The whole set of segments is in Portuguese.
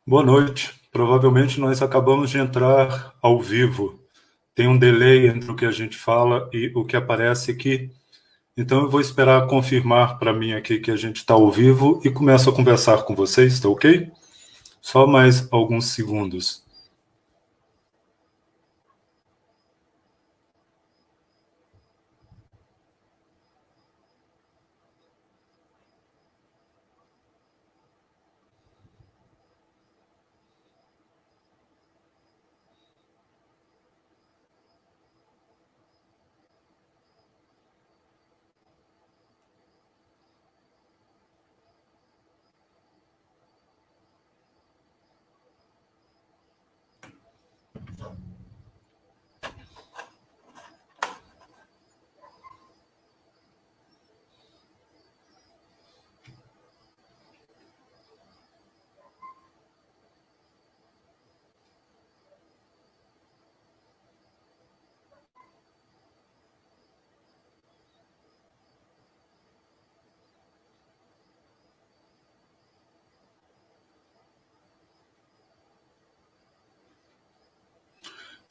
Boa noite. Provavelmente nós acabamos de entrar ao vivo. Tem um delay entre o que a gente fala e o que aparece aqui. Então eu vou esperar confirmar para mim aqui que a gente está ao vivo e começo a conversar com vocês, tá ok? Só mais alguns segundos.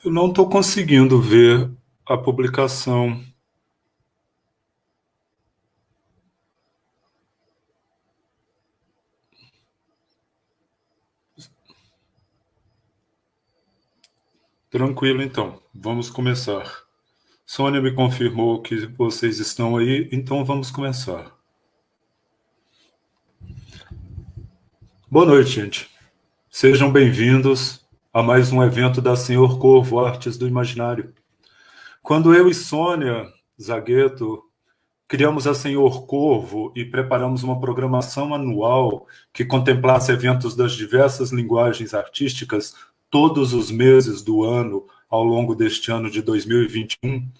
Eu não estou conseguindo ver a publicação. Tranquilo, então. Vamos começar. Sônia me confirmou que vocês estão aí, então vamos começar. Boa noite, gente. Sejam bem-vindos a mais um evento da Senhor Corvo Artes do Imaginário. Quando eu e Sônia Zagueto criamos a Senhor Corvo e preparamos uma programação anual que contemplasse eventos das diversas linguagens artísticas todos os meses do ano ao longo deste ano de 2021,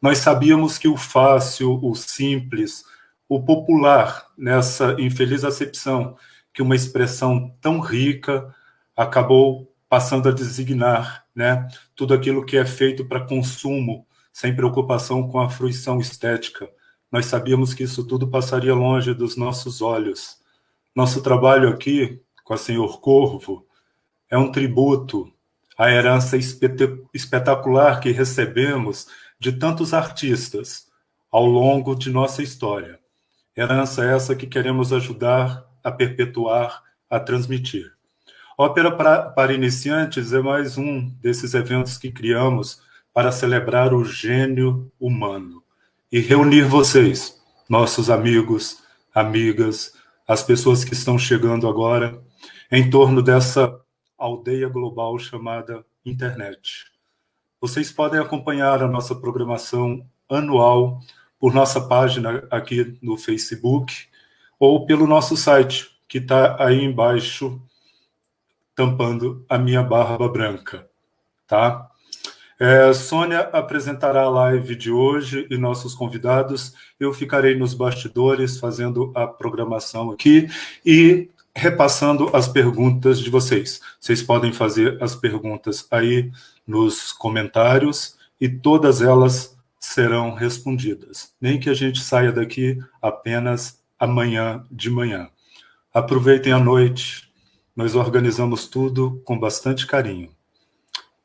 nós sabíamos que o fácil, o simples, o popular, nessa infeliz acepção que uma expressão tão rica acabou passando a designar, né, tudo aquilo que é feito para consumo, sem preocupação com a fruição estética. Nós sabíamos que isso tudo passaria longe dos nossos olhos. Nosso trabalho aqui, com a Senhor Corvo, é um tributo à herança espetacular que recebemos de tantos artistas ao longo de nossa história. Herança essa que queremos ajudar a perpetuar, a transmitir. Ópera para iniciantes é mais um desses eventos que criamos para celebrar o gênio humano e reunir vocês, nossos amigos, amigas, as pessoas que estão chegando agora, em torno dessa aldeia global chamada internet. Vocês podem acompanhar a nossa programação anual por nossa página aqui no Facebook ou pelo nosso site, que está aí embaixo, tampando a minha barba branca, tá? Sônia apresentará a live de hoje e nossos convidados. Eu ficarei nos bastidores fazendo a programação aqui e repassando as perguntas de vocês. Vocês podem fazer as perguntas aí nos comentários e todas elas serão respondidas. Nem que a gente saia daqui apenas amanhã de manhã. Aproveitem a noite. Nós organizamos tudo com bastante carinho.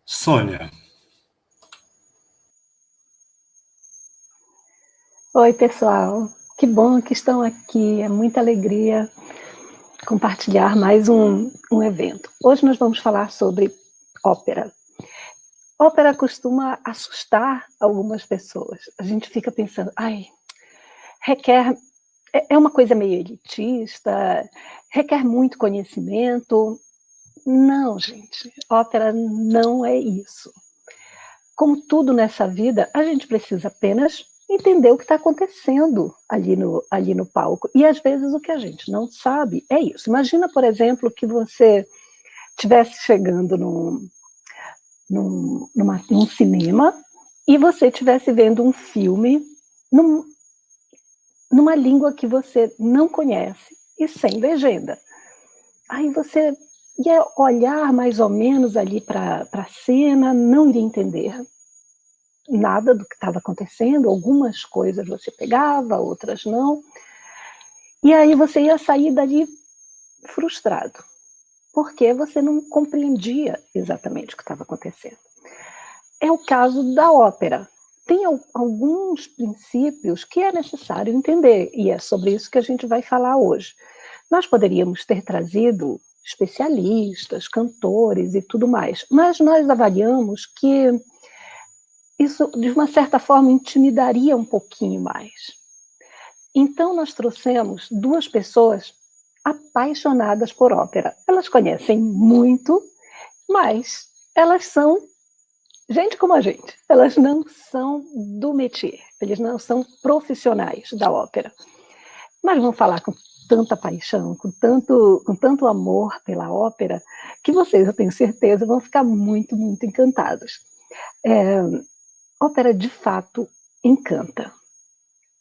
Sônia. Oi, pessoal. Que bom que estão aqui. É muita alegria compartilhar mais um evento. Hoje nós vamos falar sobre ópera. Ópera costuma assustar algumas pessoas. A gente fica pensando, requer... É uma coisa meio elitista, requer muito conhecimento. Não, gente, ópera não é isso. Como tudo nessa vida, a gente precisa apenas entender o que está acontecendo ali no palco. E, às vezes, o que a gente não sabe é isso. Imagina, por exemplo, que você estivesse chegando num cinema e você estivesse vendo um filme numa língua que você não conhece e sem legenda. Aí você ia olhar mais ou menos ali para a cena, não iria entender nada do que estava acontecendo, algumas coisas você pegava, outras não, e aí você ia sair dali frustrado. porque você não compreendia exatamente o que estava acontecendo. É o caso da ópera. Tem alguns princípios que é necessário entender, e é sobre isso que a gente vai falar hoje. Nós poderíamos ter trazido especialistas, cantores e tudo mais, mas nós avaliamos que isso, de uma certa forma, intimidaria um pouquinho mais. Então, nós trouxemos duas pessoas apaixonadas por ópera. Elas conhecem muito, mas elas são gente como a gente. Elas não são do métier, eles não são profissionais da ópera. Mas vão falar com tanta paixão, com tanto amor pela ópera, que vocês, eu tenho certeza, vão ficar muito, muito encantados. Ópera, de fato, encanta.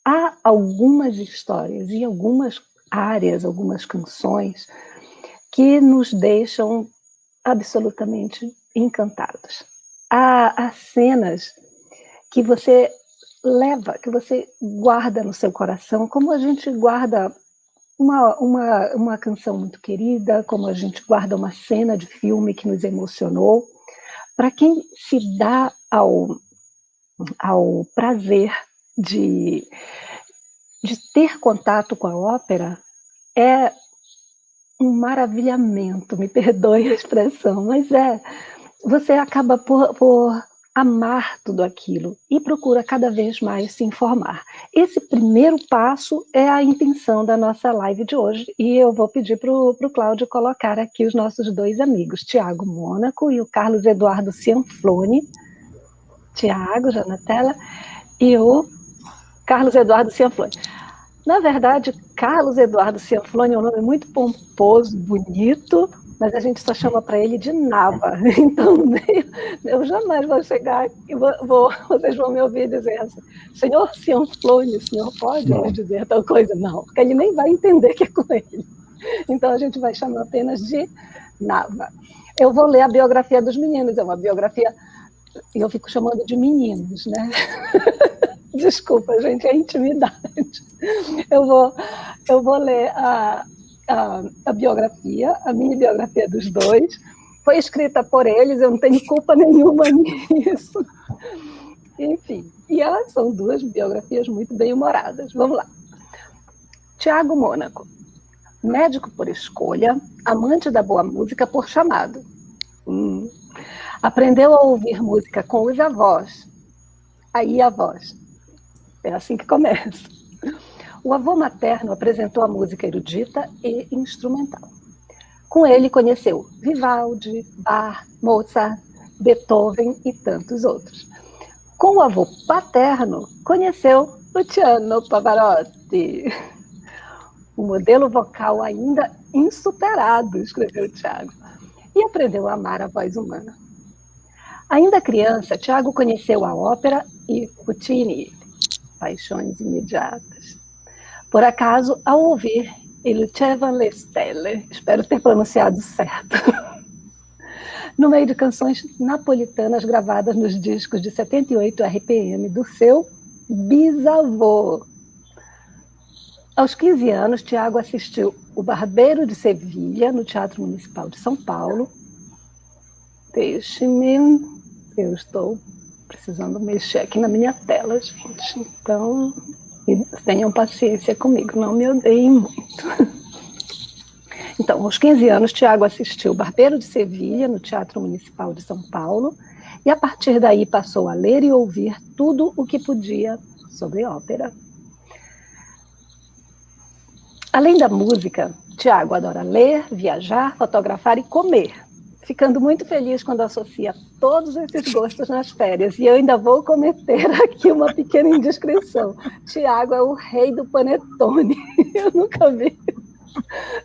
Há algumas histórias e algumas áreas, algumas canções que nos deixam absolutamente encantados. Há cenas que você leva, que você guarda no seu coração, como a gente guarda uma canção muito querida, como a gente guarda uma cena de filme que nos emocionou. Para quem se dá ao prazer de ter contato com a ópera, é um maravilhamento, me perdoe a expressão, mas você acaba por amar tudo aquilo e procura cada vez mais se informar. Esse primeiro passo é a intenção da nossa live de hoje, e eu vou pedir para o Cláudio colocar aqui os nossos dois amigos, Tiago Mônaco e o Carlos Eduardo Cianfloni. Tiago, já na tela, e o Carlos Eduardo Cianfloni. Na verdade, Carlos Eduardo Cianfloni é um nome muito pomposo, bonito, mas a gente só chama para ele de Nava. Então, eu jamais vou chegar e vocês vão me ouvir dizer assim, senhor Cianfloni, o senhor pode me dizer tal coisa? Não, porque ele nem vai entender que é com ele. Então, a gente vai chamar apenas de Nava. Eu vou ler a biografia dos meninos, é uma biografia, e eu fico chamando de meninos, né? Desculpa, gente, é intimidade. Eu vou ler a biografia, a mini biografia dos dois. Foi escrita por eles, eu não tenho culpa nenhuma nisso. Enfim, e elas são duas biografias muito bem-humoradas. Vamos lá. Tiago Mônaco, médico por escolha, amante da boa música por chamado. Aprendeu a ouvir música com os avós. Aí a voz. É assim que começa. O avô materno apresentou a música erudita e instrumental. Com ele conheceu Vivaldi, Bach, Mozart, Beethoven e tantos outros. Com o avô paterno, conheceu Luciano Pavarotti. Um modelo vocal ainda insuperado, escreveu Tiago, e aprendeu a amar a voz humana. Ainda criança, Tiago conheceu a ópera e Puccini, paixões imediatas. Por acaso, ao ouvir Il Lucevano le Stelle, espero ter pronunciado certo, no meio de canções napolitanas gravadas nos discos de 78 RPM do seu bisavô. Aos 15 anos, Tiago assistiu O Barbeiro de Sevilha, no Teatro Municipal de São Paulo. Deixe-me, eu estou precisando mexer aqui na minha tela, gente. Então, tenham paciência comigo, não me odeiem muito. Então, aos 15 anos, Tiago assistiu O Barbeiro de Sevilha, no Teatro Municipal de São Paulo, e a partir daí passou a ler e ouvir tudo o que podia sobre ópera. Além da música, Tiago adora ler, viajar, fotografar e comer, ficando muito feliz quando associa todos esses gostos nas férias. E eu ainda vou cometer aqui uma pequena indiscrição. Tiago é o rei do panetone. Eu nunca vi.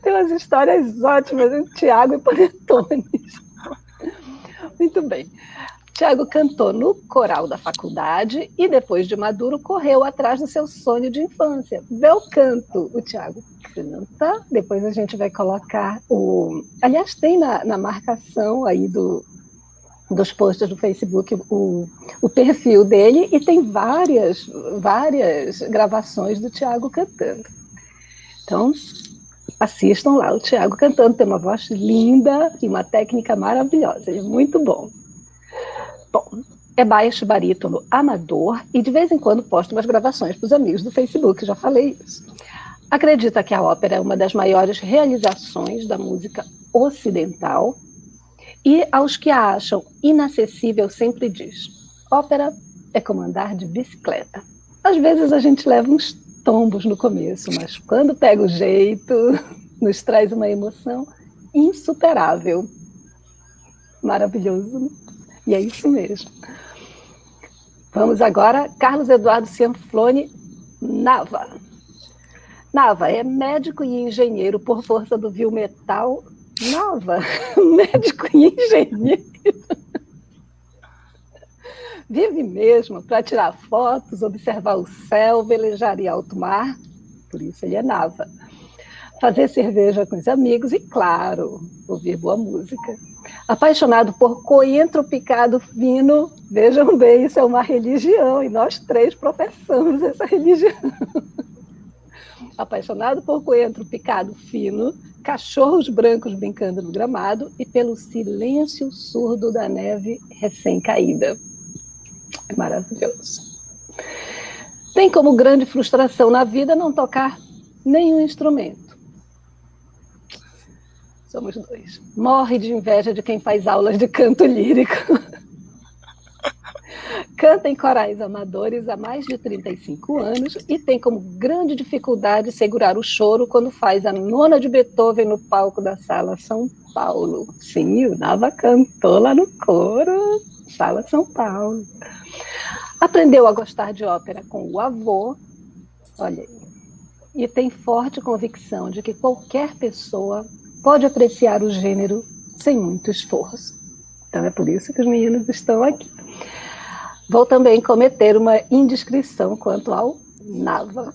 Tem umas histórias ótimas entre Tiago e panetones. Muito bem. Tiago cantou no coral da faculdade e, depois de maduro, correu atrás do seu sonho de infância, bel canto. O Tiago canta, depois a gente vai colocar o... Aliás, tem na marcação aí dos posts do Facebook o perfil dele, e tem várias gravações do Tiago cantando. Então, assistam lá o Tiago cantando, tem uma voz linda e uma técnica maravilhosa, ele é muito bom. Bom, é baixo barítono amador e de vez em quando posta umas gravações para os amigos do Facebook, já falei isso. Acredita que a ópera é uma das maiores realizações da música ocidental e aos que a acham inacessível sempre diz: ópera é como andar de bicicleta. Às vezes a gente leva uns tombos no começo, mas quando pega o jeito, nos traz uma emoção insuperável. Maravilhoso, né? E é isso mesmo. Vamos agora, Carlos Eduardo Cianflone Nava. Nava é médico e engenheiro por força do vil metal. Nava, médico e engenheiro. Vive mesmo para tirar fotos, observar o céu, velejar em alto mar. Por isso ele é Nava. Fazer cerveja com os amigos e, claro, ouvir boa música. Apaixonado por coentro picado fino, vejam bem, isso é uma religião e nós três professamos essa religião. Apaixonado por coentro picado fino, cachorros brancos brincando no gramado e pelo silêncio surdo da neve recém-caída. É maravilhoso. Tem como grande frustração na vida não tocar nenhum instrumento. Somos dois. Morre de inveja de quem faz aulas de canto lírico. Canta em corais amadores há mais de 35 anos e tem como grande dificuldade segurar o choro quando faz a nona de Beethoven no palco da Sala São Paulo. Sim, o Nava cantou lá no coro, Sala São Paulo. Aprendeu a gostar de ópera com o avô, olha aí, e tem forte convicção de que qualquer pessoa pode apreciar o gênero sem muito esforço. Então é por isso que os meninos estão aqui. Vou também cometer uma indiscrição quanto ao Nava,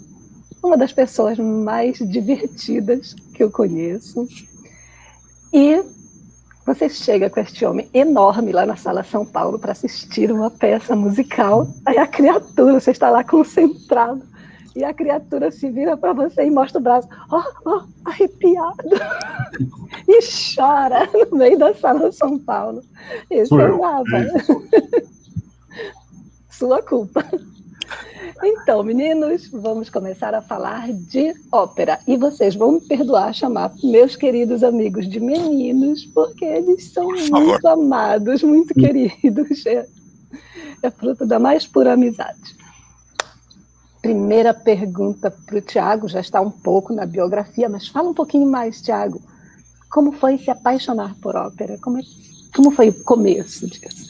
uma das pessoas mais divertidas que eu conheço. E você chega com este homem enorme lá na Sala São Paulo para assistir uma peça musical, aí a criatura, você está lá concentrado, e a criatura se vira para você e mostra o braço, arrepiado, e chora no meio da Sala São Paulo. Esse é o Nava. Sua culpa. Então, meninos, vamos começar a falar de ópera. E vocês vão me perdoar chamar meus queridos amigos de meninos, porque eles são muito amados, muito queridos. É fruto da mais pura amizade. Primeira pergunta para o Tiago, já está um pouco na biografia, mas fala um pouquinho mais, Tiago. Como foi se apaixonar por ópera? Como foi o começo disso?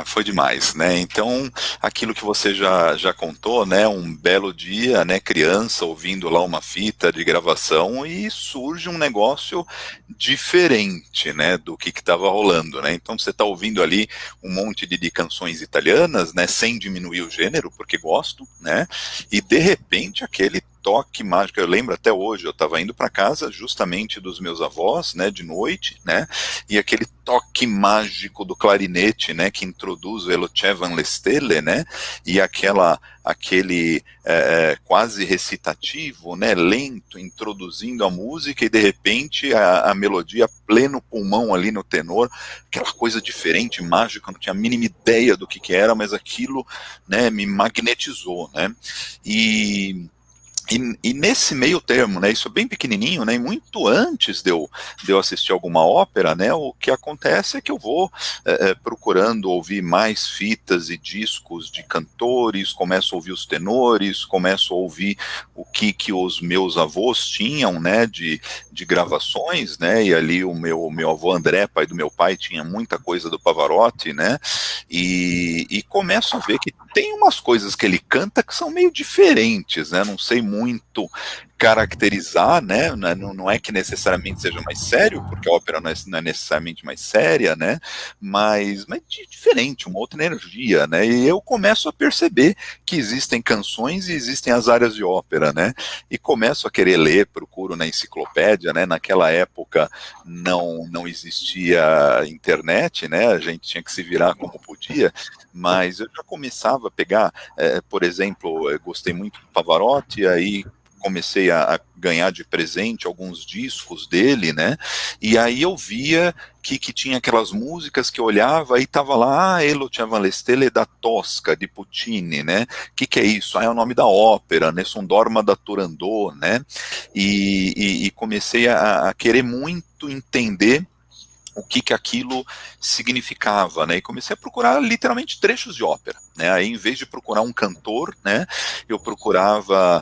Foi demais, né? Então, aquilo que você já contou, né? Um belo dia, né? Criança ouvindo lá uma fita de gravação e surge um negócio diferente, né? Do que estava rolando, né? Então, você está ouvindo ali um monte de canções italianas, né? Sem diminuir o gênero, porque gosto, né? E de repente aquele toque mágico, eu lembro até hoje, eu estava indo para casa justamente dos meus avós, né, de noite, né, e aquele toque mágico do clarinete, né, que introduz o Elocevan le Stelle, né, e aquele quase recitativo, né, lento, introduzindo a música e de repente a melodia a pleno pulmão ali no tenor, aquela coisa diferente, mágica, eu não tinha a mínima ideia do que era, mas aquilo, né, me magnetizou, né, E nesse meio termo, né, isso é bem pequenininho, né, e muito antes de eu assistir alguma ópera, né, o que acontece é que eu vou procurando ouvir mais fitas e discos de cantores, começo a ouvir os tenores, começo a ouvir o que os meus avós tinham, né, de gravações, né, e ali o meu avô André, pai do meu pai, tinha muita coisa do Pavarotti, né, e começo a ver que tem umas coisas que ele canta que são meio diferentes, né, não sei muito caracterizar, né, não é que necessariamente seja mais sério, porque a ópera não é necessariamente mais séria, né, mas diferente, uma outra energia, né, e eu começo a perceber que existem canções e existem as áreas de ópera, né, e começo a querer ler, procuro na enciclopédia, né, naquela época não existia internet, né, a gente tinha que se virar como podia, mas eu já começava a pegar, por exemplo, eu gostei muito do Pavarotti, aí comecei a ganhar de presente alguns discos dele, né? E aí eu via que tinha aquelas músicas que eu olhava e tava lá, Elo Van le Stelle da Tosca, de Puccini, né? Que é isso? É o nome da ópera, Nessun Dorma da Turandot, né? E comecei a querer muito entender o que aquilo significava, né? E comecei a procurar literalmente trechos de ópera, né? Aí, em vez de procurar um cantor, né, eu procurava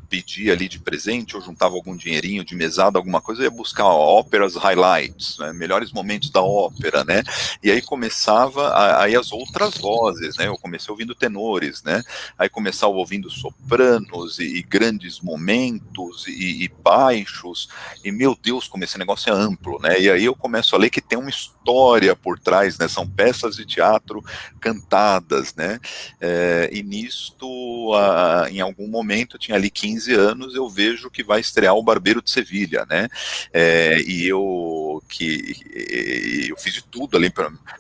pedir ali de presente, ou juntava algum dinheirinho de mesada, alguma coisa, eu ia buscar óperas highlights, né, melhores momentos da ópera, né? E aí começava aí as outras vozes, né? Eu comecei ouvindo tenores, né? Aí começava ouvindo sopranos e grandes momentos e baixos. E, meu Deus, como esse negócio é amplo, né? E aí eu começo a ler que tem uma história por trás, né? São peças de teatro cantadas, né? E nisto, em algum momento, tinha ali 15 anos, eu vejo que vai estrear O Barbeiro de Sevilha, né? E eu fiz de tudo ali,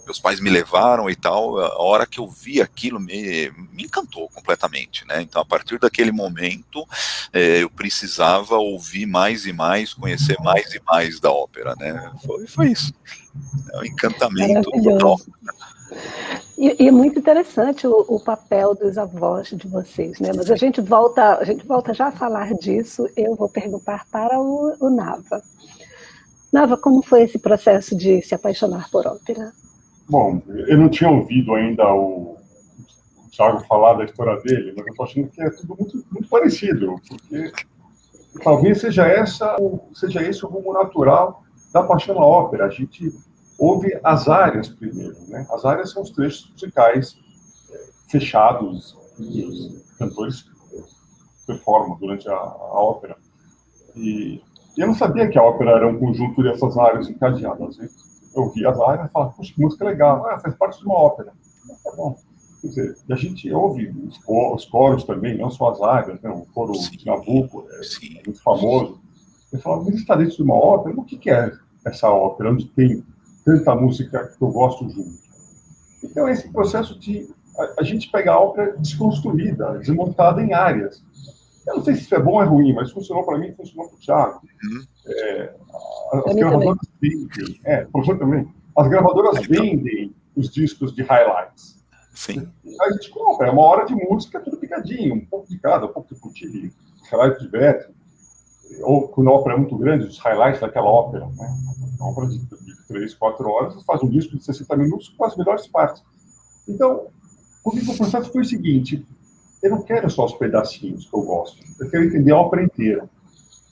meus pais me levaram e tal, a hora que eu vi aquilo me encantou completamente, né? Então, a partir daquele momento, eu precisava ouvir mais e mais, conhecer mais e mais da ópera, né? Foi isso. É um encantamento total. Maravilhoso. E é muito interessante o papel dos avós de vocês, né? Mas a gente volta já a falar disso. Eu vou perguntar para o Nava. Nava, como foi esse processo de se apaixonar por ópera? Bom, eu não tinha ouvido ainda o Thiago falar da história dele, mas eu estou achando que é tudo muito, muito parecido, porque talvez seja esse o rumo natural da paixão na ópera. A gente ouve as áreas primeiro, né? As áreas são os trechos musicais fechados que os cantores performam durante a ópera. E eu não sabia que a ópera era um conjunto dessas áreas encadeadas. Eu ouvia as áreas e falava, puxa, que música legal, faz parte de uma ópera. Tá bom. Quer dizer, e a gente ouve os coros também, não só as áreas, né? O coro de Nabucco é muito famoso. Eu falava, mas está dentro de uma ópera? O que é essa ópera, onde tem tanta música que eu gosto junto? Então, esse processo de a gente pegar a ópera desconstruída, desmontada em áreas. Eu não sei se isso é bom ou é ruim, mas funcionou para mim, funcionou para o Thiago. As gravadoras vendem, também. As gravadoras vendem os discos de highlights. Sim. A gente compra, é uma hora de música, tudo picadinho, um pouco de cada, um pouco de Puccini, highlights de Beethoven, ou quando a ópera é muito grande, os highlights daquela ópera, né? Uma ópera de 3, 4 horas, você faz um disco de 60 minutos com as melhores partes. Então, comigo o processo foi o seguinte: eu não quero só os pedacinhos que eu gosto, eu quero entender a ópera inteira.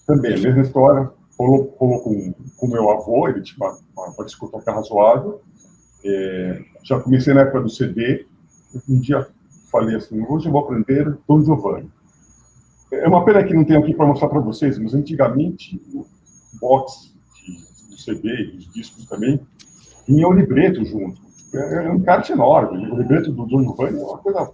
Também, a mesma história, rolou com meu avô, ele tinha uma discoteca razoável, já comecei na época do CD, um dia falei assim, hoje eu vou aprender Don Giovanni. É uma pena que não tenho aqui para mostrar para vocês, mas antigamente o box do CD e dos discos também vinha o libreto junto. É um encarte enorme. O libreto do Don Giovanni é uma coisa,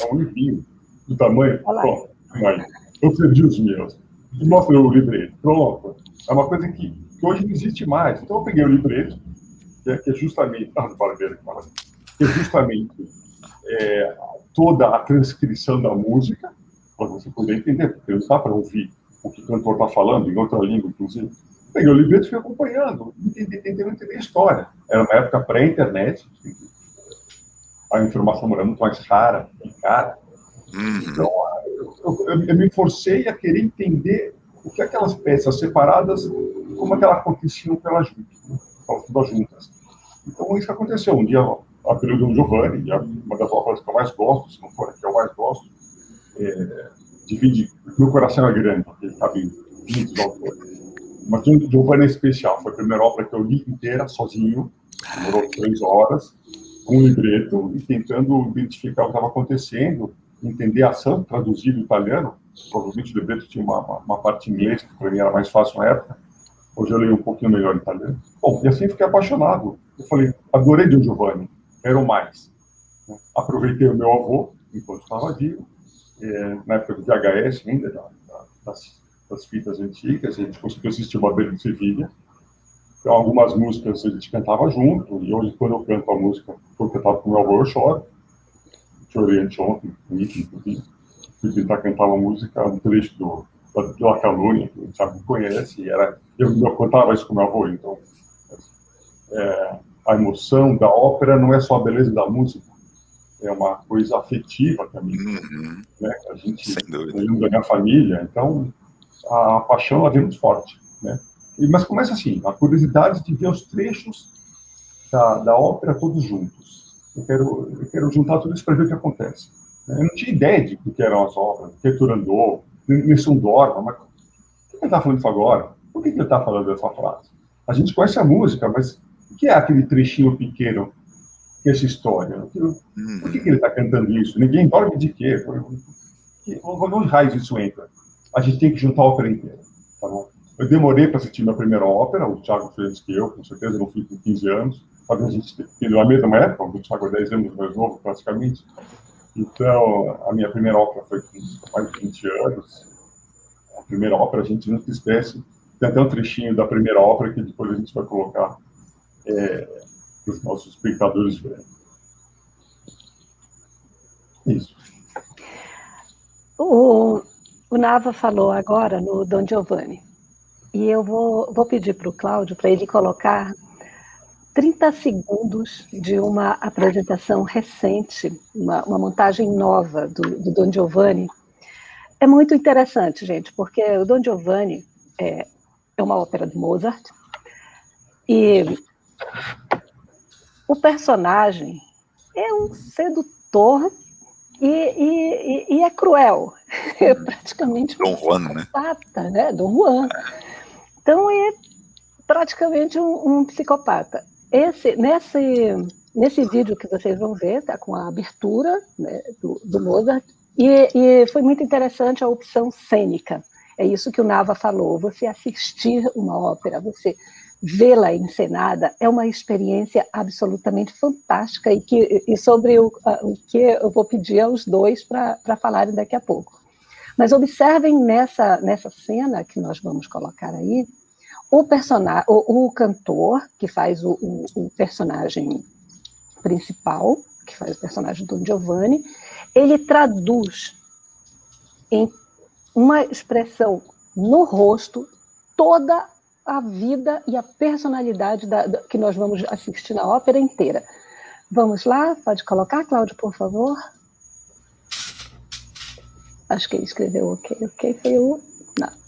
é um livrinho do tamanho. Pronto, aí. Eu perdi os meus. E mostra o libreto. Pronto. É uma coisa que hoje não existe mais. Então eu peguei o libreto, que é justamente toda a transcrição da música, para você poder entender, porque não dá para ouvir o que o cantor está falando, em outra língua, inclusive. Peguei o livreto e fui acompanhando, tentando entender a história. Era uma época pré-internet, a informação era muito mais rara e cara. Então, eu me forcei a querer entender o que aquelas peças separadas, como é que elas aconteciam pelas juntas. Então, isso aconteceu. Um dia, a período do Giovanni, uma das óperas que eu mais gosto, se não for a que eu mais gosto, divide. Meu coração é grande, porque ele cabe 20 autores. Mas Giovanni é especial. Foi a primeira ópera que eu li inteira, sozinho. Demorou 3 horas, com um libreto, e tentando identificar o que estava acontecendo, entender a ação, traduzir do italiano. Provavelmente o libreto tinha uma parte em inglês, que para mim era mais fácil na época. Hoje eu leio um pouquinho melhor italiano. Bom, e assim fiquei apaixonado. Eu falei, adorei Don Giovanni, quero mais. Aproveitei o meu avô, enquanto estava vivo, na época do VHS ainda, das fitas antigas, a gente conseguiu assistir o Barbeiro de Sevilha. Então, algumas músicas a gente cantava junto, e hoje, quando eu canto a música que eu cantava com o meu avô, eu choro. Chorei anteontem, inclusive. Fui tentar cantar uma música, um trecho La Calunnia, que o Thiago conhece, eu contava isso com meu avô, então a emoção da ópera não é só a beleza da música, é uma coisa afetiva também, né? A gente, sem dúvida. eu lembro da minha família, então a paixão ela vem muito forte, né? Mas começa assim, a curiosidade de ver os trechos da ópera todos juntos. Eu quero juntar tudo isso para ver o que acontece. Eu não tinha ideia do que eram as óperas, do que é Turandot, Nessun Dorma, mas por que ele está falando isso agora? Por que ele está falando dessa frase? A gente conhece a música, mas o que é aquele trechinho pequeno que é essa história? Por que ele está cantando isso? Ninguém dorme de quê? Onde raios isso entra? A gente tem que juntar a ópera inteira, tá bom? Eu demorei para assistir minha primeira ópera, o Thiago fez antes que eu, com certeza, não fui com 15 anos, talvez a gente tenha na mesma época, o Thiago é 10 anos mais novo, praticamente. Então, a minha primeira ópera foi com mais de 20 anos. A primeira ópera a gente nunca esquece. Tem até um trechinho da primeira ópera que depois a gente vai colocar para os nossos espectadores verem. Isso. O Nava falou agora no Don Giovanni, e eu vou pedir para o Cláudio para ele colocar 30 segundos de uma apresentação recente, uma montagem nova do Don Giovanni. É muito interessante, gente, porque o Don Giovanni é uma ópera de Mozart, e o personagem é um sedutor e é cruel. É praticamente um Dom Juan, né? psicopata, né? Dom Juan. Então, é praticamente um psicopata. Nesse vídeo que vocês vão ver, tá com a abertura, né, do Mozart, e foi muito interessante a opção cênica. É isso que o Nava falou, você assistir uma ópera, você vê-la encenada, é uma experiência absolutamente fantástica, e sobre o que eu vou pedir aos dois para falarem daqui a pouco. Mas observem nessa cena que nós vamos colocar aí, o cantor, que faz o personagem principal, que faz o personagem do Giovanni, ele traduz em uma expressão no rosto toda a vida e a personalidade que nós vamos assistir na ópera inteira. Vamos lá? Pode colocar, Cláudio, por favor? Acho que ele escreveu ok. Ok foi o... Não.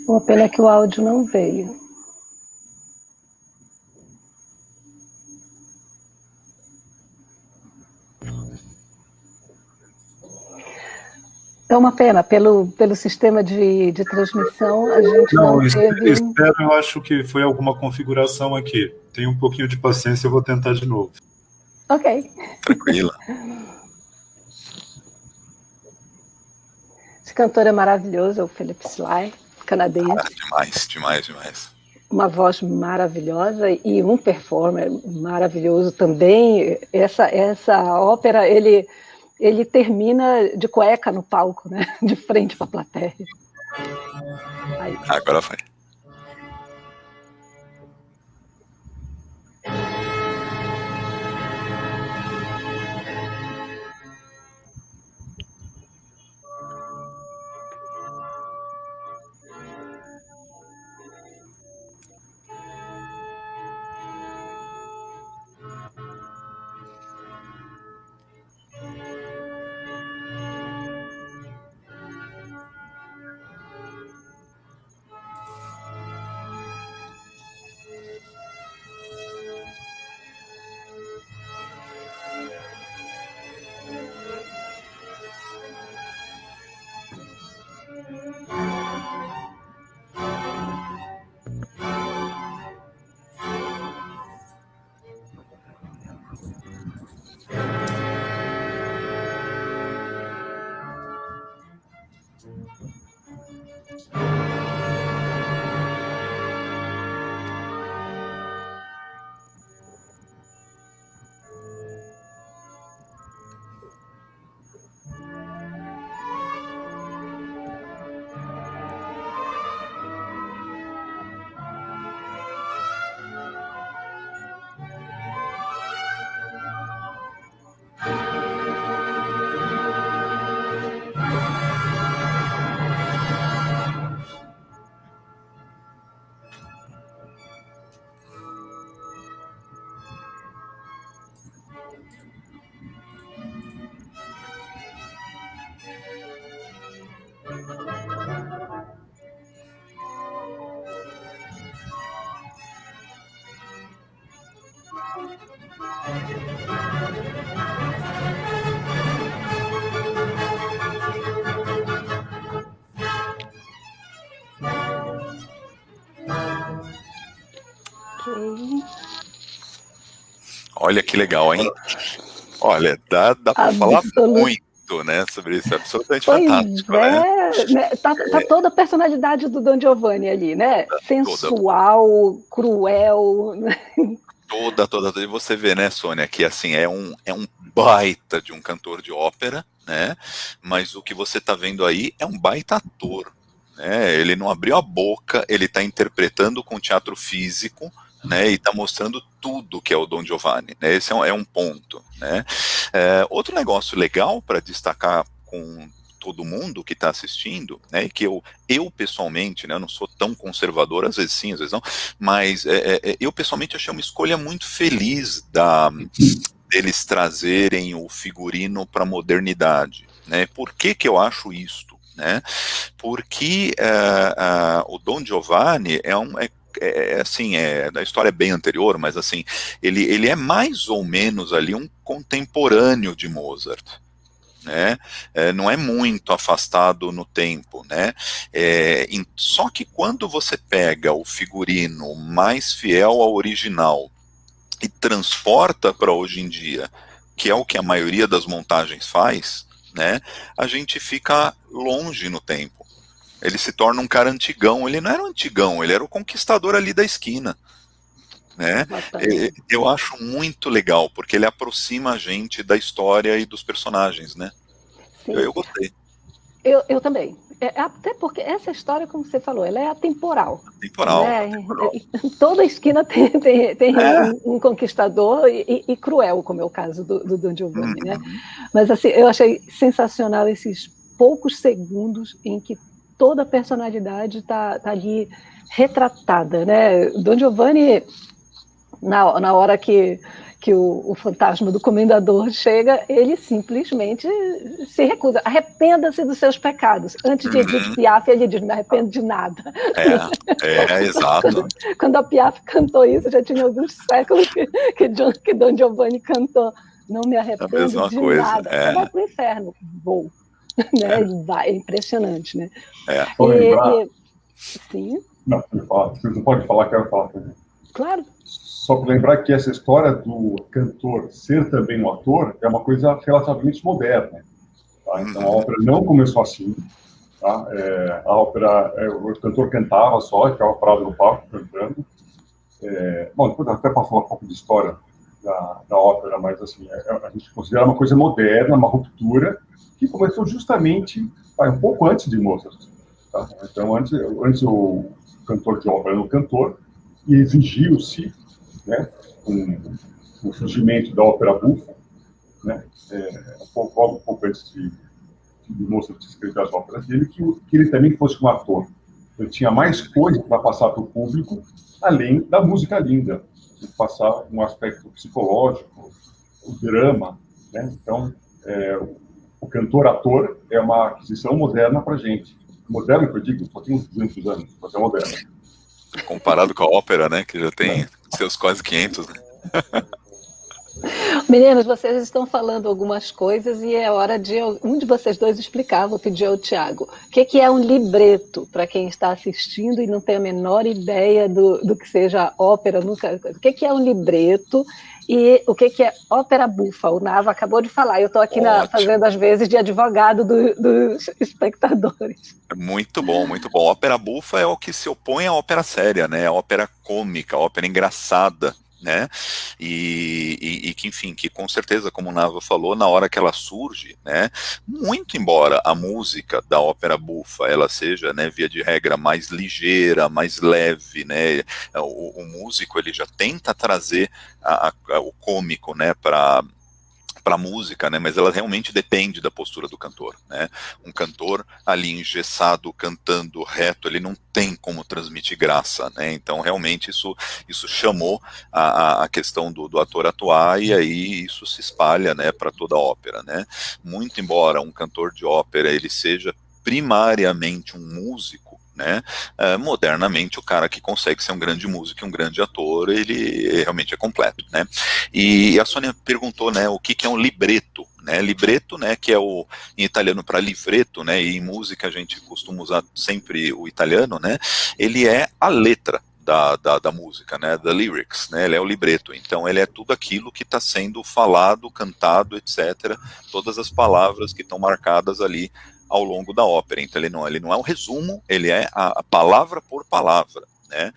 Uma pena que o áudio não veio. É uma pena, pelo sistema de transmissão, a gente não teve... Espero, eu acho que foi alguma configuração aqui. Tenha um pouquinho de paciência, eu vou tentar de novo. Ok. Tranquila. Esse cantor é maravilhoso, é o Philip Sly, canadense. Demais, demais, demais. Uma voz maravilhosa e um performer maravilhoso também. Essa ópera, ele termina de cueca no palco, né? De frente para a plateia. Aí. Agora vai. Olha que legal, hein? Olha, dá para falar muito, né, sobre isso, é absolutamente fantástico, né? Né? Tá toda a personalidade do Don Giovanni ali, né? Sensual, cruel. Toda. E você vê, né, Sônia, que assim, é um baita de um cantor de ópera, né? Mas o que você tá vendo aí é um baita ator, né? Ele não abriu a boca, ele tá interpretando com teatro físico, né? E tá mostrando tudo que é o Don Giovanni, né? Esse é um ponto, né? Outro negócio legal para destacar com todo mundo que está assistindo, né, que eu pessoalmente, né, eu não sou tão conservador, às vezes sim, às vezes não, mas eu pessoalmente achei uma escolha muito feliz deles trazerem o figurino para a modernidade, né? Por que eu acho isto, né? Porque o Don Giovanni assim, a história é bem anterior, mas assim, ele é mais ou menos ali um contemporâneo de Mozart, né? Não é muito afastado no tempo, né? Só que quando você pega o figurino mais fiel ao original e transporta para hoje em dia, que é o que a maioria das montagens faz, né? A gente fica longe no tempo. Ele se torna um cara antigão. Ele não era um antigão, ele era o conquistador ali da esquina, né? Eu acho muito legal, porque ele aproxima a gente da história e dos personagens, né? Eu gostei. Eu também. Até porque essa história, como você falou, ela é atemporal. Atemporal. Né? Toda esquina tem um conquistador e cruel, como é o caso do Don Giovanni, né? Mas assim, eu achei sensacional esses poucos segundos em que toda a personalidade está ali retratada, né? Don Giovanni, na hora que o fantasma do comendador chega, ele simplesmente se recusa. Arrependa-se dos seus pecados. Antes de Edith Piaf, ele diz, não me arrependo de nada. Exato. Quando a Piaf cantou isso, já tinha alguns séculos que Don Giovanni cantou, não me arrependo de nada. Você vai para o inferno. Vou. Né? Ele vai, é impressionante, né? Sim. Não, você não pode falar, quero falar também. Claro. Só para lembrar que essa história do cantor ser também um ator é uma coisa relativamente moderna. Tá? Então, a ópera não começou assim. Tá? A ópera, o cantor cantava só, ficava parado no palco cantando. Bom, depois até posso falar um pouco de história da ópera, mas assim, a gente considera uma coisa moderna, uma ruptura, que começou justamente um pouco antes de Mozart. Tá? Então, antes o cantor de ópera era um cantor, e exigiu-se, né, o surgimento da ópera bufa, né, um pouco antes de Mozart escrever as óperas dele, que ele também fosse um ator. Ele tinha mais coisa para passar para o público, além da música linda, de passar um aspecto psicológico, o drama, né? Então, o cantor-ator é uma aquisição moderna para a gente. Moderna, que eu digo, só tem uns 200 anos, mas é moderna. Comparado com a ópera, né, que já tem seus quase 500, né? Meninos, vocês estão falando algumas coisas e é hora de um de vocês dois explicar. Vou pedir ao Tiago. O que é um libreto, para quem está assistindo e não tem a menor ideia do que seja ópera? Nunca. O que é um libreto e o que é ópera bufa? O Nava acabou de falar. Eu estou aqui fazendo, às vezes, de advogado dos espectadores. Muito bom, muito bom. Ópera bufa é o que se opõe à ópera séria, né? A ópera cômica, a ópera engraçada, né? E que, enfim, que com certeza, como o Nava falou, na hora que ela surge, né? Muito embora a música da ópera bufa ela seja, né, via de regra, mais ligeira, mais leve, né? O músico ele já tenta trazer o cômico, né, para música, né, mas ela realmente depende da postura do cantor, né? Um cantor ali engessado, cantando reto, ele não tem como transmitir graça, né? Então realmente isso chamou a questão do ator atuar, e aí isso se espalha, né, para toda a ópera, né? Muito embora um cantor de ópera ele seja primariamente um músico, né? Modernamente o cara que consegue ser um grande músico e um grande ator, ele realmente é completo, né? E a Sônia perguntou, né, o que é um libreto, né? Libreto, né, que é em italiano para livreto, né? E em música a gente costuma usar sempre o italiano, né? Ele é a letra, da música, né, the lyrics, né, ele é o libreto, então ele é tudo aquilo que está sendo falado, cantado, etc., todas as palavras que estão marcadas ali ao longo da ópera, então ele não é um resumo, ele é a palavra por palavra, né,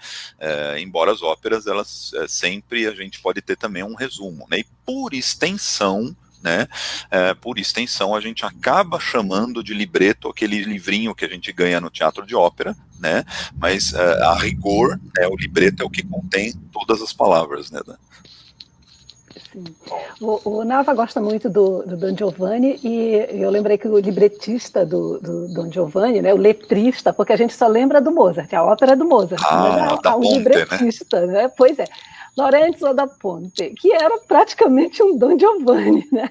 embora as óperas, elas sempre, a gente pode ter também um resumo, né, e por extensão, né, por extensão a gente acaba chamando de libreto aquele livrinho que a gente ganha no teatro de ópera, né, mas a rigor, né, o libreto é o que contém todas as palavras, né. Sim. O Nava gosta muito do Don Giovanni, e eu lembrei que o libretista do Don Giovanni, né, o letrista, porque a gente só lembra do Mozart, a ópera é do Mozart, mas Da há um Ponte, libretista, né? Pois é, Lorenzo da Ponte, que era praticamente um Don Giovanni, né?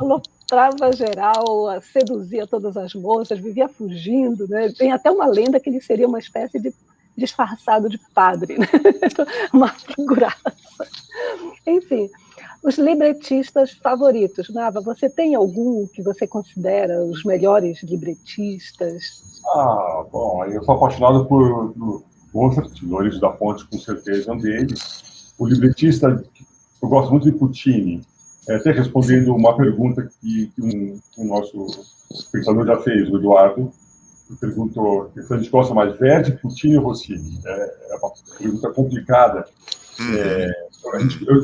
Aloprava geral, seduzia todas as moças, vivia fugindo, né? Tem até uma lenda que ele seria uma espécie de disfarçado de padre, né? Uma figuraça. Enfim, os libretistas favoritos. Nava, você tem algum que você considera os melhores libretistas? Bom, eu sou apaixonado por Mozart, Lourenço da Ponte, com certeza, é um deles. O libretista, eu gosto muito de Puccini. Até respondendo uma pergunta que um nosso pensador já fez, o Eduardo, que perguntou se a gente gosta mais Verdi, Puccini ou Rossini. É uma pergunta complicada.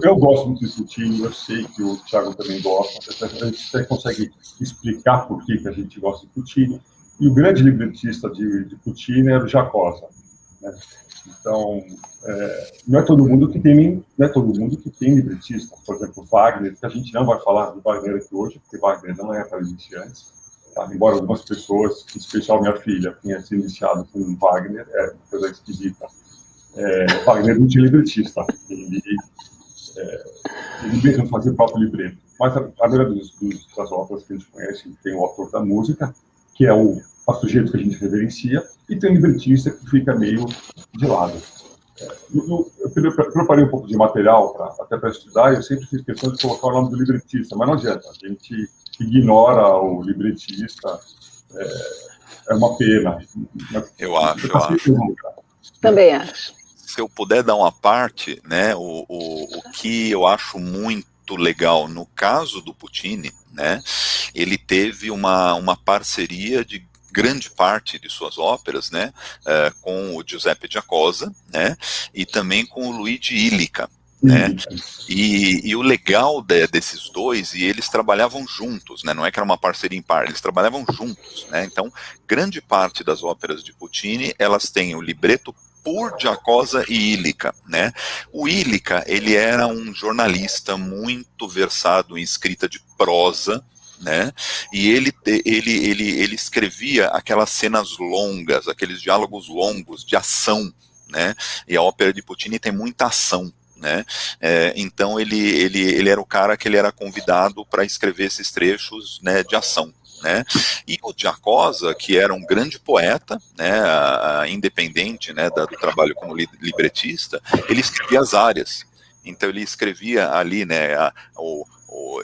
Eu gosto muito de Puccini, eu sei que o Thiago também gosta, a gente até consegue explicar por que a gente gosta de Puccini. E o grande libretista de Puccini era o Giacosa, né? Então, não é todo mundo que tem libretista. Por exemplo, Wagner, que a gente não vai falar do Wagner aqui hoje, porque Wagner não é para iniciantes. Tá? Embora algumas pessoas, em especial minha filha, tenha se iniciado com Wagner, é uma coisa esquisita. Wagner não tinha libretista. Ele mesmo fazia o próprio libreto. Mas a maioria das obras que a gente conhece tem o autor da música, que é o sujeito que a gente reverencia, e tem o libretista que fica meio de lado. Eu preparei um pouco de material até para estudar, e eu sempre fiz questão de colocar o nome do libretista, mas não adianta, a gente ignora o libretista, é uma pena. Eu acho. Também acho. Se eu puder dar uma parte, né, o que eu acho muito legal no caso do Puccini, né, ele teve uma parceria de grande parte de suas óperas, né, com o Giuseppe Giacosa, né, e também com o Luigi Illica, né, e o legal desses dois, e eles trabalhavam juntos, né, não é que era uma parceria impar, eles trabalhavam juntos, né, então grande parte das óperas de Puccini, elas têm o libreto por Giacosa e Illica, né? O Illica, ele era um jornalista muito versado em escrita de prosa, né? E ele escrevia aquelas cenas longas, aqueles diálogos longos de ação, né? E a ópera de Puccini tem muita ação, né? Então ele era o cara que ele era convidado para escrever esses trechos, né, de ação, né? E o Giacosa, que era um grande poeta, né, independente, né, do trabalho como libretista, ele escrevia as áreas. Então ele escrevia ali, né, o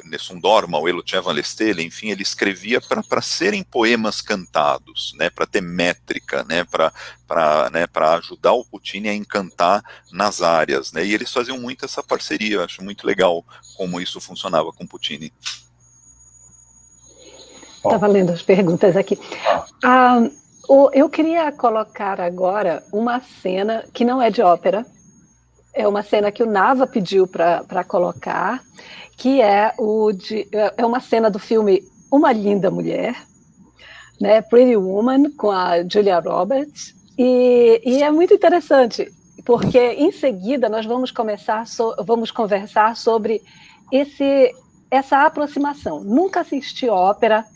Nessun Dorma, o Elo Van le Stelle, enfim, ele escrevia para serem poemas cantados, né, para ter métrica, né, para ajudar o Puccini a encantar nas áreas, né, e eles faziam muito essa parceria. Eu acho muito legal como isso funcionava com Puccini. Estava lendo as perguntas aqui. Eu queria colocar agora uma cena que não é de ópera, é uma cena que o Nava pediu para colocar, que é uma cena do filme Uma Linda Mulher, né, Pretty Woman, com a Julia Roberts, e é muito interessante, porque em seguida nós vamos conversar sobre essa aproximação. Nunca assisti ópera,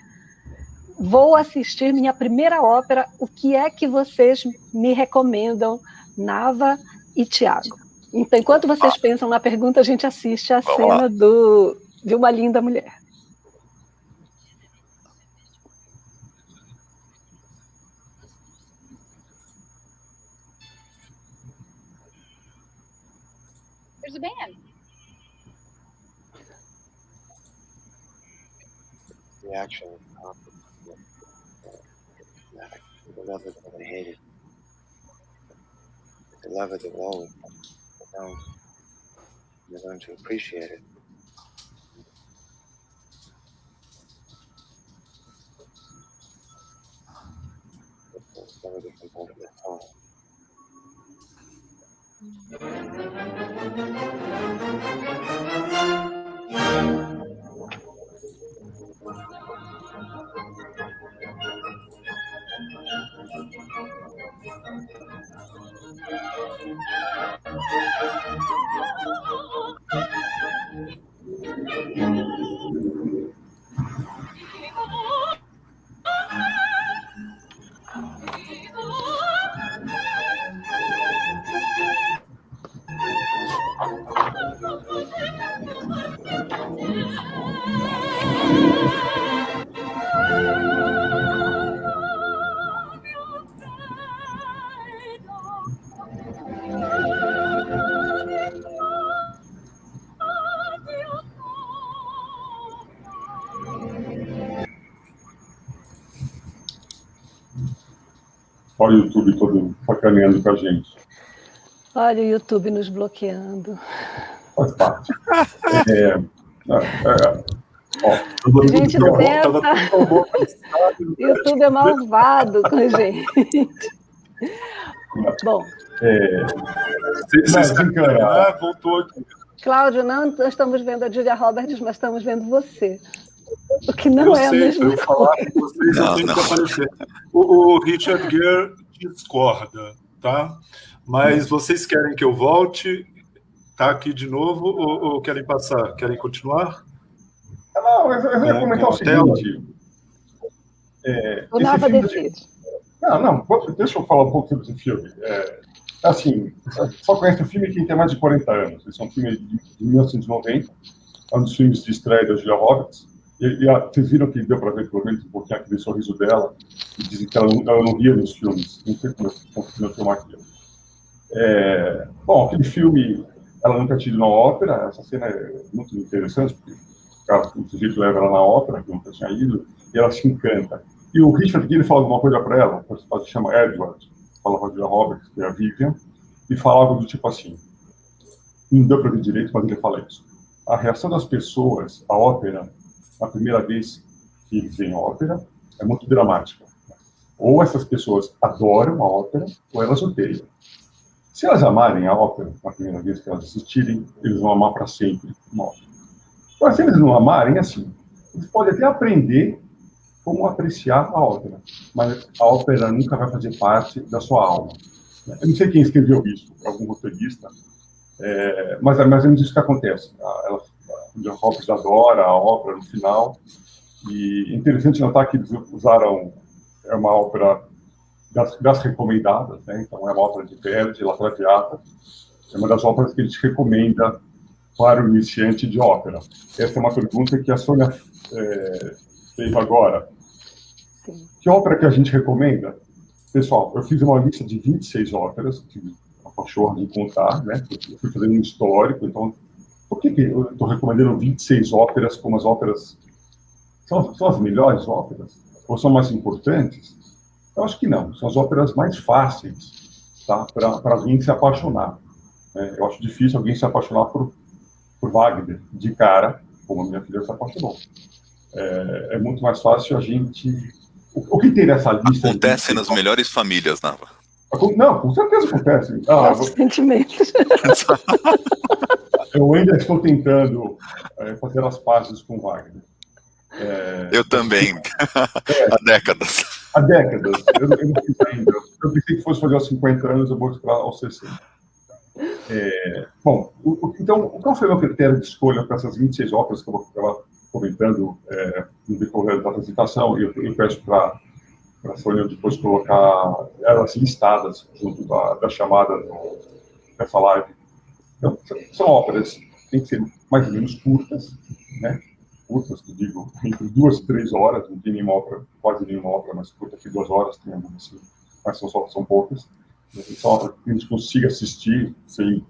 vou assistir minha primeira ópera, o que é que vocês me recomendam, Nava e Tiago? Então, enquanto vocês pensam na pergunta, a gente assiste a cena de Uma Linda Mulher. There's a band. The actual another that I hated. beloved the world around. You're going to appreciate it. It's a very different part of the soul. Olha o YouTube todo sacaneando com a gente. Olha o YouTube nos bloqueando. Faz parte. A gente tenta. O YouTube é malvado com a gente. Bom. Voltou aqui. Cláudio, não estamos vendo a Julia Roberts, mas estamos vendo você. O que não é a mesma coisa. Vocês não têm que aparecer. O Richard Gere discorda, tá? Mas vocês querem que eu volte? Tá aqui de novo ou querem passar? Querem continuar? Não, eu ia comentar o seguinte. O Nava decide. Não, deixa eu falar um pouco sobre esse filme. Assim, só conhece o filme quem tem mais de 40 anos. Esse é um filme de 1990, é um dos filmes de estreia da Julia Roberts. Vocês viram que deu para ver pelo menos um pouquinho aquele sorriso dela, e dizem que ela não ria nos filmes. Não sei como conseguiram filmar aquilo. Bom, aquele filme, ela nunca tinha ido na ópera. Essa cena é muito interessante, porque o sujeito leva ela na ópera, que nunca tinha ido, e ela se encanta. E o Richard Gere fala alguma coisa para ela, o personagem se chama Edward, fala com a Julia Roberts, que é a Vivian, e fala algo do tipo assim, não deu para ver direito, mas ele fala isso. A reação das pessoas à ópera, a primeira vez que eles veem a ópera, é muito dramática. Ou essas pessoas adoram a ópera, ou elas odeiam. Se elas amarem a ópera, na primeira vez que elas assistirem, eles vão amar para sempre uma ópera. Mas se eles não amarem, assim, eles podem até aprender como apreciar a ópera, mas a ópera nunca vai fazer parte da sua alma. Eu não sei quem escreveu isso, algum roteirista, mas é mais ou menos isso que acontece. A Julia Roberts adora a ópera no final, e é interessante notar que eles usaram uma ópera das recomendadas, né? Então é uma ópera de Verdi, La Traviata, é uma das óperas que a gente recomenda para o iniciante de ópera. Essa é uma pergunta que a Sônia fez agora. Sim. Que ópera que a gente recomenda? Pessoal, eu fiz uma lista de 26 óperas, que a pachorra de contar, né? Eu fui fazendo um histórico, então, por que eu estou recomendando 26 óperas como as óperas? São as melhores óperas? Ou são mais importantes? Eu acho que não, são as óperas mais fáceis, tá? Para alguém se apaixonar. Eu acho difícil alguém se apaixonar por Wagner, de cara, como a minha filha se apaixonou. É muito mais fácil a gente... O que tem nessa lista... Acontece nas melhores famílias, Nava. Não, com certeza acontece. Sentimentos. Eu ainda estou tentando fazer as pazes com Wagner. Eu também. Há décadas. Há décadas. Eu não fiz ainda. Eu pensei que fosse fazer aos 50 anos, eu vou esperar aos 60. Bom, então, qual foi o meu critério de escolha para essas 26 óperas que eu vou acabar comentando no decorrer da apresentação? Eu peço para a Sônia depois colocar elas listadas junto da chamada dessa live. Então, são óperas que têm que ser mais ou menos curtas, né? Curtas, que digo, entre 2 e 3 horas, não tem nenhuma ópera, quase nenhuma ópera mais curta que 2 horas, tem algumas assim, mas são poucas. São óperas que a gente consiga assistir sem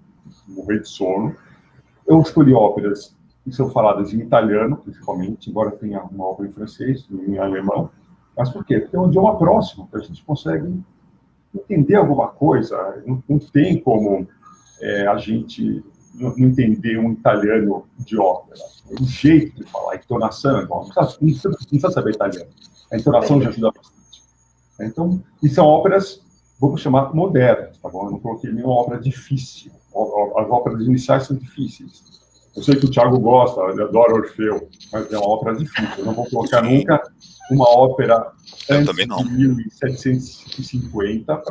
morrer de sono. Eu escolhi óperas que são faladas em italiano, principalmente, embora tenha uma ópera em francês, em alemão. Mas por quê? Porque é um idioma próximo, que a gente consegue entender alguma coisa, não tem como a gente não entender um italiano de ópera. O jeito de falar, a entonação é igual. Não precisa saber italiano. A entonação já ajuda bastante. Então, e são óperas, vamos chamar, modernas, tá bom? Eu não coloquei nenhuma ópera difícil. As óperas iniciais são difíceis. Eu sei que o Thiago gosta, ele adora Orfeu, mas é uma ópera difícil. Eu não vou colocar nunca uma ópera antes de 1750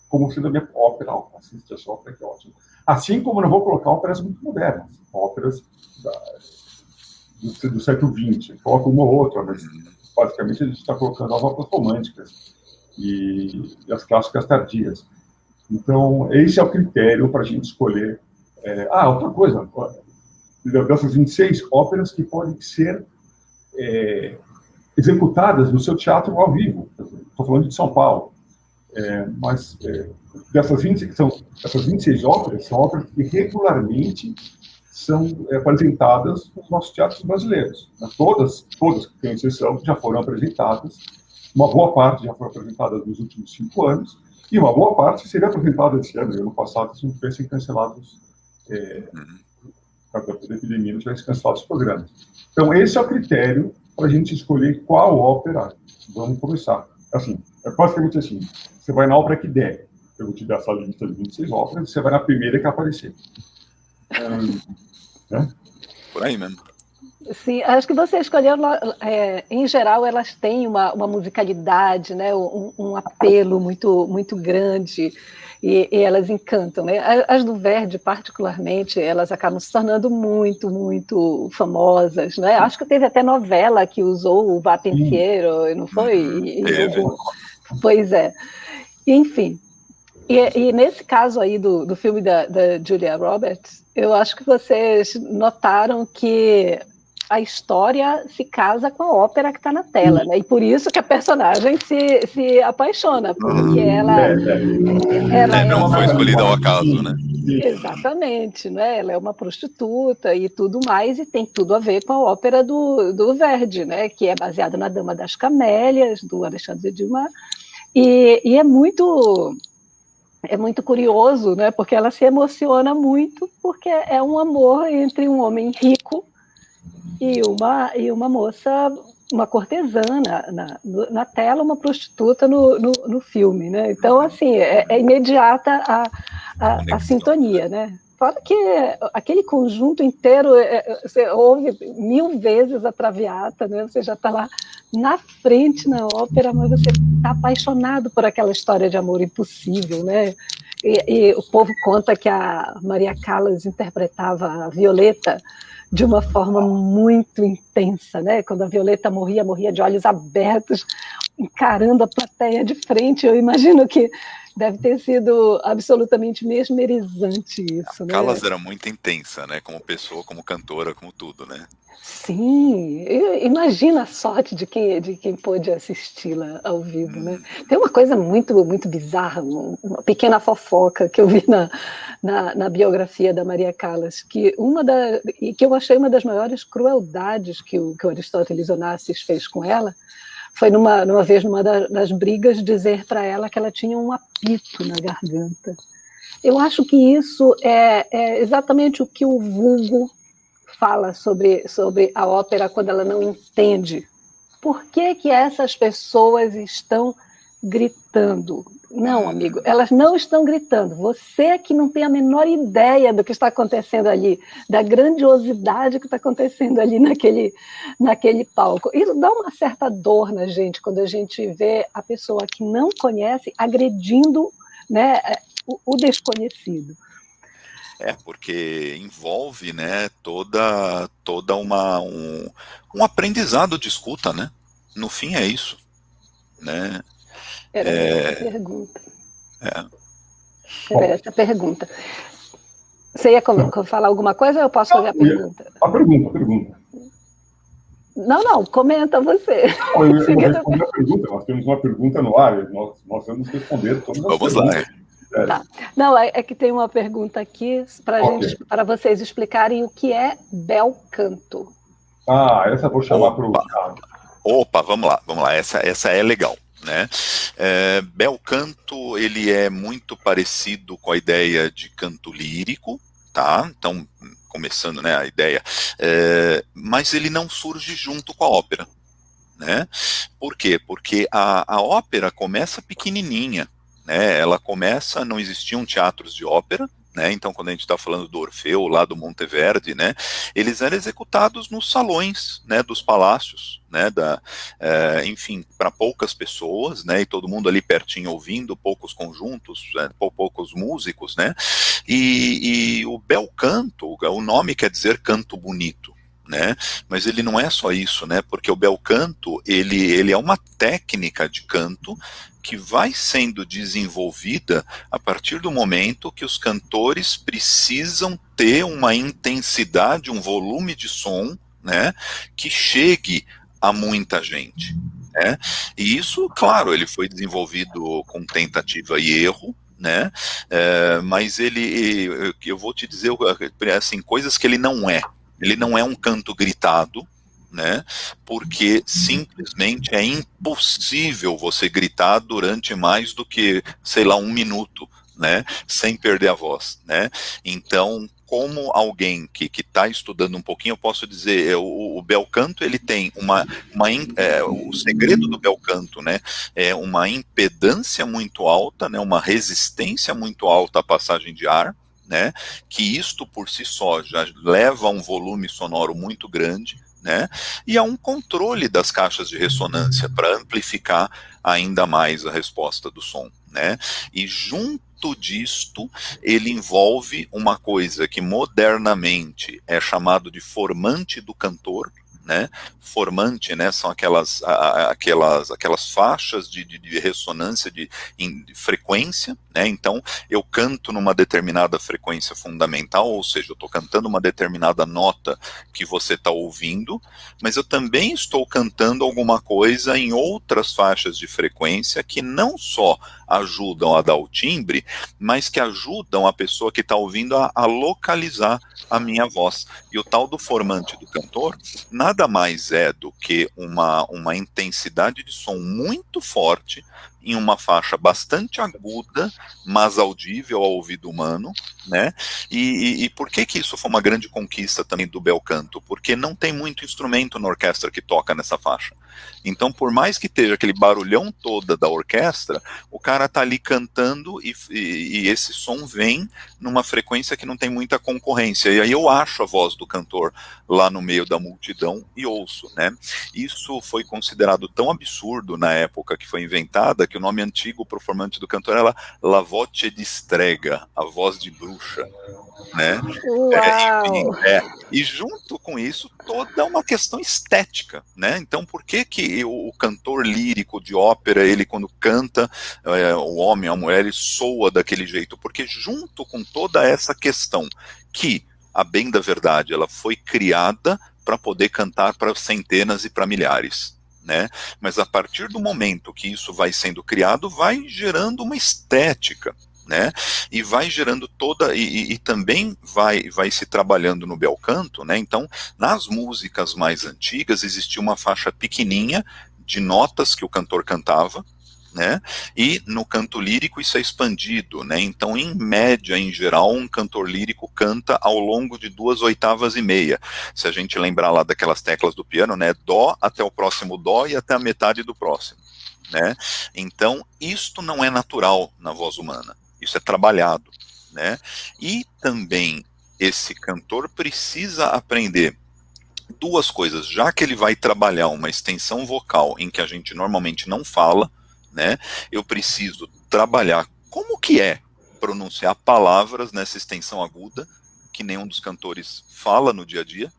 como sendo a minha ópera. Assiste essa ópera, que é ótima. Assim como eu não vou colocar óperas muito modernas, óperas do século XX. Coloco uma ou outra, mas basicamente a gente está colocando as óperas românticas e as clássicas tardias. Então, esse é o critério para a gente escolher. Outra coisa, dessas 26 óperas que podem ser executadas no seu teatro ao vivo. Estou falando de São Paulo. Mas essas 26 óperas são óperas que regularmente são apresentadas nos nossos teatros brasileiros. Todas, com exceção, já foram apresentadas. Uma boa parte já foram apresentadas nos últimos 5 anos, e uma boa parte seria apresentada esse ano. No ano passado, se não tivessem cancelados, por causa da epidemia, não tivessem cancelado os programas. Então, esse é o critério para a gente escolher qual ópera vamos começar. Assim, é basicamente assim: você vai na ópera que der. Eu vou te dar essa lista de 26 óperas, você vai na primeira que aparecer. Por aí mesmo. Sim, acho que você escolheu, em geral, elas têm uma musicalidade, né, um apelo muito, muito grande, e elas encantam, né? As do Verdi, particularmente, elas acabam se tornando muito, muito famosas, né? Acho que teve até novela que usou o Va Pensiero, não foi? Teve. Pois é. Enfim. E nesse caso aí do filme da Julia Roberts, eu acho que vocês notaram que a história se casa com a ópera que está na tela, né? E por isso que a personagem se apaixona, porque ela não foi escolhida ao acaso, né? Exatamente, né? Ela é uma prostituta e tudo mais, e tem tudo a ver com a ópera do Verdi, né? Que é baseada na Dama das Camélias, do Alexandre Dumas, e é muito curioso, né? Porque ela se emociona muito, porque é um amor entre um homem rico e uma moça, uma cortesã na tela, uma prostituta no filme, né? Então, assim, é imediata a sintonia, né? Fora que aquele conjunto inteiro, você ouve 1000 vezes a Traviata, né? Você já está lá na frente na ópera, mas você está apaixonado por aquela história de amor impossível, né? E o povo conta que a Maria Callas interpretava a Violeta de uma forma muito intensa, né? Quando a Violeta morria de olhos abertos, encarando a plateia de frente. Eu imagino que deve ter sido absolutamente mesmerizante isso, né? Callas era muito intensa, né? Como pessoa, como cantora, como tudo, né? Sim, imagina a sorte de quem pôde assisti-la ao vivo, né? Tem uma coisa muito, muito bizarra, uma pequena fofoca que eu vi na biografia da Maria Callas, que eu achei uma das maiores crueldades que o Aristóteles Onassis fez com ela, foi numa das brigas dizer para ela que ela tinha um apito na garganta. Eu acho que isso é exatamente o que o vulgo fala sobre a ópera quando ela não entende. Por que essas pessoas estão gritando? Não, amigo, elas não estão gritando. Você que não tem a menor ideia do que está acontecendo ali, da grandiosidade que está acontecendo ali naquele palco. Isso dá uma certa dor na gente, quando a gente vê a pessoa que não conhece agredindo, né, o desconhecido. Porque envolve, né, toda um aprendizado de escuta, né? No fim é isso, né? Era essa a pergunta. Era essa a pergunta. Você ia falar alguma coisa ou eu posso fazer a pergunta? A pergunta. Não, comenta você. Eu responder a pergunta. Nós temos uma pergunta no ar, nós vamos responder todas as perguntas. Vamos lá. Tá. Não, é que tem uma pergunta aqui para vocês explicarem o que é bel canto. Essa eu vou chamar para o Thiago. Opa, vamos lá. Essa é legal. né? Bel canto, ele é muito parecido com a ideia de canto lírico, tá? Então, começando, né, a ideia, mas ele não surge junto com a ópera, né? Por quê? Porque a ópera começa pequenininha, né? Ela começa, não existiam teatros de ópera, né? Então, quando a gente está falando do Orfeu, lá do Monteverdi, né? Eles eram executados nos salões, né? Dos palácios, né? Enfim, para poucas pessoas, né? E todo mundo ali pertinho ouvindo, poucos conjuntos, poucos músicos, né? E o bel canto, o nome quer dizer canto bonito, né? Mas ele não é só isso, né? Porque o bel canto, ele é uma técnica de canto que vai sendo desenvolvida a partir do momento que os cantores precisam ter uma intensidade, um volume de som, né, que chegue a muita gente, né? E isso, claro, ele foi desenvolvido com tentativa e erro, né? Mas eu vou te dizer assim, coisas que ele não é. Ele não é um canto gritado, né? Porque simplesmente é impossível você gritar durante mais do que, sei lá, 1 minuto, né? Sem perder a voz, né? Então, como alguém que está estudando um pouquinho, eu posso dizer, o bel canto, ele tem o segredo do bel canto, né? É uma impedância muito alta, né? Uma resistência muito alta à passagem de ar, né, que isto por si só já leva a um volume sonoro muito grande, né, e a um controle das caixas de ressonância para amplificar ainda mais a resposta do som, né, e junto disto ele envolve uma coisa que modernamente é chamado de formante do cantor, né, formante, né, são aquelas faixas de ressonância de frequência, né, então eu canto numa determinada frequência fundamental, ou seja, eu estou cantando uma determinada nota que você está ouvindo, mas eu também estou cantando alguma coisa em outras faixas de frequência que não só ajudam a dar o timbre, mas que ajudam a pessoa que está ouvindo a localizar a minha voz. E o tal do formante do cantor nada mais é do que uma intensidade de som muito forte em uma faixa bastante aguda, mas audível ao ouvido humano, né? E por que isso foi uma grande conquista também do bel canto? Porque não tem muito instrumento na orquestra que toca nessa faixa. Então, por mais que esteja aquele barulhão toda da orquestra, o cara tá ali cantando e esse som vem numa frequência que não tem muita concorrência. E aí eu acho a voz do cantor lá no meio da multidão e ouço, né? Isso foi considerado tão absurdo na época que foi inventada que o nome antigo para o formante do cantor era la voce di strega, a voz de bruxa, né? Uau! Enfim, e junto com isso toda uma questão estética, né? Então por que o cantor lírico de ópera, ele quando canta, o homem, a mulher, ele soa daquele jeito? Porque junto com toda essa questão que, a bem da verdade, ela foi criada para poder cantar para centenas e para milhares, né? Mas a partir do momento que isso vai sendo criado, vai gerando uma estética, né? E vai gerando toda e também vai se trabalhando no bel canto, né? Então, nas músicas mais antigas existia uma faixa pequenininha de notas que o cantor cantava, né? E no canto lírico isso é expandido, né? Então, em média, em geral, um cantor lírico canta ao longo de 2/8 Se a gente lembrar lá daquelas teclas do piano, né? Dó até o próximo dó e até a metade do próximo, né? Então, isto não é natural na voz humana. Isso é trabalhado, né? E também esse cantor precisa aprender duas coisas, já que ele vai trabalhar uma extensão vocal em que a gente normalmente não fala, né? Eu preciso trabalhar como que é pronunciar palavras nessa extensão aguda, que nenhum dos cantores fala no dia a dia,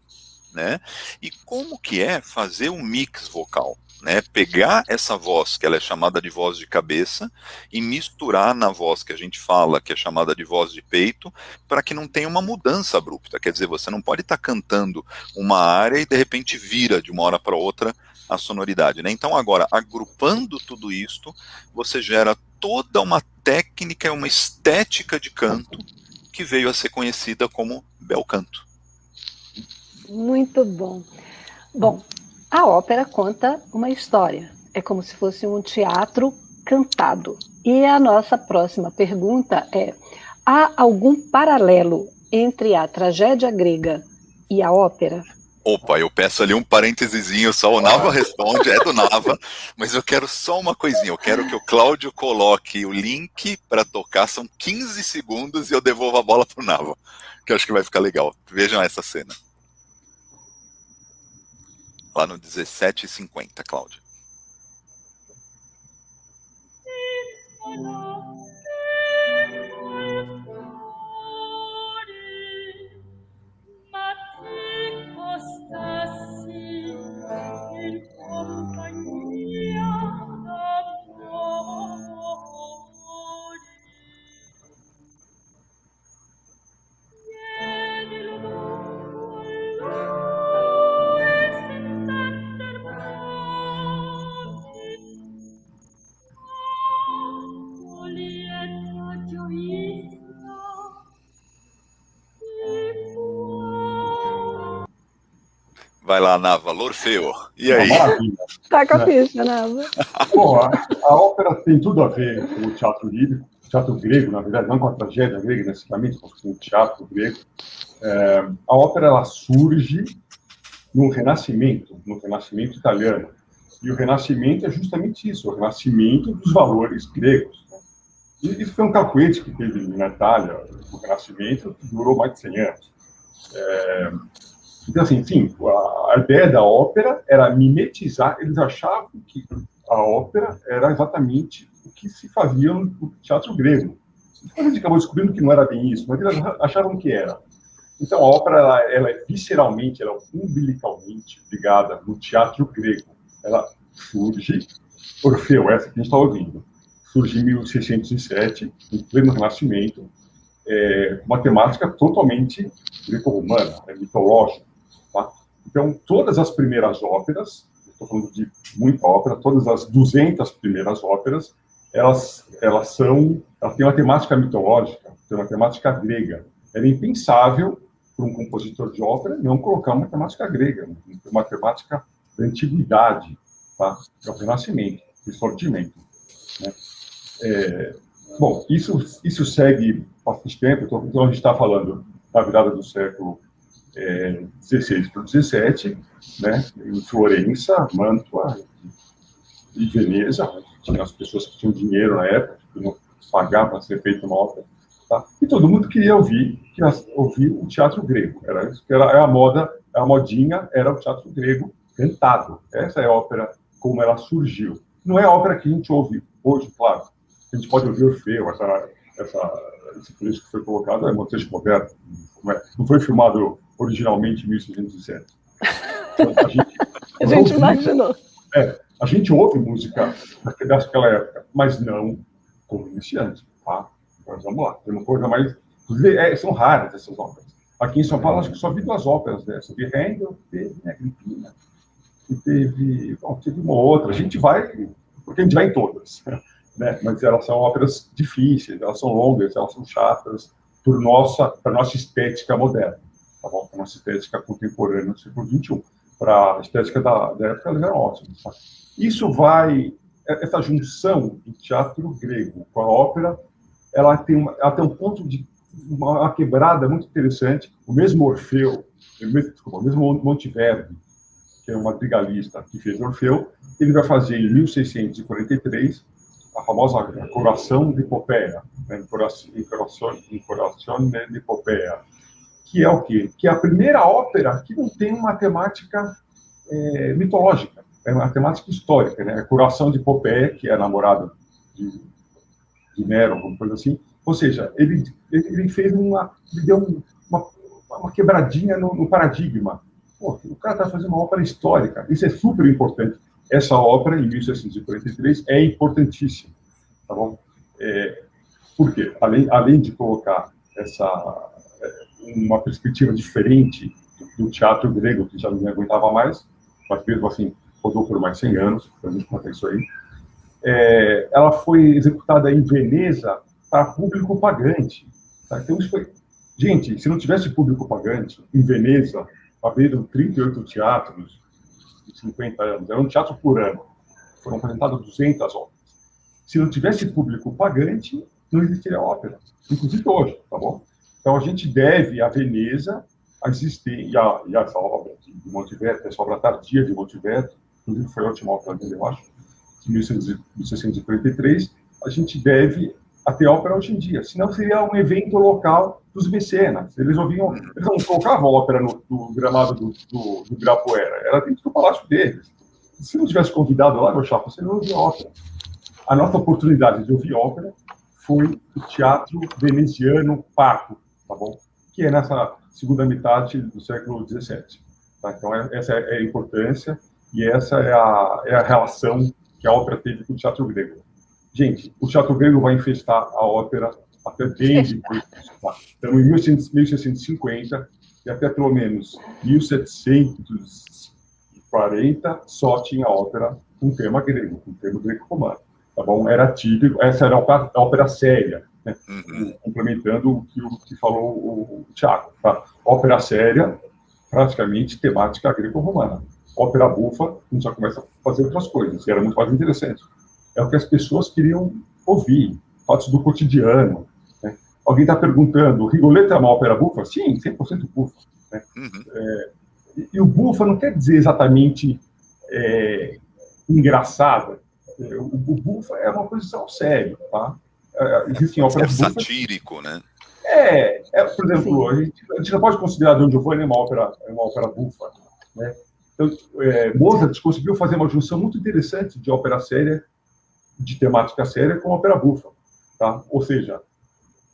né? E como que é fazer um mix vocal, né? Pegar essa voz, que ela é chamada de voz de cabeça, e misturar na voz que a gente fala, que é chamada de voz de peito, para que não tenha uma mudança abrupta. Quer dizer, você não pode estar cantando uma área e de repente vira de uma hora para outra a sonoridade, né? Então agora, agrupando tudo isto, você gera toda uma técnica e uma estética de canto que veio a ser conhecida como bel canto. Muito bom. Bom, a ópera conta uma história. é como se fosse um teatro cantado. E a nossa próxima pergunta é: há algum paralelo entre a tragédia grega e a ópera? Opa, eu peço ali um parêntesezinho, só o Nava responde, é do Nava, mas eu quero só uma coisinha, eu quero que o Cláudio coloque o link para tocar, são 15 segundos e eu devolvo a bola pro Nava, que eu acho que vai ficar legal. Vejam essa cena. Lá no 17h50, Cláudio. Vai lá, Nava, L'Orfeu. E aí? Maravilha. Tá com a ficha, Nava. Bom, a ópera tem tudo a ver com o teatro lírico, o teatro grego, na verdade, não com a tragédia grega necessariamente, mas com o teatro grego. A ópera ela surge no Renascimento italiano. E o Renascimento é justamente isso, o renascimento dos valores gregos. E isso foi um cacuete que teve na Itália, o Renascimento, que durou mais de 100 anos. Então, assim, enfim, a ideia da ópera era mimetizar, eles achavam que a ópera era exatamente o que se fazia no teatro grego. Depois a gente acabou descobrindo que não era bem isso, mas eles achavam que era. Então, a ópera ela é visceralmente, ela é umbilicalmente ligada no teatro grego. Ela surge, Orfeu, essa que a gente está ouvindo, surge em 1607, em pleno Renascimento, uma temática totalmente greco-romana, mitológica. Tá? Então, todas as primeiras óperas, estou falando de muita ópera, todas as 200 primeiras óperas, elas têm uma temática mitológica, têm uma temática grega. Era impensável para um compositor de ópera não colocar uma temática grega, uma temática da antiguidade, tá? É o Renascimento, o surgimento. Né? Bom, isso segue bastante tempo, então a gente está falando da virada do século XVI para o XVII, né? Em Florença, Mantua e Veneza, tinha as pessoas que tinham dinheiro na época, que não pagavam para ser feita uma ópera. Tá? E todo mundo queria ouvir o teatro grego. Era a moda, a modinha era o teatro grego cantado. Essa é a ópera como ela surgiu. Não é a ópera que a gente ouve hoje, claro. A gente pode ouvir Orfeu, esse trecho que foi colocado é um trecho moderno. Não foi filmado originalmente em 1607. Então, a gente imaginou. A gente ouve música daquela época, mas não como iniciante. Tá? Mas vamos lá, tem uma coisa mais... são raras essas óperas. Aqui em São Paulo, acho que só vi 2 óperas dessas. De Handel, teve Agripina, e teve uma outra. A gente vai, porque a gente vai em todas. Né? Mas elas são óperas difíceis, elas são longas, elas são chatas, para nossa estética moderna. Tá bom? Para nossa estética contemporânea do século XXI. Para a estética da época, elas eram ótimas. Tá? Essa junção do teatro grego com a ópera, ela tem um ponto de uma quebrada muito interessante. O mesmo Orfeu, o mesmo Monteverdi, que é um madrigalista que fez Orfeu, ele vai fazer em 1643 a famosa Coração de Popea, né? Coração de Popea, que é o quê? Que é a primeira ópera que não tem uma temática mitológica, é uma temática histórica, né? A Coração de Popea, que é namorado de Nero, alguma coisa assim. Ou seja, ele deu uma quebradinha no paradigma. Pô, o cara está fazendo uma ópera histórica. Isso é super importante. Essa ópera, em 1643, é importantíssima. Tá bom? Por quê? Além de colocar uma perspectiva diferente do teatro grego, que já não aguentava mais, mas mesmo assim rodou por mais 100 anos, para a gente contar isso aí, ela foi executada em Veneza para público pagante. Tá? Então, isso foi... Gente, se não tivesse público pagante, em Veneza, abriram 38 teatros em 50 anos, era um teatro por ano. foram apresentadas 200 óperas. Se não tivesse público pagante, não existiria ópera, inclusive hoje, tá bom? Então a gente deve a Veneza a existir, e essa obra de Monteverdi, essa obra tardia de Monteverdi, inclusive foi a última ópera dele, eu acho, de 1643, a gente deve a ter ópera hoje em dia, senão seria um evento local dos mecenas. Eles não colocavam ópera no gramado do Ibirapuera, era dentro do palácio deles. Se não tivesse convidado lá, meu chapa, você não ouvia ópera. A nossa oportunidade de ouvir ópera foi o Teatro Veneziano Parco, tá bom? Que é nessa segunda metade do século XVII. Tá? Então, essa é a importância e essa é a relação que a ópera teve com o teatro grego. Gente, o teatro grego vai infestar a ópera até bem depois disso. Tá? Então, em 1650 e até pelo menos 1740, só tinha ópera com tema grego, com tema greco-romano. Tá bom? Era típico, essa era a ópera séria, né? Complementando o que falou o Tiago. Tá? Ópera séria, praticamente temática greco-romana. Ópera bufa, a gente já começa a fazer outras coisas, que era muito mais interessante. É o que as pessoas queriam ouvir, fatos do cotidiano. Né? Alguém está perguntando, Rigoletto é uma ópera bufa? Sim, 100% bufa. Né? E o bufa não quer dizer exatamente engraçada. O bufa é uma posição séria, tá? Existem óperas bufas. Satírico, né? Por exemplo, a gente não pode considerar Don Giovanni uma ópera bufa, né? Então, Mozart conseguiu fazer uma junção muito interessante de ópera séria, de temática séria, com ópera bufa, tá? Ou seja,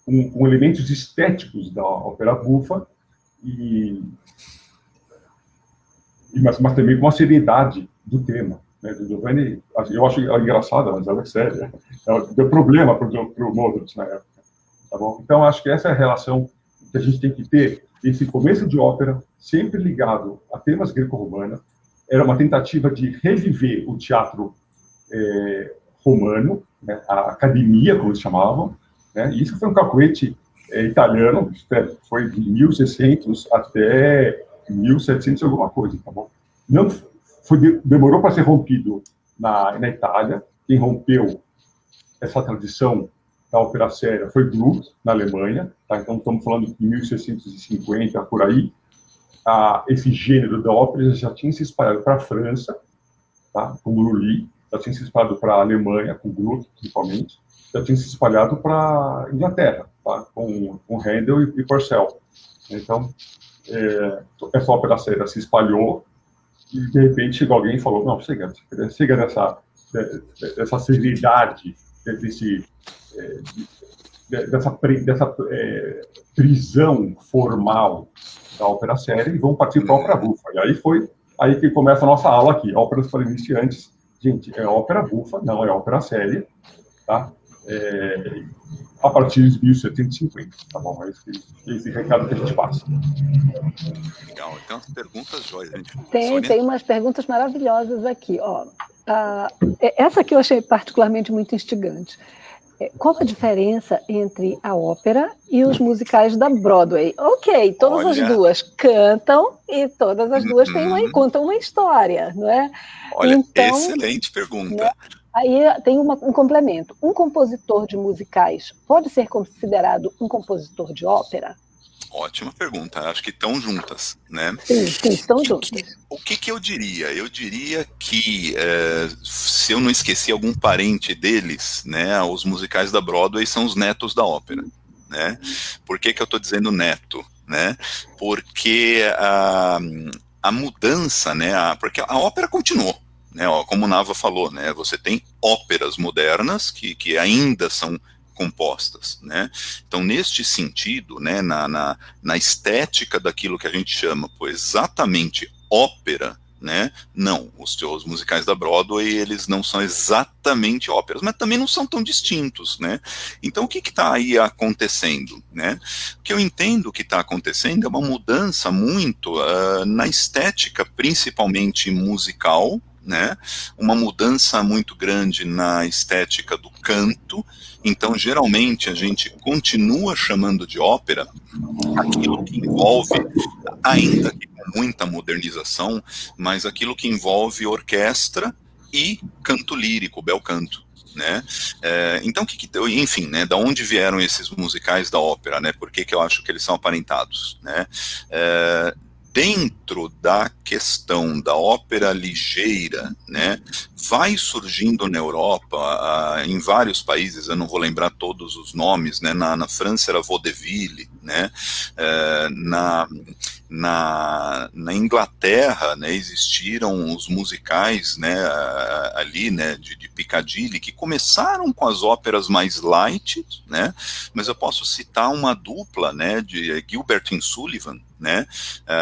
com elementos estéticos da ópera bufa mas também com a seriedade do tema. Né, do Giovanni, eu acho engraçada, mas ela é séria. Ela deu problema para o Mozart na época. Tá bom? Então, acho que essa é a relação que a gente tem que ter. Esse começo de ópera, sempre ligado a temas greco-romanos, era uma tentativa de reviver o teatro romano, né, a academia, como eles chamavam. Né, e isso foi um cacuete italiano, foi de 1600 até 1700 alguma coisa. Tá bom? Não demorou para ser rompido na Itália. Quem rompeu essa tradição da ópera séria foi Gluck, na Alemanha. Tá? Então, estamos falando de 1650, por aí. Esse gênero da ópera já tinha se espalhado para a França, tá? Com Lully, já tinha se espalhado para a Alemanha, com Gluck, principalmente, já tinha se espalhado para a Inglaterra, tá? Com Handel e Purcell. Então, essa ópera séria se espalhou, e de repente chegou alguém e falou, não, chega dessa seriedade, dessa prisão formal da ópera séria e vamos partir para a ópera bufa. E aí foi aí que começa a nossa aula aqui, óperas para iniciantes. Gente, é ópera bufa, não é ópera séria, tá? A partir de 1750, tá bom? É esse recado que a gente passa. Legal, tem umas perguntas, Joyce. Tem umas perguntas maravilhosas aqui. Ó. Essa aqui eu achei particularmente muito instigante. Qual a diferença entre a ópera e os musicais da Broadway? Ok, todas as duas cantam e todas as duas contam uma história, não é? Olha, então, excelente pergunta. Né? Aí tem um complemento. Um compositor de musicais pode ser considerado um compositor de ópera? Ótima pergunta. Acho que estão juntas, né? Sim, estão juntas. O que eu diria? Eu diria que, se eu não esqueci algum parente deles, né, os musicais da Broadway são os netos da ópera, né? Por que eu estou dizendo neto? Né? Porque a mudança, né, porque a ópera continuou. Né, como o Nava falou, né, você tem óperas modernas que ainda são compostas, né? Então, neste sentido, né, na estética daquilo que a gente chama, exatamente ópera, né? Não, os musicais da Broadway, eles não são exatamente óperas, mas também não são tão distintos, né? Então, o que está aí acontecendo, né? O que eu entendo que está acontecendo é uma mudança muito na estética, principalmente musical, né? Uma mudança muito grande na estética do canto. Então, geralmente, a gente continua chamando de ópera aquilo que envolve, ainda que com muita modernização, mas aquilo que envolve orquestra e canto lírico, bel canto, né? Então, enfim, né, da onde vieram esses musicais da ópera, né? Por que eu acho que eles são aparentados, né? Dentro da questão da ópera ligeira, né, vai surgindo na Europa, em vários países, eu não vou lembrar todos os nomes, né, na França era vaudeville, né, na Inglaterra, né, existiram os musicais, né, ali, né, de Piccadilly, que começaram com as óperas mais light, né, mas eu posso citar uma dupla, né, de Gilbert e Sullivan, né,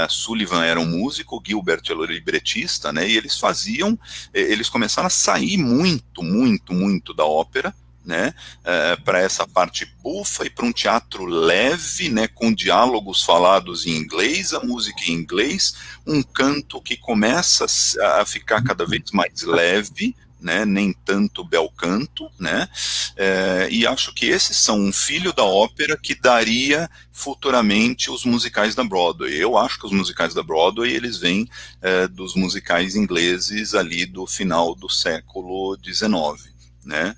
Sullivan era um músico, Gilbert era o libretista, né, e eles começaram a sair muito da ópera, né, para essa parte bufa e para um teatro leve, né, com diálogos falados em inglês, a música em inglês, um canto que começa a ficar cada vez mais leve, né, nem tanto bel canto, né, e acho que esses são um filho da ópera que daria futuramente os musicais da Broadway. Eu acho que os musicais da Broadway, eles vêm dos musicais ingleses ali do final do século XIX, né?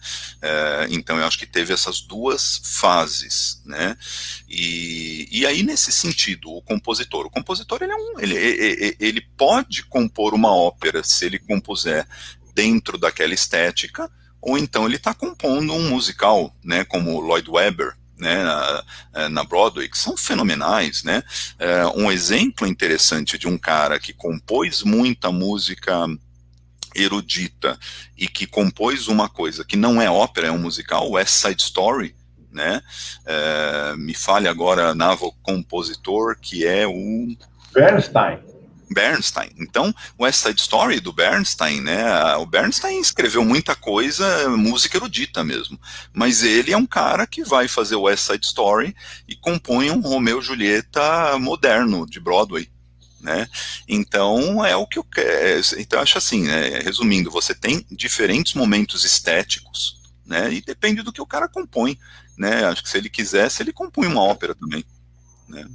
Então eu acho que teve essas duas fases, né? E aí nesse sentido o compositor ele pode compor uma ópera se ele compuser dentro daquela estética, ou então ele está compondo um musical, né, como Lloyd Webber, né, na Broadway, que são fenomenais, né? Um exemplo interessante de um cara que compôs muita música erudita e que compôs uma coisa que não é ópera, é um musical, West Side Story, né? Me fale agora, Navo, compositor, que é o Bernstein. Então, West Side Story do Bernstein, né? O Bernstein escreveu muita coisa, música erudita mesmo, mas ele é um cara que vai fazer o West Side Story e compõe um Romeu e Julieta moderno de Broadway, né? Então é o que eu quero. Então eu acho assim, né? Resumindo, você tem diferentes momentos estéticos, né? E depende do que o cara compõe, né? Acho que se ele quisesse, ele compõe uma ópera também, né?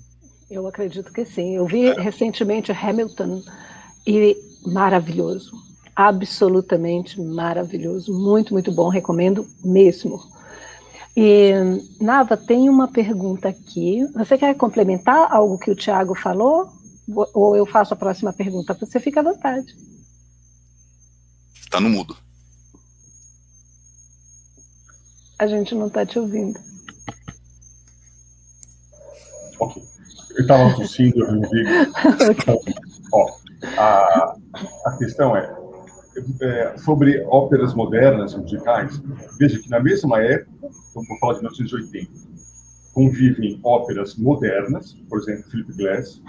Eu acredito que sim. Eu vi recentemente Hamilton e maravilhoso, absolutamente maravilhoso, muito bom, recomendo mesmo. E, Nava, tem uma pergunta aqui. Você quer complementar algo que o Thiago falou? Ou eu faço a próxima pergunta? Você fica à vontade. Tá no mudo. A gente não está te ouvindo. Ok. Eu estava tossindo, eu não vi. Okay. A questão é sobre óperas modernas, musicais. Veja que na mesma época, então vou falar de 1980, convivem óperas modernas, por exemplo, Philip Glass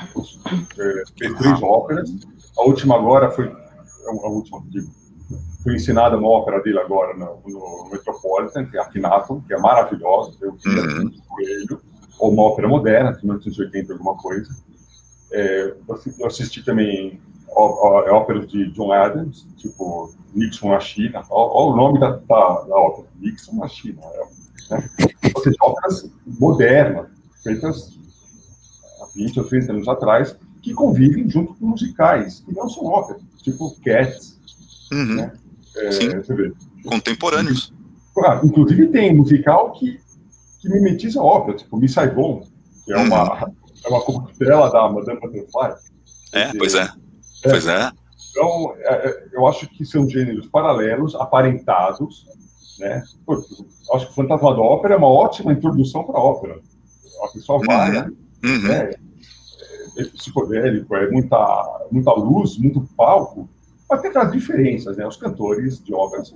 fez 3 óperas. A última agora foi ensinada uma ópera dele agora no Metropolitan, que é a Akhenaton, que é maravilhosa, eu Coelho, ou uma ópera moderna, de 1980, alguma coisa. Eu assisti também óperas de John Adams, tipo Nixon na China. Olha o nome da ópera, Nixon na China. Né? Ou seja, óperas modernas, feitas há 20 ou 30 anos atrás, que convivem junto com musicais, que não são óperas, tipo Cats. Né? Você vê. Contemporâneos. Inclusive tem musical que mimetiza ópera, tipo Miss Saigon, que é uma corruptela da Madame Butterfly. Pois é. Pois é. Então, eu acho que são gêneros paralelos, aparentados, né? Acho que o Fantasma da Ópera é uma ótima introdução para a ópera. A pessoa vai, né? É psicodélico, é muita luz, muito palco, mas tem aquelas diferenças, né? Os cantores de óperas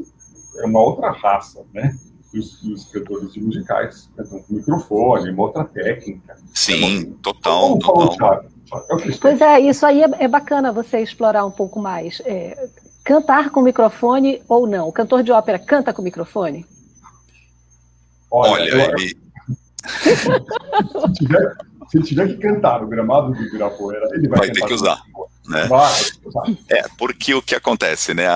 é uma outra raça, né? Os cantores de musicais cantam com microfone, uma outra técnica. Sim, total. Pois é, isso aí é bacana você explorar um pouco mais. Cantar com microfone ou não? O cantor de ópera canta com microfone? Olha, se tiver que cantar no gramado do Ibirapuera, ele vai ter que usar. Né? Vai usar. Porque o que acontece, né?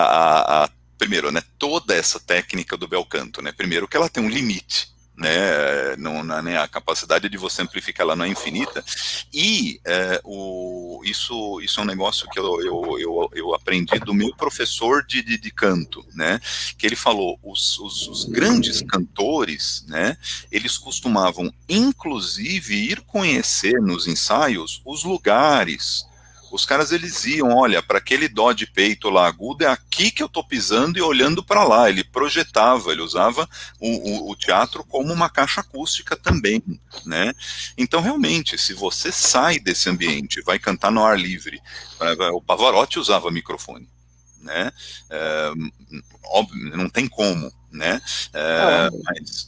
Primeiro, né? Toda essa técnica do bel canto, né? Primeiro que ela tem um limite, né, né, a capacidade de você amplificar ela não é infinita, e isso é um negócio que eu aprendi do meu professor de canto, né, que ele falou, os grandes cantores, né, eles costumavam, inclusive, ir conhecer nos ensaios os lugares. Os caras, eles iam, olha, para aquele dó de peito lá agudo, é aqui que eu tô pisando e olhando para lá. Ele projetava, ele usava o teatro como uma caixa acústica também, né? Então, realmente, se você sai desse ambiente, vai cantar no ar livre, o Pavarotti usava microfone, né? Óbvio, não tem como, né?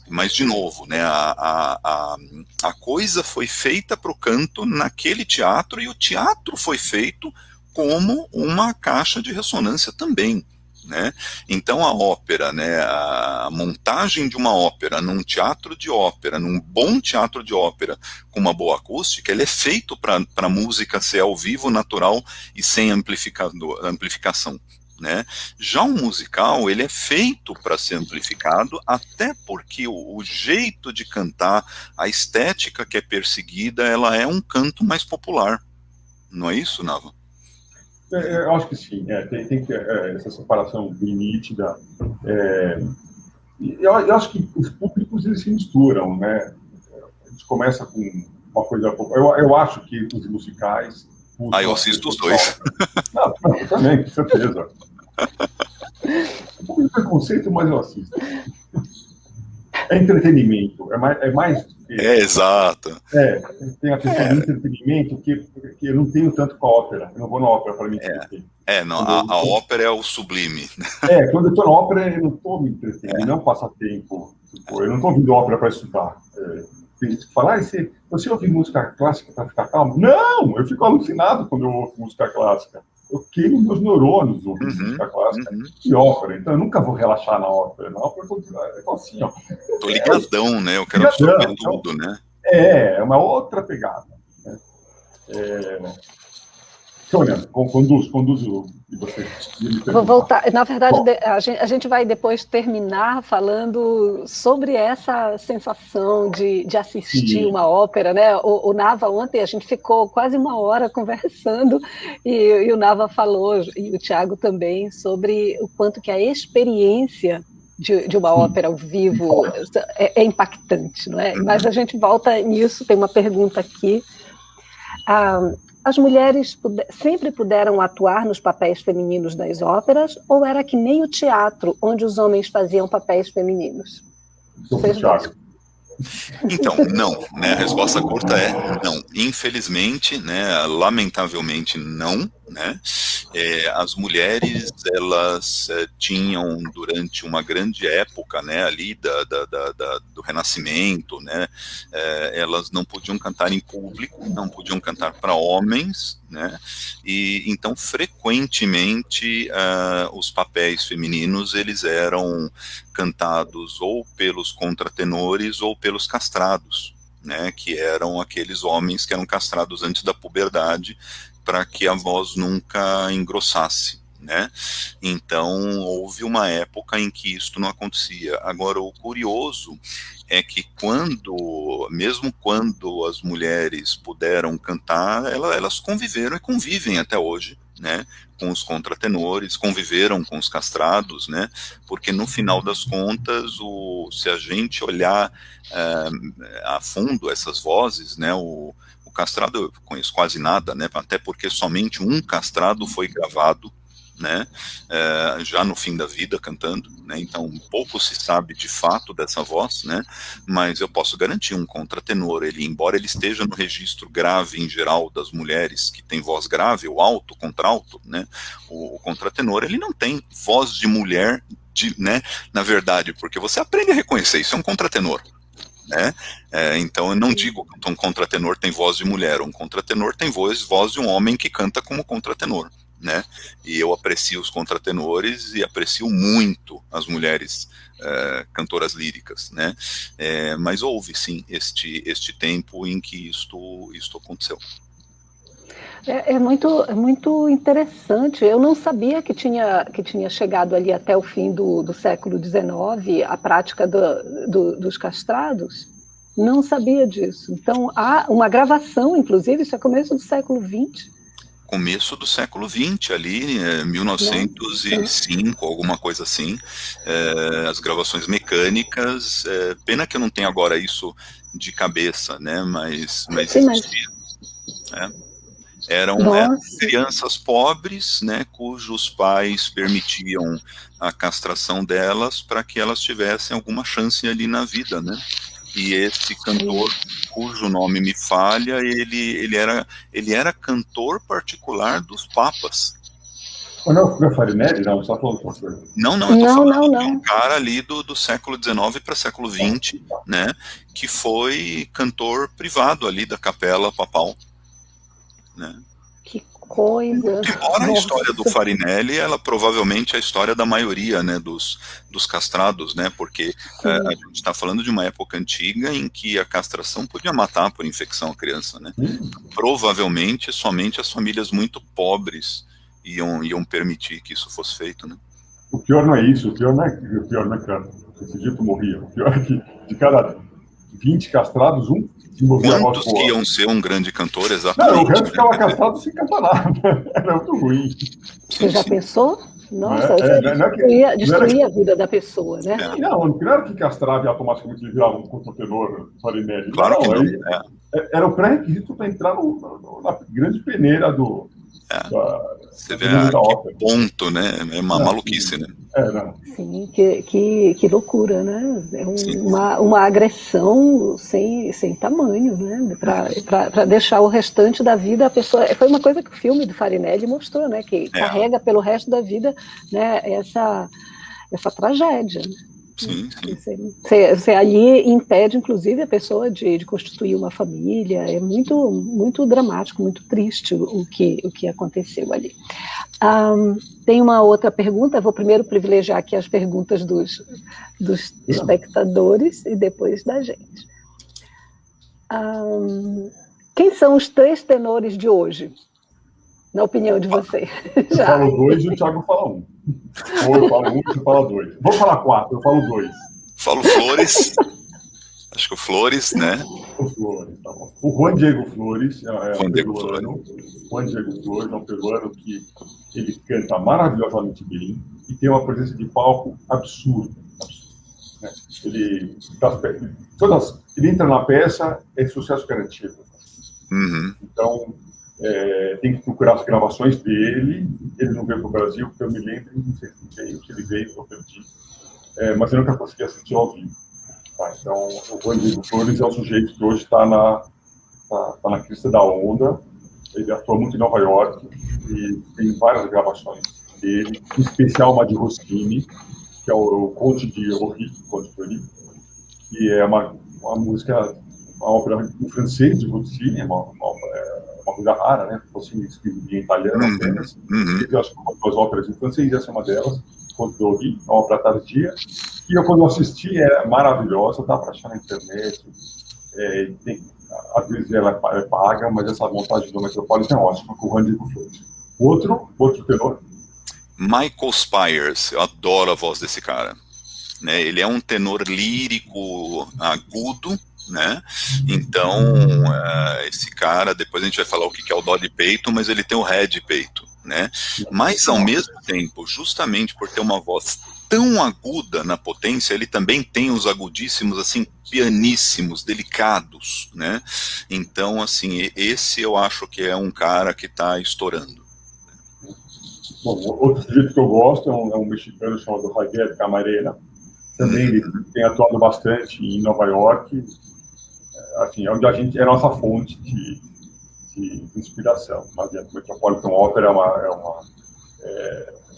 Mas, de novo, né? A coisa foi feita para o canto naquele teatro, e o teatro foi feito como uma caixa de ressonância também, né? Então a ópera, né? A montagem de uma ópera num teatro de ópera, num bom teatro de ópera com uma boa acústica, ele é feito para a música ser ao vivo, natural e sem amplificação. Né? Já um musical, ele é feito para ser amplificado, até porque o jeito de cantar, a estética que é perseguida, ela é um canto mais popular. Não é isso, Nava? Eu acho que sim. Tem que essa separação bem nítida. Eu acho que os públicos, eles se misturam, né? A gente começa com uma coisa... Eu acho que os musicais... eu assisto os dois. Não, eu também, com certeza. Um pouco de preconceito, mas eu assisto. É entretenimento, é mais do que... exato. Tem a questão do entretenimento que eu não tenho tanto com a ópera. Eu não vou na ópera para me entreter. Não, a ópera é o sublime. Quando eu estou na ópera, eu não estou me entretendo, não passatempo. Tipo, eu não estou ouvindo ópera para estudar. Tem gente que fala, você ouve música clássica para ficar calmo? Não! Eu fico alucinado quando eu ouço música clássica. Eu queimo meus neurônios ouvindo música clássica e ópera. Então eu nunca vou relaxar na ópera. Na ópera eu tô assim, ó. Tô ligadão, né? Eu quero absorver tudo, né? É uma outra pegada. Né? Sônia, conduz e você. Vou voltar. Na verdade, a gente vai depois terminar falando sobre essa sensação de assistir uma ópera, né? O Nava, ontem a gente ficou quase uma hora conversando e o Nava falou, e o Thiago também, sobre o quanto que a experiência de uma ópera ao vivo é impactante, não é? Mas a gente volta nisso, tem uma pergunta aqui. As mulheres sempre puderam atuar nos papéis femininos das óperas, ou era que nem o teatro, onde os homens faziam papéis femininos? Então, não, né? A resposta curta é não. Infelizmente, né? Lamentavelmente, não, né? As mulheres, elas tinham, durante uma grande época, né, ali do Renascimento, né, elas não podiam cantar em público, não podiam cantar para homens, né, e então frequentemente os papéis femininos, eles eram cantados ou pelos contratenores ou pelos castrados, né, que eram aqueles homens que eram castrados antes da puberdade, para que a voz nunca engrossasse, né? Então, houve uma época em que isso não acontecia. Agora, o curioso é que mesmo quando as mulheres puderam cantar, elas conviveram e convivem até hoje, né, com os contratenores, conviveram com os castrados, né, porque no final das contas, se a gente olhar a fundo essas vozes, né, o castrado eu conheço quase nada, né, até porque somente um castrado foi gravado, né, já no fim da vida cantando, né, então pouco se sabe de fato dessa voz, né, mas eu posso garantir, um contratenor, embora ele esteja no registro grave em geral das mulheres que tem voz grave, o alto, contralto, né, o contratenor, ele não tem voz de mulher, né, na verdade, porque você aprende a reconhecer, isso é um contratenor, né? Então eu não digo que um contratenor tem voz de mulher, um contratenor tem voz de um homem que canta como contratenor, né? E eu aprecio os contratenores e aprecio muito as mulheres cantoras líricas, né? Mas houve sim este tempo em que isto aconteceu. É muito interessante. Eu não sabia que tinha chegado ali até o fim do século XIX a prática dos castrados. Não sabia disso. Então, há uma gravação, inclusive, isso é começo do século XX. Começo do século XX, ali, 1905, alguma coisa assim, as gravações mecânicas, pena que eu não tenho agora isso de cabeça, né, mas existia, né? Eram crianças pobres, né, cujos pais permitiam a castração delas para que elas tivessem alguma chance ali na vida, né? E esse cantor, cujo nome me falha, ele era cantor particular dos papas. Não é Farinelli? Não, só falando com você. Não, eu tô falando de um cara ali do século XIX para século XX, né, que foi cantor privado ali da capela papal, né? Que coisa! Embora a história do Farinelli, ela provavelmente é a história da maioria, né, dos castrados, né, porque a gente está falando de uma época antiga em que a castração podia matar por infecção a criança, né? Provavelmente somente as famílias muito pobres iam permitir que isso fosse feito, né? O pior não é isso, o pior não é que esse dito morria. O pior é que de cada 20 castrados, um desenvolvia a voz boa. Quantos que iam ser um grande cantor, exatamente? Não, o resto ficava castrado sem cantar nada. Era muito ruim. Você já pensou? Nossa, destruía a vida da pessoa, né? Não era que castrava e automaticamente virava um contratenor Farinelli. Claro que não. Era o pré-requisito para entrar na grande peneira do... Você vê a que ponto, né? É uma maluquice, né? Sim, que loucura, né? É uma agressão sem tamanho, né? Para deixar o restante da vida a pessoa. Foi uma coisa que o filme do Farinelli mostrou, né? Que carrega pelo resto da vida, né? Essa tragédia. Sim. Você ali impede, inclusive, a pessoa de constituir uma família. É muito, muito dramático, muito triste o que aconteceu ali. Tem uma outra pergunta. Vou primeiro privilegiar aqui as perguntas dos espectadores e depois da gente. Quem são os 3 tenores de hoje, na opinião de você? Eu falo 2 e o Thiago fala 1. Ou eu falo 1 e você fala 2. Vou falar 4, eu falo 2. Falo Flores. Acho que o Flores, né? O Flores, tá bom. O Juan Diego Flores Juan Diego Flores é um peruano que ele canta maravilhosamente bem e tem uma presença de palco absurda. Né? Ele entra na peça, é sucesso garantido. Então, tem que procurar as gravações dele. Ele não veio para o Brasil, porque eu me lembro, não sei se ele veio, eu perdi. Mas eu nunca consegui assistir ao vivo. Tá? Então, o Juan Diego Flores é o sujeito que hoje está na crista da onda. Ele atua muito em Nova York e tem várias gravações dele, em especial uma de Rossini, que é o Conte de Ori, que é uma música, uma ópera em francês de Rossini, é uma coisa rara, né? Rossini escrevia em italiano apenas. Eu acho que duas óperas em francês, essa é uma delas, Conte de Ori, é uma ópera tardia. E eu, quando assisti, é maravilhosa, dá para achar na internet. Às vezes ela é paga, mas essa montagem do Metropolitan é ótima, com o Juan Diego Flores. Outro tenor? Michael Spires, eu adoro a voz desse cara. Né? Ele é um tenor lírico agudo, né? Então, esse cara, depois a gente vai falar o que é o dó de peito, mas ele tem o ré de peito, né? Mas, ao mesmo tempo, justamente por ter uma voz tão aguda na potência, ele também tem os agudíssimos, assim, pianíssimos, delicados, né? Então, assim, esse eu acho que é um cara que está estourando. Bom, outro sujeito que eu gosto é um mexicano chamado Javier Camarena. Também ele tem atuado bastante em Nova York, assim, onde a gente é a nossa fonte de inspiração. Mas a Metropolitan Opera é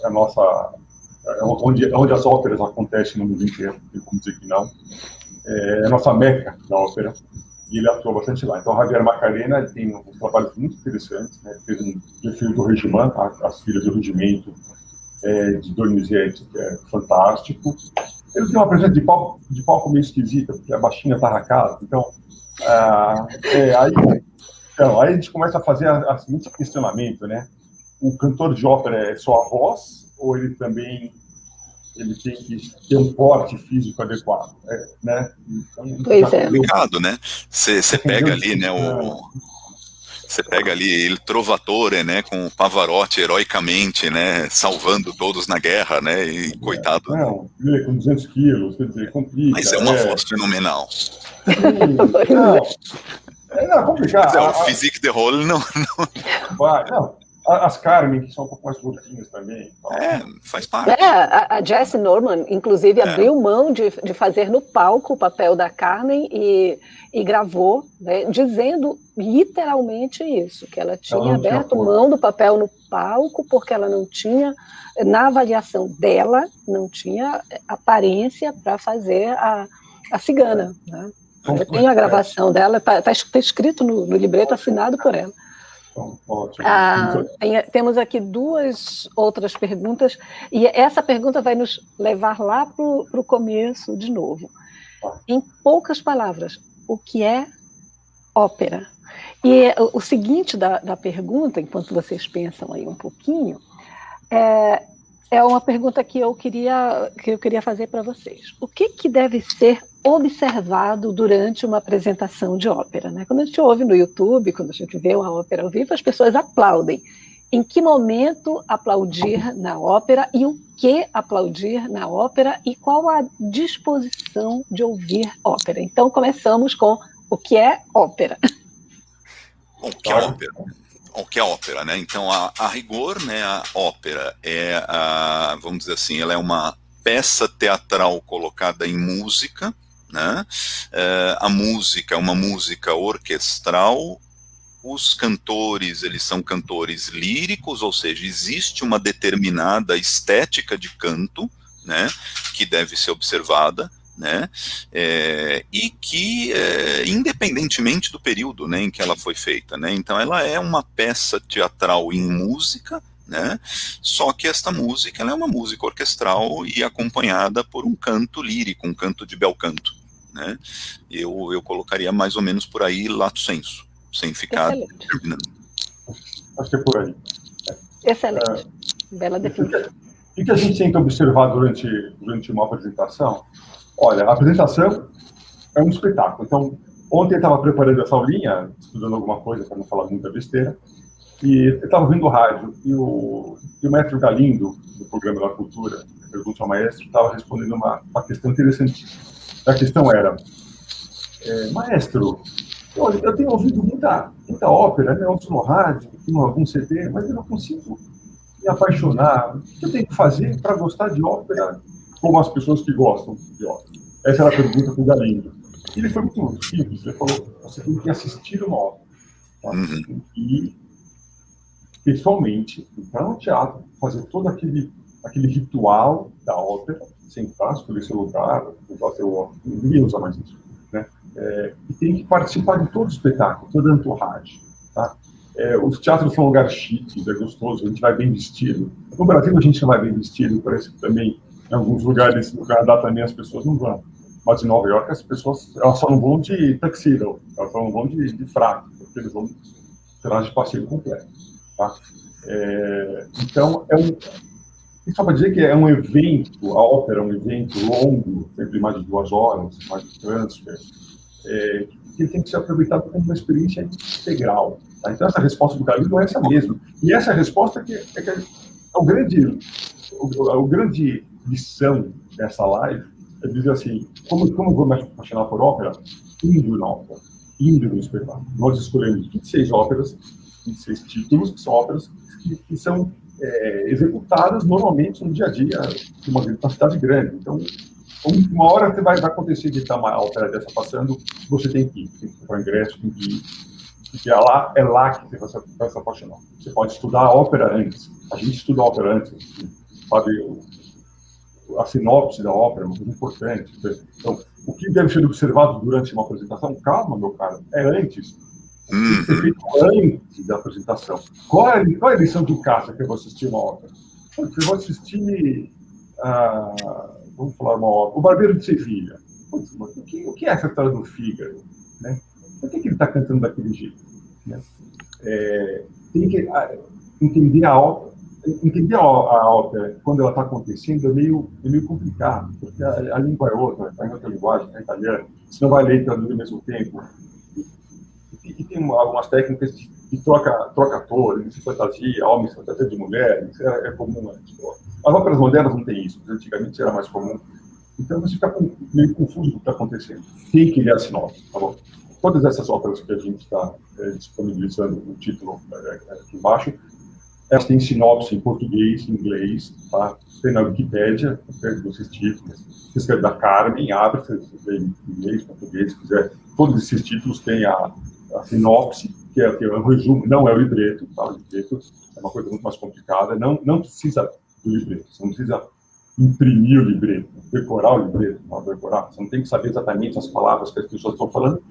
a nossa... onde as óperas acontecem no mundo inteiro, não como dizer que não. É a nossa meca da ópera, e ele atua bastante lá. Então, Javier Macarena, ele tem uns trabalhos muito interessantes, né? Fez um filme do Regiment, As Filhas do Regimento, de Donizetti, que é fantástico. Ele tem uma presença de palco meio esquisita, porque a baixinha está na casa, então... aí Então, aí a gente começa a fazer a seguinte questionamento, né? O cantor de ópera é só a voz, ou ele também tem que ter um porte físico adequado, né? Então, Pois é. Complicado, né? Você pega ali, né, você pega ali Il Trovatore, né, com o Pavarotti heroicamente, né, salvando todos na guerra, né, e coitado. Não, ele com 200 quilos, quer dizer, complica. Mas é uma voz fenomenal. Não, complicado. Mas o Physique de Rôle não. Não. As Carmen, que são um pouco mais gordinhas também. Faz parte. A Jessie Norman, inclusive, abriu mão de fazer no palco o papel da Carmen e gravou, né, dizendo literalmente isso, que ela tinha aberto mão do papel no palco porque ela não tinha, na avaliação dela, não tinha aparência para fazer a cigana. Né? Eu tenho a gravação dela, está escrito no libreto assinado por ela. Temos aqui 2 outras perguntas, e essa pergunta vai nos levar lá para o começo de novo. Em poucas palavras, o que é ópera? E o seguinte da pergunta, enquanto vocês pensam aí um pouquinho, é uma pergunta que eu queria fazer para vocês. O que deve ser observado durante uma apresentação de ópera? Né? Quando a gente ouve no YouTube, quando a gente vê uma ópera ao vivo, as pessoas aplaudem. Em que momento aplaudir na ópera e o que aplaudir na ópera e qual a disposição de ouvir ópera? Então, começamos com o que é ópera. Bom, o que é ópera? O que é ópera, né? Então, a rigor, né, a ópera vamos dizer assim, ela é uma peça teatral colocada em música, né? A música é uma música orquestral. Os cantores, eles são cantores líricos, ou seja, existe uma determinada estética de canto, né, que deve ser observada, né, e que, independentemente do período, né, em que ela foi feita, né, então ela é uma peça teatral em música, né, só que esta música ela é uma música orquestral e acompanhada por um canto lírico, um canto de bel canto, né, eu colocaria mais ou menos por aí lato sensu, sem ficar terminando. Acho que é por aí. Excelente. Bela definição. O que a gente tem que observar durante uma apresentação? Olha, a apresentação é um espetáculo. Então, ontem eu estava preparando essa aulinha, estudando alguma coisa para não falar muita besteira, e eu estava ouvindo o rádio, e o mestre Galindo, do programa da Cultura, Pergunta ao Maestro, estava respondendo uma questão interessante. A questão era, maestro, olha, eu tenho ouvido muita ópera, né, ouço no rádio, em algum CD, mas eu não consigo me apaixonar. O que eu tenho que fazer para gostar de ópera como as pessoas que gostam de ópera? Essa era a pergunta para o Galindo. Ele foi muito simples, ele falou, você tem que assistir uma ópera. Tá? Você tem que ir pessoalmente, entrar no teatro, fazer todo aquele ritual da ópera, sentar, escolher seu lugar, usar seu ópera, ninguém usa mais isso, né? E tem que participar de todo o espetáculo, toda a entourage, tá? Os teatros são um lugar chique, é gostoso, a gente vai bem vestido. No Brasil a gente não vai bem vestido, parece que também em alguns lugares, no Canadá também as pessoas não vão. Mas em Nova York as pessoas elas só não vão de tuxedo, elas só não vão de fraco, porque eles vão de traje de passeio completo, tá? Então, só para dizer que é um evento, a ópera é um evento longo, sempre mais de 2 horas, mais de transfer, que tem que ser aproveitado como uma experiência integral. Tá? Então, essa resposta do Galindo é essa mesmo. E essa resposta que é o grande lição dessa live, é dizer assim, como eu vou me apaixonar por ópera? Indo na ópera, indo no espetáculo. Nós escolhemos 26 óperas, 26 títulos, que são óperas que são executadas normalmente no dia a dia de uma cidade grande. Então, uma hora vai acontecer de estar uma ópera dessa passando, você tem que comprar ingresso, tem que ir, porque é lá que você vai se apaixonar. Você pode estudar a ópera antes. A gente estuda a ópera antes, sabe, a sinopse da ópera é uma coisa importante. Então, o que deve ser observado durante uma apresentação, calma, meu caro, é antes. Tem que ser feito antes da apresentação. Qual é a lição de casa que eu vou assistir uma ópera? Eu vou assistir, vamos falar uma ópera, O Barbeiro de Sevilha. O que é essa história do Fígaro? Né? Por que ele está cantando daquele jeito? né? Tem que entender a ópera quando ela está acontecendo é meio complicado, porque a língua é outra, está em outra linguagem, está em italiano, você não vai ler e traduzir ao mesmo tempo. E tem algumas técnicas de troca atores, de fantasia, homens, fantasia de mulher, isso é comum. As óperas modernas não tem isso, antigamente era mais comum. Então você fica meio confuso do que está acontecendo. Tem que ler a sinopse, tá bom? Todas essas óperas que a gente está disponibilizando no título aqui embaixo, elas têm sinopse em português, em inglês, tá? Tem na Wikipédia, esses títulos. Você escreve da Carmen, abre, você vê em inglês, português, se quiser. Todos esses títulos têm a sinopse, que é um resumo, não é o libreto, tá? O libreto é uma coisa muito mais complicada, não precisa do libreto, você não precisa imprimir o libreto, decorar o libreto, não decorar, você não tem que saber exatamente as palavras que as pessoas estão falando,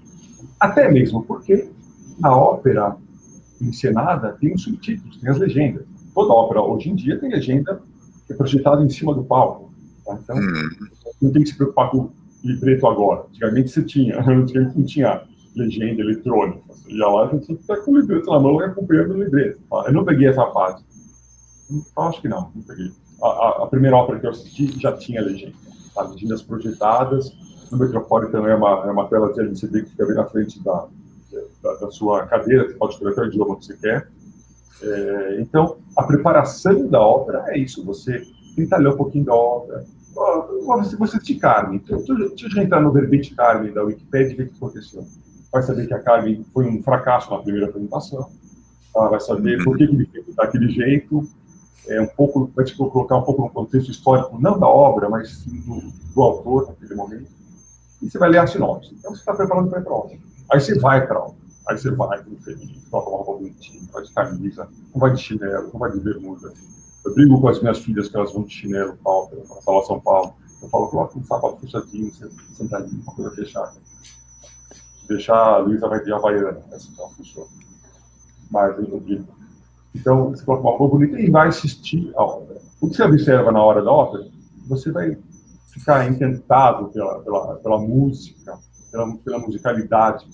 até mesmo porque a ópera encenada tem os subtítulos, tem as legendas. Toda ópera hoje em dia tem legenda que é projetada em cima do palco, tá? Então não tem que se preocupar com o libreto agora. Antigamente você tinha, antigamente não tinha legenda eletrônica. Você ia lá, a gente está com o libreto na mão e acompanhando o libreto. Tá? Eu não peguei essa fase. Eu acho que não peguei. A primeira ópera que eu assisti já tinha legenda. Tá? Legendas projetadas. No Metropolitan é uma tela de LCD que fica bem na frente da sua cadeira, você pode escolher até o idioma que você quer. Então, a preparação da ópera é isso. Você tenta ler um pouquinho da ópera. Você assistir Carmen. Então, deixa eu entrar no verbete Carmen da Wikipédia e ver o que aconteceu. Vai saber que a Carmen foi um fracasso na primeira apresentação, tá? Vai saber por que ele fez daquele jeito, vai te colocar um pouco no contexto histórico, não da obra, mas sim do autor naquele momento, e você vai ler a sinopse. Então você está preparando para ir para a obra. Aí você vai para a obra, aí você vai com feliz, coloca uma roupa bonitinha, vai de camisa, não vai de chinelo, não vai de bermuda. Eu brigo com as minhas filhas que elas vão de chinelo para a ópera, na Sala São Paulo. Eu falo, coloca um sapato fechadinho, sentadinho, uma coisa fechada. Deixar a Luísa vai de Havaiana, essa não funciona. Mas eu não digo. Então, você coloca uma roupa bonita e vai assistir a ópera. O que você observa na hora da ópera, você vai ficar encantado pela música, pela musicalidade,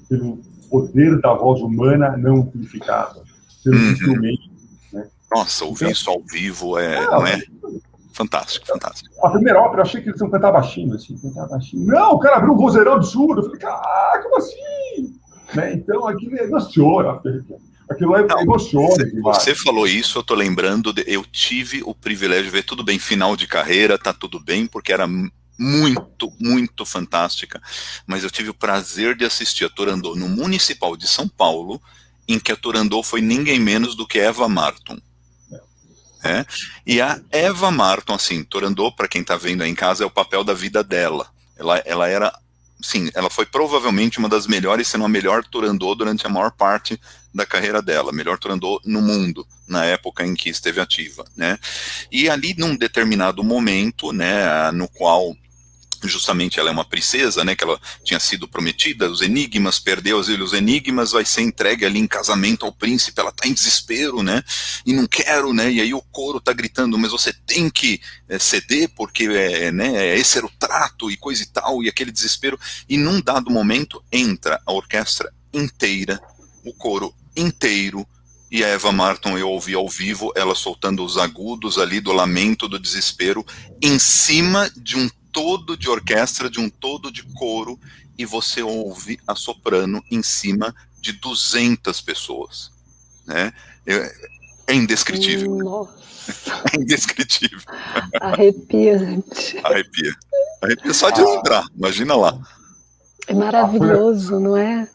pelo poder da voz humana não amplificada, pelos instrumentos. Né? Nossa, ouvir então, isso ao vivo não é? Fantástico, fantástico. A primeira ópera, eu achei que eles iam cantar baixinho, assim, cantar baixinho. Não, o cara abriu um vozeirão absurdo. Eu falei, cara, como assim? Né? Então, aquilo emociona. Aquilo emociona. Você falou isso, eu tô lembrando, eu tive o privilégio de ver, tudo bem, final de carreira, tá tudo bem, porque era muito, muito fantástica, mas eu tive o prazer de assistir a Turandot no Municipal de São Paulo, em que a Turandot foi ninguém menos do que Eva Marton. E a Eva Marton, assim, Turandot, para quem está vendo aí em casa, é o papel da vida dela. Ela era, sim, ela foi provavelmente uma das melhores, se não a melhor Turandot durante a maior parte da carreira dela, melhor Turandot no mundo, na época em que esteve ativa, né? E ali, num determinado momento, né, no qual justamente ela é uma princesa, né, que ela tinha sido prometida, os enigmas, perdeu os enigmas, vai ser entregue ali em casamento ao príncipe, ela tá em desespero, né, e não quero, né, e aí o coro tá gritando, mas você tem que ceder, porque esse era o trato, e coisa e tal, e aquele desespero, e num dado momento entra a orquestra inteira, o coro inteiro, e a Eva Marton eu ouvi ao vivo, ela soltando os agudos ali do lamento, do desespero, em cima de um todo de orquestra, de um todo de coro, e você ouve a soprano em cima de 200 pessoas, né? É indescritível. Nossa. É indescritível. Arrepiante. Arrepia só de lembrar, imagina lá. É maravilhoso, não é?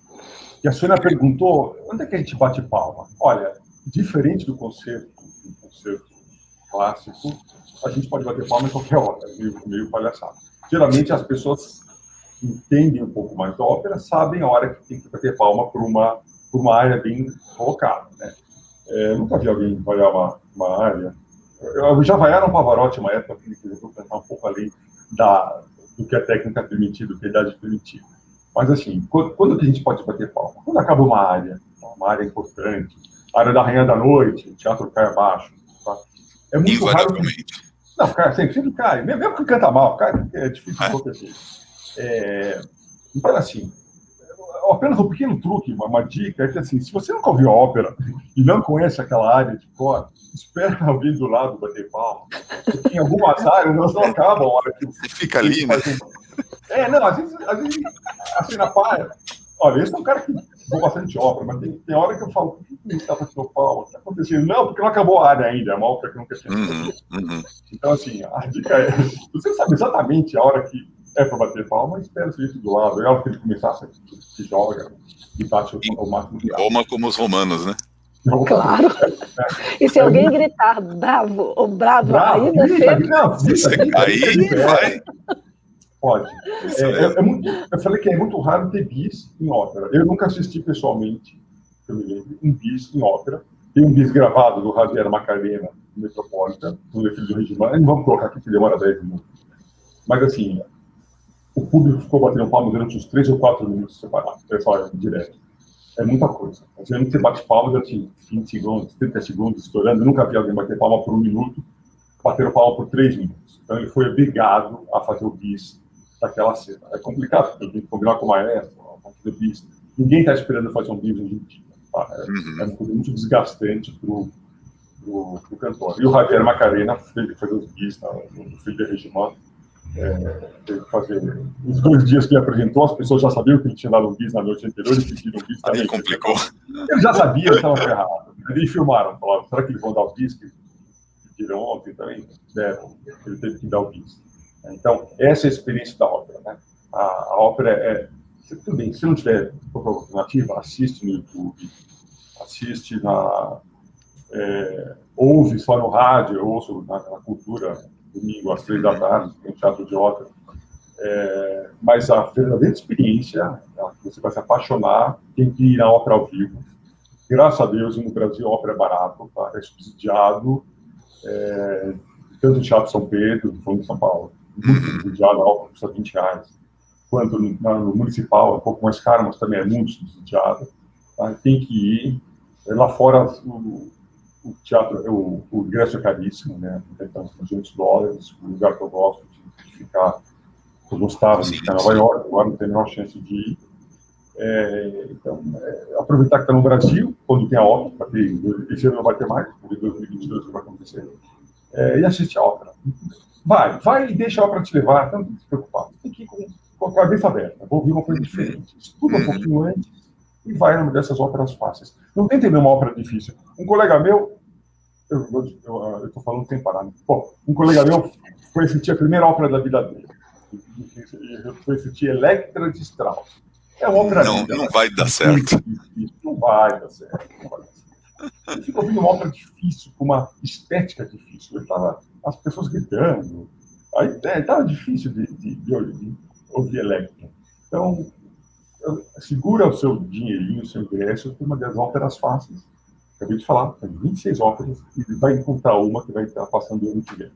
E a Sônia perguntou, onde é que a gente bate palma? Olha, diferente do concerto clássico, a gente pode bater palma em qualquer hora, meio palhaçado. Geralmente as pessoas que entendem um pouco mais da ópera sabem a hora que tem que bater palma por uma área bem colocada, né? Eu nunca vi alguém vaiar uma área. Eu já vaiaram Pavarotti uma época que ele tentou cantar um pouco além do que a técnica permitia, do que a idade permitia. Mas assim, quando que a gente pode bater palma? Quando acaba uma área importante, a área da Rainha da Noite, o teatro cai abaixo. Tá? É muito raro. Não, cara, sempre cai. Mesmo que canta mal, cai, é difícil de acontecer. Então, assim, apenas um pequeno truque, uma dica, é que assim, se você nunca ouviu a ópera e não conhece aquela área de cor, espera alguém do lado bater palma. Porque em algumas áreas elas não acabam a hora que Você fica ali, né? Não, às vezes assim, na praia. Olha, esse é um cara que vou bastante ópera, mas tem hora que eu falo, por que ele está batendo palma? O que está acontecendo? Não, porque não acabou a área ainda, é uma ópera que nunca tinha. Então, assim, a dica é, você sabe exatamente a hora que é para bater palma, espera o sujeito do lado, é a hora que ele começar, se joga e bate o máximo de Roma como os romanos, né? Claro. E se alguém gritar bravo ou bravo, aí você... Aí vai. Pode. Eu falei que é muito raro ter bis em ópera. Eu nunca assisti pessoalmente, eu me lembro, um bis em ópera. Tem um bis gravado do Javier Macarena, no Metropolitan, no filho do Regimão. Não vamos colocar aqui que demora 10 minutos. Mas, assim, o público ficou batendo palma durante uns 3 ou 4 minutos separados. Pessoal, direto. É muita coisa. Geralmente você bate palma durante 20 segundos, 30 segundos, estourando. Eu nunca vi alguém bater palma por 1 minuto, bateram palma por 3 minutos. Então ele foi obrigado a fazer o bis daquela cena. É complicado, porque tem que combinar com o maestro, a partir do bis. Ninguém está esperando fazer um bis hoje em dia. Tá? É uma coisa muito desgastante para o cantor. E o Javier Macarena fez os bis no filho de Regimão. Teve que fazer os 2 dias que ele apresentou, as pessoas já sabiam que ele tinha dado um bis na noite anterior e pediram um bis também. Aí complicou. Eles já sabiam que estava ferrado. E filmaram, falaram, será que eles vão dar o bis que pediram ontem também? Deram, ele teve que dar o bis. Então, essa é a experiência da ópera, né? A ópera tudo bem, se não tiver alternativa, assiste no YouTube, assiste ouve só no rádio, eu ouço na Cultura, domingo às 3 da tarde, tem teatro de ópera. Mas a verdadeira experiência, você vai se apaixonar, tem que ir na ópera ao vivo. Graças a Deus, no Brasil, a ópera é barato, tá? É subsidiado, tanto no Teatro São Pedro, falando de São Paulo, muito subsidiado, a ópera custa R$20, quanto no municipal é um pouco mais caro, mas também é muito subsidiado. Tá? Tem que ir. Lá fora, o teatro, o ingresso é caríssimo, né? Então, $200, um lugar que eu gosto de ficar. Eu gostava de ficar em Nova York, agora não tenho a menor chance de ir. Então, aproveitar que está no Brasil, quando tem a ópera, esse ano não vai ter mais, porque 2022 que vai acontecer, e assistir a ópera. Vai e deixa a ópera te levar, não tem que se preocupar. Tem que ir com a cabeça aberta, vou ouvir uma coisa diferente. Estuda um pouquinho antes e vai numa dessas óperas fáceis. Não tenta ver uma ópera difícil. Um colega meu, eu estou falando sem parar, né? Bom, um colega meu foi assistir a primeira ópera da vida dele. Foi assistir Electra de Strauss. É uma ópera linda. Não vai dar certo. Não vai dar certo. Ele ficou ouvindo uma ópera difícil, com uma estética difícil. As pessoas gritando. Aí estava difícil de ouvir Electra. Então, segura o seu dinheirinho, o seu ingresso, por uma das óperas fáceis. Acabei de falar, tem 26 óperas e vai encontrar uma que vai estar passando o ano que vem.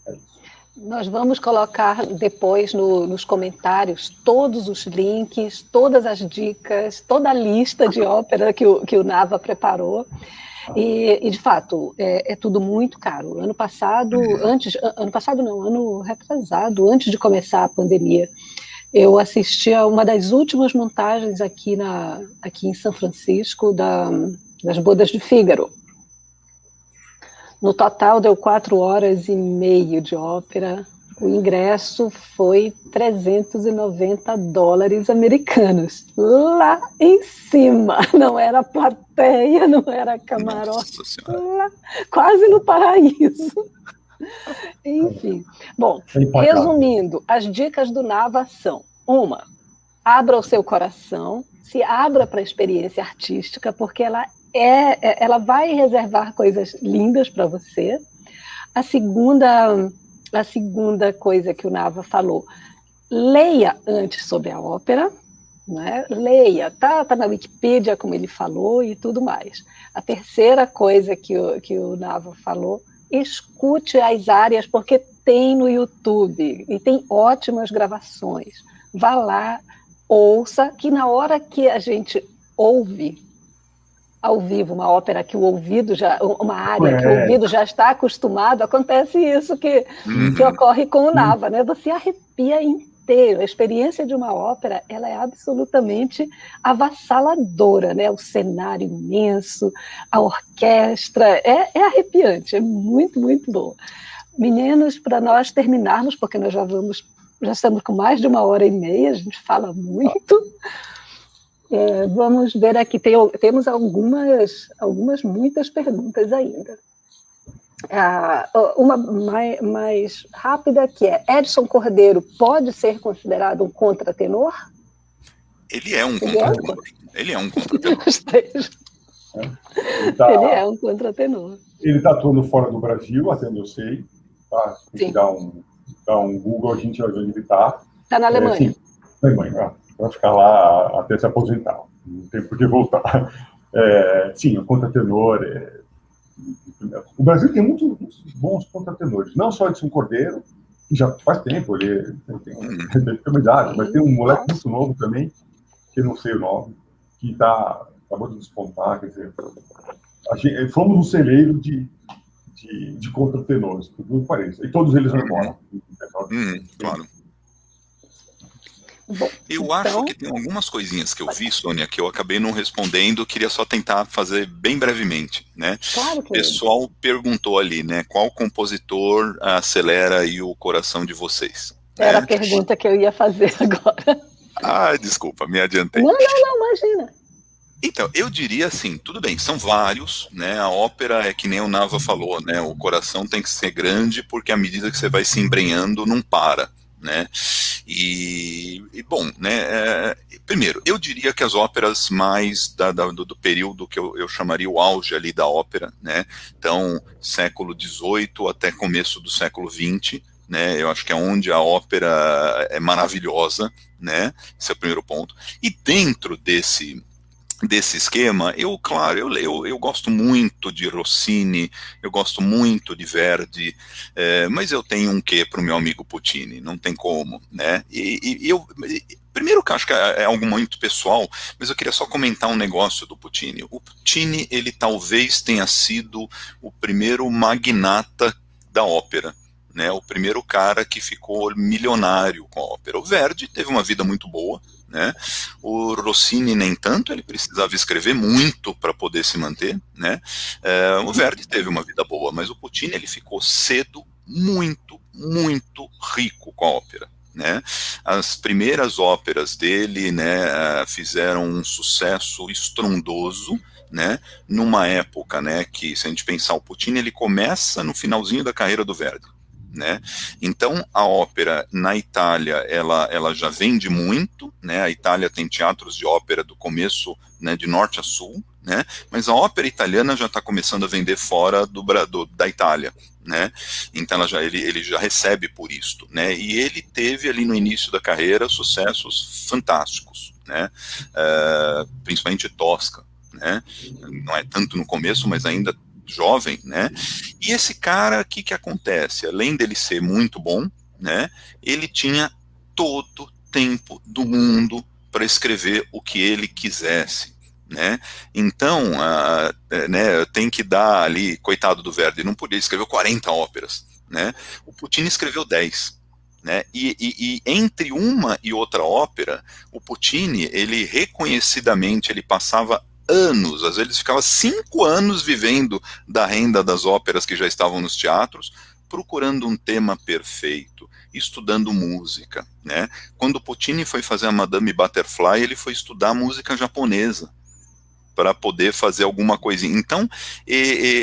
É isso. Nós vamos colocar depois nos comentários todos os links, todas as dicas, toda a lista de ópera que o Nava preparou. E de fato, é tudo muito caro. Ano retrasado, antes de começar a pandemia, eu assisti a uma das últimas montagens aqui em São Francisco das Bodas de Fígaro. No total deu 4 horas e meia de ópera. O ingresso foi $390 americanos. Lá em cima. Não era plateia, não era camarote. Lá, quase no paraíso. Enfim. Bom, resumindo, as dicas do Nava são: 1, abra o seu coração, se abra para a experiência artística, porque ela vai reservar coisas lindas para você. A segunda coisa que o Nava falou: leia antes sobre a ópera, né? Leia, tá na Wikipedia, como ele falou, e tudo mais. A terceira coisa que o Nava falou: escute as áreas, porque tem no YouTube, e tem ótimas gravações. Vá lá, ouça, que na hora que a gente ouve ao vivo uma ópera que uma área que o ouvido já está acostumado, acontece isso que ocorre com o Nava, né? Você arrepia inteiro. A experiência de uma ópera, ela é absolutamente avassaladora, né? O cenário imenso, a orquestra, é arrepiante, é muito, muito boa. Meninos, para nós terminarmos, porque nós já estamos com mais de 1h30, a gente fala muito. Vamos ver aqui, temos muitas perguntas ainda. Uma mais rápida, que é: Edson Cordeiro pode ser considerado um contratenor? Ele é um contratenor. Ele é um contratenor. Ele é um contratenor. Ele está atuando fora do Brasil, até onde eu sei. Tá? Se você dá um Google, a gente vai ver onde ele está. Está na Alemanha. Sim, na Alemanha. Vai ficar lá até se aposentar. Não tem por que voltar. Sim, o contratenor. O Brasil tem muitos bons contratenores. Não só Edson Cordeiro, que já faz tempo, ele tem uma idade, mas tem um moleque muito novo também, que eu não sei o nome, que acabou de despontar. Quer dizer, fomos um celeiro de contratenores, por tudo que pareça. E todos eles vão embora. Claro. Bom, eu acho que tem algumas coisinhas que eu vi, Sônia, que eu acabei não respondendo, queria só tentar fazer bem brevemente, né? Claro que o pessoal perguntou ali, né, qual compositor acelera aí o coração de vocês? Era a pergunta que eu ia fazer agora. Desculpa, me adiantei. Não, imagina. Então, eu diria assim, tudo bem, são vários, né? A ópera é que nem o Nava falou, né? O coração tem que ser grande, porque à medida que você vai se embrenhando, não para, né? E bom, né? Primeiro, eu diria que as óperas mais do período que eu chamaria o auge ali da ópera, né? Então, século XVIII até começo do século XX, né? Eu acho que é onde a ópera é maravilhosa, né? Esse é o primeiro ponto. E dentro desse esquema, eu gosto muito de Rossini, eu gosto muito de Verdi, mas eu tenho um quê para o meu amigo Puccini, não tem como, né? Primeiro que eu acho que é algo muito pessoal, mas eu queria só comentar um negócio do Puccini. O Puccini, ele talvez tenha sido o primeiro magnata da ópera, né? O primeiro cara que ficou milionário com a ópera. O Verdi teve uma vida muito boa, né? O Rossini nem tanto, ele precisava escrever muito para poder se manter, né? O Verdi teve uma vida boa, mas o Puccini, ele ficou cedo muito, muito rico com a ópera, né? As primeiras óperas dele, né, fizeram um sucesso estrondoso, né? Numa época, né, que, se a gente pensar, o Puccini, ele começa no finalzinho da carreira do Verdi, né? Então a ópera na Itália ela já vende muito, né? A Itália tem teatros de ópera do começo, né, de norte a sul, né? Mas a ópera italiana já está começando a vender fora da Itália, né? Então ele já recebe por isto, né? E ele teve ali no início da carreira sucessos fantásticos, né? Principalmente Tosca, né? Não é tanto no começo, mas ainda jovem, né? E esse cara, o que acontece? Além dele ser muito bom, né? Ele tinha todo o tempo do mundo para escrever o que ele quisesse, né? Então, né, tem que dar ali, coitado do Verdi, não podia escrever 40 óperas, né? O Puccini escreveu 10, né? E entre uma e outra ópera, o Puccini, ele reconhecidamente, ele passava anos, às vezes ficava 5 anos vivendo da renda das óperas que já estavam nos teatros, procurando um tema perfeito, estudando música, né? Quando Puccini foi fazer a Madame Butterfly, ele foi estudar música japonesa para poder fazer alguma coisinha. Então,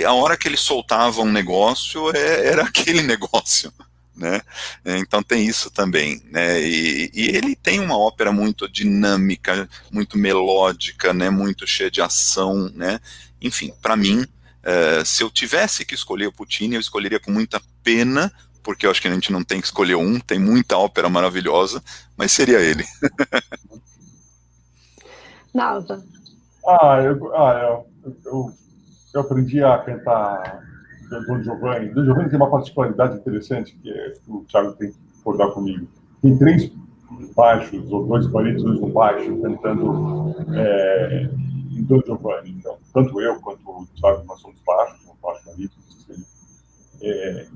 a hora que ele soltava um negócio, era aquele negócio, né? Então tem isso também, né? E ele tem uma ópera muito dinâmica, muito melódica, né? Muito cheia de ação, né? Enfim, para mim, se eu tivesse que escolher o Puccini, eu escolheria com muita pena, porque eu acho que a gente não tem que escolher um, tem muita ópera maravilhosa, mas seria ele. Nava. Eu aprendi a cantar Don Giovanni. Don Giovanni tem uma particularidade interessante que o Thiago tem que concordar comigo. Tem 3 baixos, ou 2 baritos no baixo, cantando em Don Giovanni. Então, tanto eu quanto o Thiago, nós somos baixos, baixo barítono.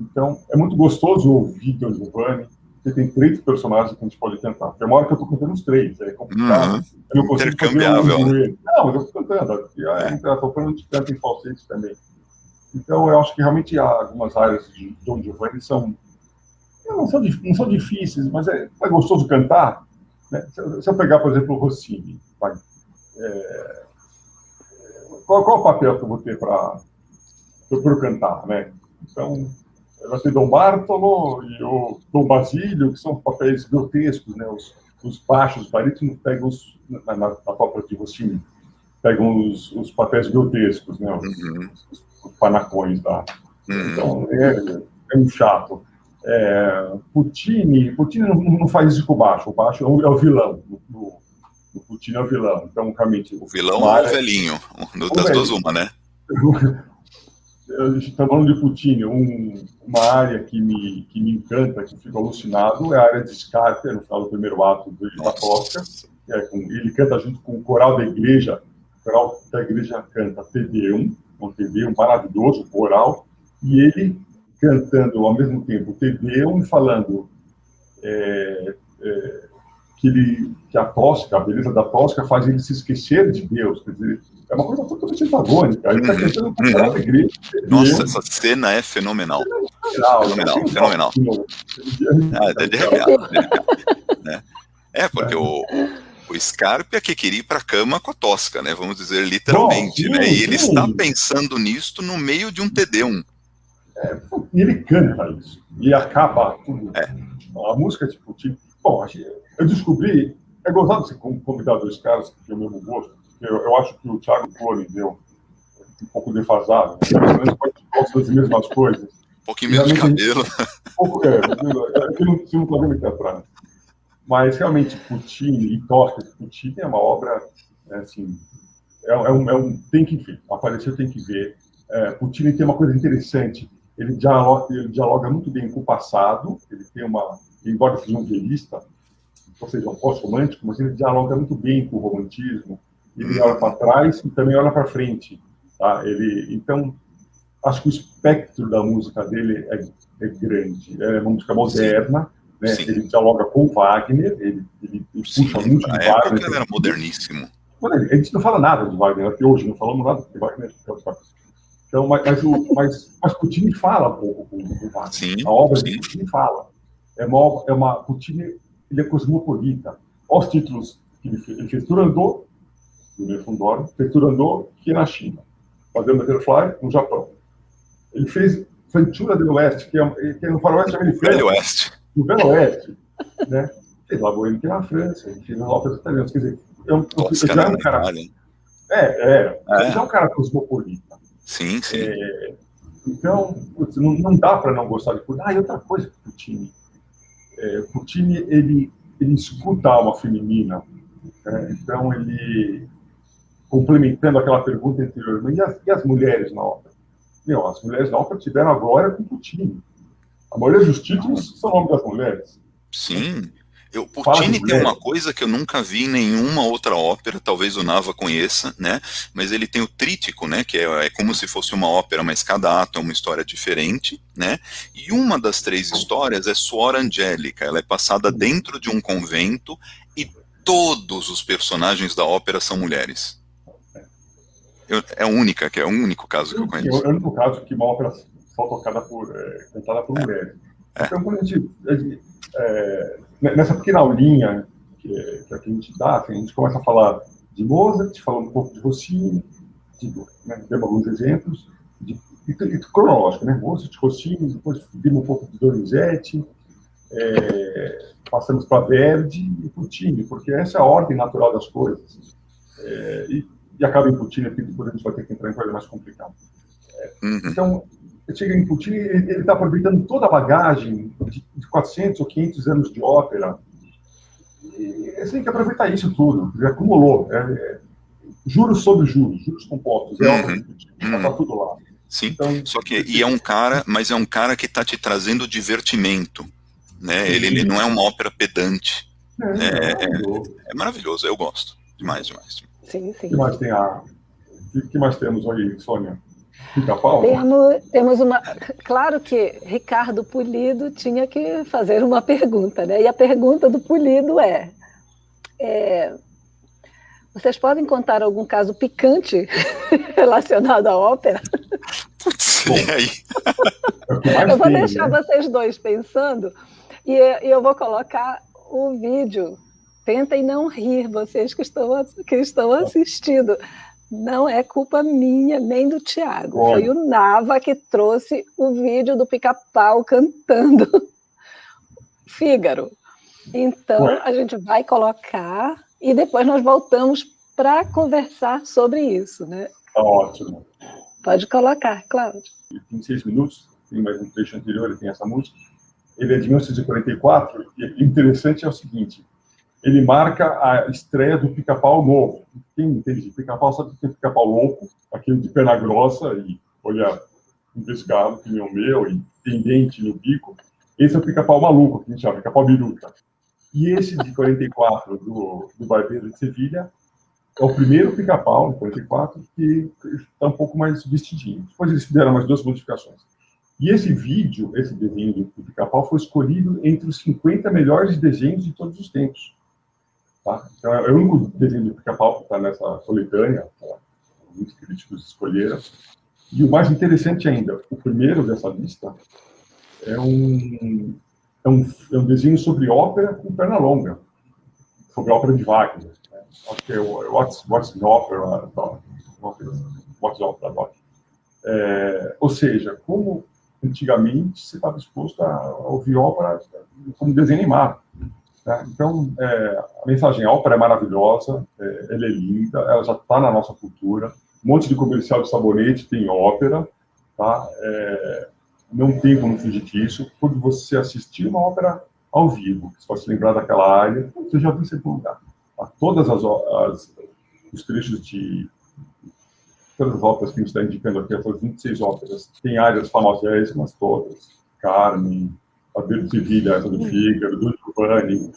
Então, é muito gostoso ouvir Don Giovanni. Porque tem 3 personagens que a gente pode cantar. Tem uma hora que eu estou cantando os 3, é complicado. Eu não consigo fazer Intercambiável, com né? ele. Não, mas eu estou cantando. Eu estou falando de canto em falsete também. Então, eu acho que realmente há algumas áreas de Don Giovanni não são difíceis, mas é gostoso cantar. Né? Se eu pegar, por exemplo, o Rossini, qual o papel que eu vou ter para eu cantar, né? Então, vai ter Dom Bartolo e o Dom Basílio, que são papéis grotescos, né? Os baixos, barítonos pegam na própria de Rossini, pegam os papéis grotescos, né? Os panacões lá. Então, é um chato. Puccini não faz isso com o baixo. O baixo é o vilão. O Puccini é o vilão. Então, realmente... O vilão ou o velhinho? Das duas, uma, né? A gente está falando de Puccini. Uma área que me encanta, que fico alucinado, é a área de Scarpia, no final do primeiro ato da Tosca. Ele canta junto com o coral da igreja. O coral da igreja canta Te Deum, um Te Deum maravilhoso, coral, e ele cantando ao mesmo tempo Te Deum e falando que a Tosca, a beleza da Tosca faz ele se esquecer de Deus. Quer dizer, é uma coisa totalmente antagônica. Ele está cantando com o coral da igreja. Nossa, essa cena é fenomenal. Fenomenal. É de arrepiar. Né? Porque o Scarpia que queria ir para a cama com a Tosca, né? Vamos dizer literalmente. Né? E ele está pensando nisto no meio de um Te Deum. E ele canta isso. E acaba tudo. A música de Puccini. Bom, eu descobri. É gozado você convidar 2 caras que têm o mesmo gosto. Eu acho que o Thiago Clooney deu um pouco defasado. Né? Gosta das mesmas coisas. Um pouquinho menos de cabelo. Você não está vendo aqui atrás. Mas realmente Puccini e Tosca, Puccini é uma obra assim, tem que ver, apareceu, tem que ver. Puccini tem uma coisa interessante, ele dialoga muito bem com o passado, ele tem embora seja um velista, ou seja, um pós-romântico, mas ele dialoga muito bem com o romantismo, ele olha para trás e também olha para frente. Tá? Então, acho que o espectro da música dele é grande, é uma música moderna. Né? Ele dialoga com o Wagner, ele puxa muito de Wagner. Ele era moderníssimo. A gente não fala nada de Wagner, até hoje não falamos nada de Wagner. Então, mas Puccini fala um pouco com o Wagner. Sim, a obra de Puccini fala. Puccini, ele é cosmopolita. Olha os títulos que ele fez. Ele fez Turandot, no Nerfundoro, fez Turandot, que é na China. Fazendo Butterfly, no Japão. Ele fez Ventura del Oeste, que é no faroeste americano. Velho Oeste. No Velho Oeste, né? Fez La Bohème, que é na França, ele fez as óperas italianas. Quer dizer, já é um cara... já é um cara cosmopolita. Sim. Então, não dá para não gostar de Puccini. E outra coisa que Puccini... Puccini, ele escuta a alma feminina. Então, ele... Complementando aquela pergunta anterior, e as mulheres na ópera? As mulheres na ópera tiveram a glória com Puccini. A maioria dos títulos são o nome das mulheres. Sim. Puccini tem uma coisa que eu nunca vi em nenhuma outra ópera, talvez o Nava conheça, né? Mas ele tem o trítico, né? Que é como se fosse uma ópera, mas cada ato é uma história diferente, né? E uma das 3 histórias é Suor Angélica. Ela é passada dentro de um convento e todos os personagens da ópera são mulheres. É o único caso que eu conheço. É o único caso que uma ópera só cantada por mulheres. Então, quando a gente nessa pequena aulinha que a gente dá, a gente começa a falar de Mozart, falando um pouco de Rossini, demos alguns exemplos, e cronológico, né? Mozart, Rossini, depois vimos um pouco de Donizetti, passamos para Verdi e Puccini, porque essa é a ordem natural das coisas. E acaba em Puccini, porque depois a gente vai ter que entrar em coisa mais complicada. Então, chega em Puccini, ele está aproveitando toda a bagagem de 400 ou 500 anos de ópera. E você tem que aproveitar isso tudo. Ele acumulou. Juros sobre juros, juros compostos. Está tudo lá. Sim, então, só que é um cara que está te trazendo divertimento. Né? Ele não é uma ópera pedante. É maravilhoso, eu gosto. Demais. Sim. O que mais temos aí, Sônia? Pica-pau? Temos uma... Claro que Ricardo Pulido tinha que fazer uma pergunta, né? E a pergunta do Pulido vocês podem contar algum caso picante relacionado à ópera? Putz, e aí? Eu vou deixar vocês dois pensando e eu vou colocar o vídeo. Tentem não rir, vocês que estão assistindo. Não é culpa minha nem do Tiago. Foi o Nava que trouxe o vídeo do Pica-Pau cantando Fígaro. Então, a gente vai colocar e depois nós voltamos para conversar sobre isso, né? Tá ótimo. Pode colocar, Cláudio. Tem 6 minutos, tem mais um trecho anterior, ele tem essa música. Ele é de 1944, e o interessante é o seguinte, ele marca a estreia do Pica-Pau novo. Quem entende de Pica-Pau sabe que é Pica-Pau louco, aquele de perna grossa e olhar investigado, que nem o meu, e tem dente no bico. Esse é o Pica-Pau maluco, que a gente chama Pica-Pau biruta. E esse de 44, do Barbeiro de Sevilha, é o primeiro Pica-Pau, de 44, que está um pouco mais vestidinho. Depois eles fizeram mais 2 modificações. E esse vídeo, esse desenho do Pica-Pau, foi escolhido entre os 50 melhores desenhos de todos os tempos. Tá? Então, é o único desenho do Pica-Pau que está nessa coletânea, tá? Muitos críticos escolheram. E o mais interessante ainda, o primeiro dessa lista é um desenho sobre ópera com perna longa, sobre ópera de Wagner. Né? Acho que é o What's in Opera, What's Opera. Ou seja, como antigamente você estava disposto a ouvir ópera como desenho animado. Né? Então, a mensagem, a ópera é maravilhosa, ela é linda, ela já está na nossa cultura. Um monte de comercial de sabonete tem ópera, tá? Não tem como fugir disso. Quando você assistir uma ópera ao vivo, se você lembrar daquela área, você já viu em segundo lugar. Tá? Todos os trechos de todas as óperas que a gente está indicando aqui, essas 26 óperas, tem áreas famosíssimas todas. Carmen, Barbeiro de Sevilha, essa do Fígaro, do Giovanni.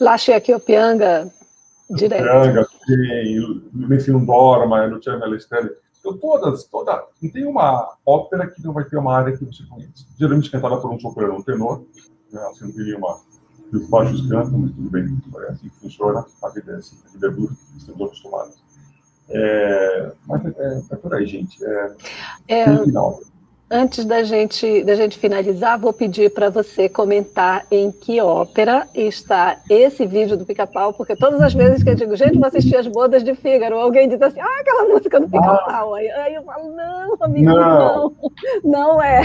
Lascia Pianga, direto. Pianga, tem Messi não dorma, Luciano Melestrelli. Então, não tem uma ópera que não vai ter uma área que você conhece. Geralmente cantada por um soprano, um tenor, né? Assim, não tem nenhuma que os baixos cantam, mas tudo bem, é assim que funciona, a vida é assim, a vida é dura, estamos acostumados. Mas é por aí, gente. Final. Antes da gente finalizar, vou pedir para você comentar em que ópera está esse vídeo do Pica-Pau, porque todas as vezes que eu digo, gente, vou assistir as bodas de Fígaro, alguém diz assim, aquela música do Pica-Pau. Aí eu falo, não, amigo, não é.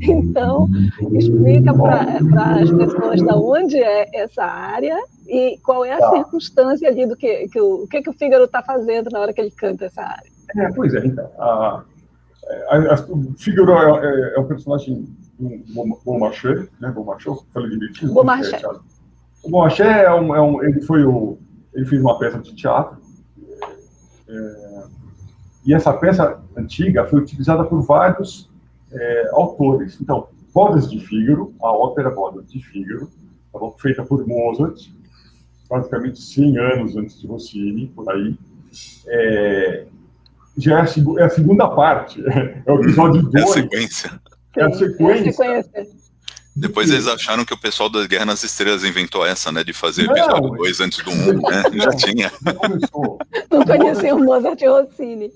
Então, explica para as pessoas de onde é essa área e qual é a circunstância ali do que o Fígaro está fazendo na hora que ele canta essa área. Pois é, então. O Fígaro é um personagem do Beaumarchais, né? Beaumarchais, falei direitinho. Beaumarchais. O Beaumarchais ele fez uma peça de teatro, e essa peça antiga foi utilizada por vários autores. Então, Bodas de Fígaro, a ópera Bodas de Fígaro, feita por Mozart, praticamente 100 anos antes de Rossini, por aí. Já é a segunda parte, é o episódio 2. É a sequência. É a sequência. Depois eles acharam que o pessoal da Guerra nas Estrelas inventou essa, né, de fazer episódio 2 antes do 1, né? Já tinha. Não conhecia o Mozart e o Rossini.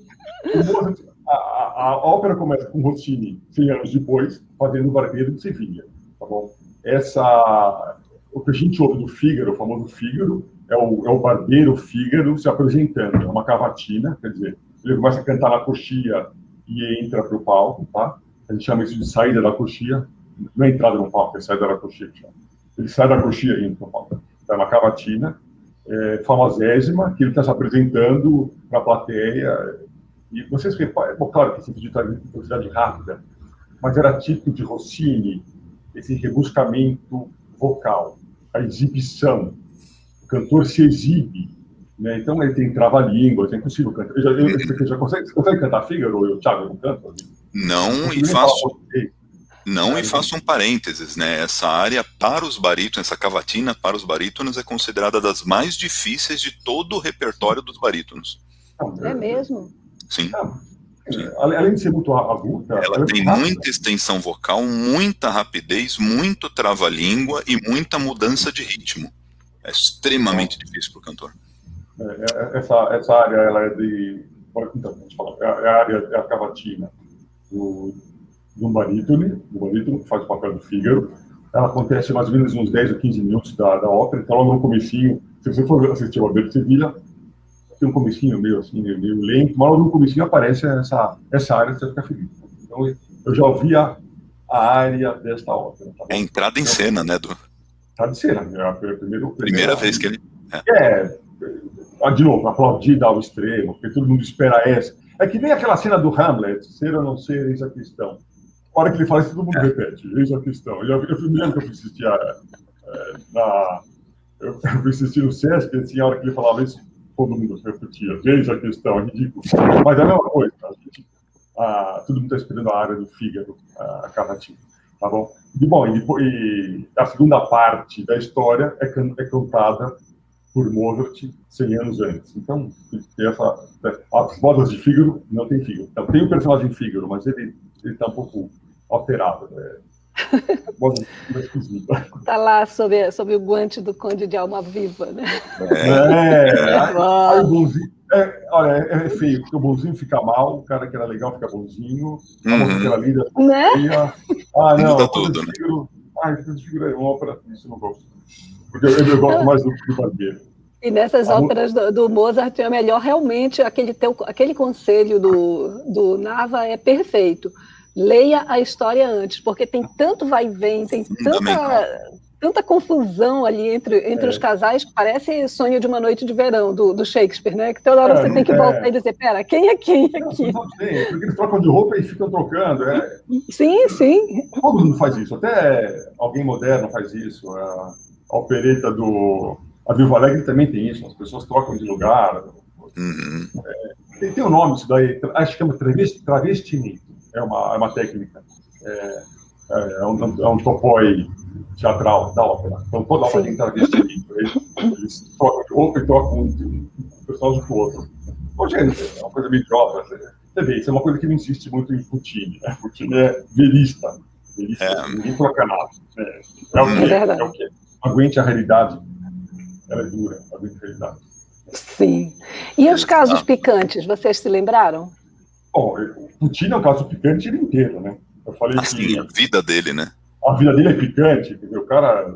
A ópera começa com Rossini 100 anos depois, fazendo o Barbeiro de Sevilha, tá bom? O que a gente ouve do Fígaro, o famoso Fígaro, é o Barbeiro Fígaro se apresentando, é uma cavatina, quer dizer, ele começa a cantar na coxia e entra para o palco, tá? A gente chama isso de saída da coxia, não é entrada no palco, é saída da coxia que chama. Ele sai da coxia e entra para o palco. É uma cavatina famosésima, que ele está se apresentando para a plateia. E vocês reparam, claro que esse vídeo está em velocidade rápida, mas era típico de Rossini, esse rebuscamento vocal, a exibição. O cantor se exibe. Né? Então ele tem trava-língua, é impossível cantar. Você já consegue cantar Fígaro, ou o Thiago não canta? Não, e faço um parênteses, né? Essa área para os barítonos, essa cavatina para os barítonos é considerada das mais difíceis de todo o repertório dos barítonos. É mesmo? Sim. Além de ser muito aguda, Ela tem rápida. muita extensão vocal, muita rapidez, muito trava-língua e muita mudança de ritmo. É extremamente difícil para o cantor. Essa área, ela é de... Então, a gente fala, a área é a cavatina do barítono, que faz o papel do Fígaro. Ela acontece mais ou menos uns 10 ou 15 minutos da ópera, então logo no comecinho, se você for assistir o Alberto Sevilla, tem um comecinho meio assim, meio lento, mas logo no comecinho aparece essa área que você fica feliz. Então, eu já ouvi a área desta ópera. Tá bom? É a entrada em cena, né, Du? Entrada em cena, é a primeira vez que ele... De novo, aplaudida ao extremo, porque todo mundo espera essa. É que nem aquela cena do Hamlet, ser ou não ser, eis a questão. A hora que ele fala isso, todo mundo repete, eis a questão. Eu me lembro que eu fui assistir eu fui assistir no Sesc, e assim, a hora que ele falava isso, todo mundo repetia, eis a questão, é ridículo. Mas é a mesma coisa, todo mundo está esperando a área do Fígaro, a cavatina, tá bom? E a segunda parte da história é cantada por Mozart 100 anos antes. Então, as bodas de Fígaro não tem Fígaro. Então, tem o personagem Fígaro, mas ele está um pouco alterado. Está lá sob o guante do Conde de Almaviva, né? Aí o bonzinho... olha, é feio, porque o bonzinho fica mal, o cara que era legal fica bonzinho, a moça que era linda... Né? Não, a coisa de Fígaro... a coisa de Fígaro é uma ópera, isso eu não gosto. Porque eu gosto mais do Barbieri. E nessas óperas do Mozart, é melhor realmente, aquele conselho do Nava é perfeito. Leia a história antes, porque tem tanto vai e vem, tem tanta confusão ali entre os casais, que parece Sonho de uma Noite de Verão, do Shakespeare, né? Que toda hora você tem que voltar e dizer, pera, quem é quem aqui? Não tem, porque eles trocam de roupa e ficam trocando. Sim, sim. Todo mundo faz isso, até alguém moderno faz isso. A opereta a Viúva Alegre também tem isso, as pessoas trocam de lugar. Tem um nome isso daí, acho que chama travestimento. É uma técnica, é um topói teatral da ópera. Então, toda ópera tem travestimento. Eles trocam de roupa e trocam um personagem com o outro. Hoje é uma coisa meio idiota. Você vê, isso é uma coisa que não existe muito em Puccini. Né? Puccini é verista. Ninguém troca nada. É o que é. Aguente a realidade. Ela é dura, aguente a realidade. Sim. E os casos picantes, vocês se lembraram? Bom, o Puccini é um caso picante ele inteiro, né? Eu falei que a vida dele, né? A vida dele é picante, porque o cara,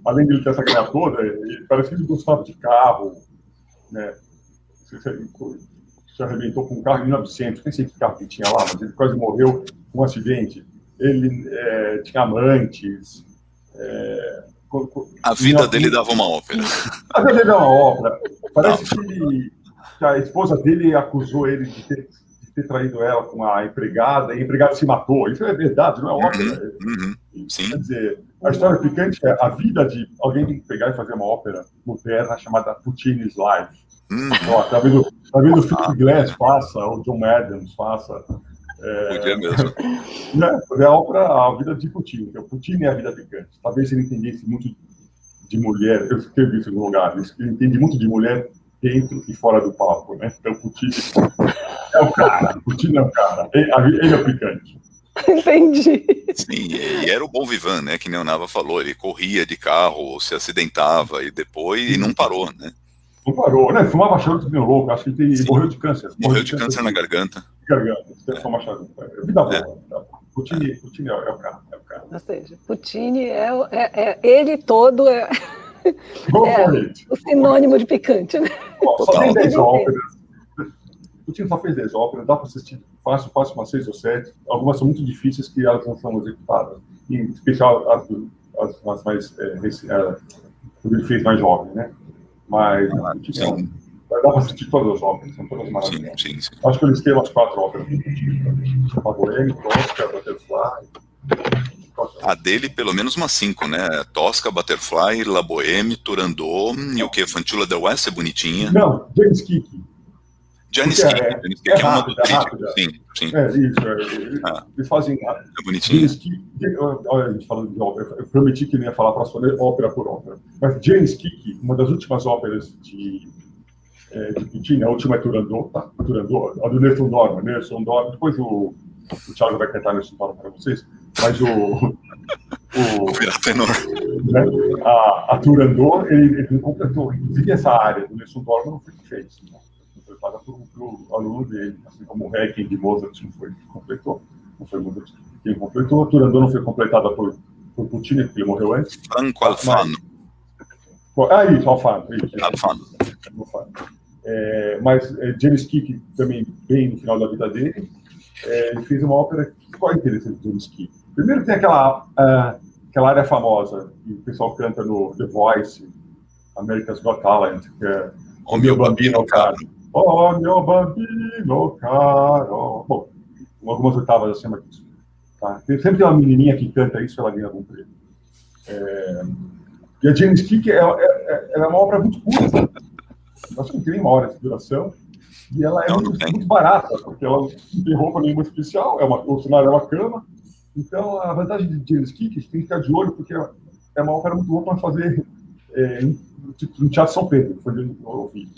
além de ele ter essa grana toda, parece que ele gostava de carro, né? Se arrebentou com um carro em 1900, nem sei que carro que tinha lá, mas ele quase morreu com um acidente. Ele tinha amantes. A vida dele dava uma ópera. A vida dele dava uma ópera. Parece que a esposa dele acusou ele de ter traído ela com a empregada, e a empregada se matou. Isso é verdade, não é ópera. Sim. Quer dizer, a história picante é a vida de alguém tem que pegar e fazer uma ópera moderna chamada Puccini's Life. Tá vendo o Philip Glass faça, o John Adams faça. Podia mesmo. Né? Fazer a vida de Puccini. O Puccini é a vida picante. Talvez ele entendesse muito de mulher. Eu escrevi isso em algum lugar. Ele entende muito de mulher dentro e fora do palco, né? Então, o Puccini é o cara. O Puccini é o cara. Ele é o picante. Entendi. Sim, e era o bom vivant, né? Que nem o Nava falou. Ele corria de carro, se acidentava e depois não parou, né? Não parou, né? Fumava charuto meio louco. Acho que ele morreu de câncer. Morreu de câncer na garganta. Fumava charuto. Vida boa. Puccini é o cara. Ou seja, Puccini ele todo o sinônimo de picante, né? Só tem 10 óperas. Puccini só fez 10 óperas, dá para assistir fácil umas 6 ou 7. Algumas são muito difíceis que elas não são executadas. Em especial as mais... quando ele fez mais jovem, né? Mas dá para assistir todas as óperas, são todas maravilhosas. Sim. Acho que eles têm umas 4 óperas. A Bohème, Tosca, Butterfly... A dele, pelo menos umas 5, né? Tosca, Butterfly, La Bohème, Turandot, e o que? Fantula del West é bonitinha. Não, Janis Kiki. Janis Kiki é uma do crítico. Sim. Isso. Eles fazem... É bonitinho. Olha, a gente falando de ópera. Eu prometi que não ia falar para ópera por ópera. Mas Janis Kiki, uma das últimas óperas de de Puccini. A última é Turandot, tá? Turandot, a do Nelson Dorma, depois o Thiago vai cantar Nelson Dorma para vocês, mas O Pirata Enorme. né, a Turandot, ele não completou, inclusive essa área do Nelson Dorma não foi fez, né? Foi completada por aluno dele, assim como o Requiem de Mozart não foi completou, não foi Mozart quem completou, a Turandot não foi completada por Puccini, porque ele morreu antes. Franco Alfano. Isso, Alfano. Alfano. Mas James Keek também, bem no final da vida dele, ele fez uma ópera. Qual é o interesse de James Keek? Primeiro tem aquela área famosa que o pessoal canta no The Voice, America's Got Talent, que é O Meu Bambino Caro. Oh, meu bambino caro. Bom, algumas oitavas acima disso. Tá? Sempre tem uma menininha que canta isso, ela ganha algum prêmio. E a James Keek ela é uma obra muito curta. Acho que não tem nem 1 hora de duração. E ela é muito barata, porque ela não tem roupa nenhuma especial, o cenário é uma cama. Então, a vantagem de James Keek, a gente tem que ficar de olho, porque é uma ópera muito boa para fazer no Teatro São Pedro, que foi onde eu ouvi.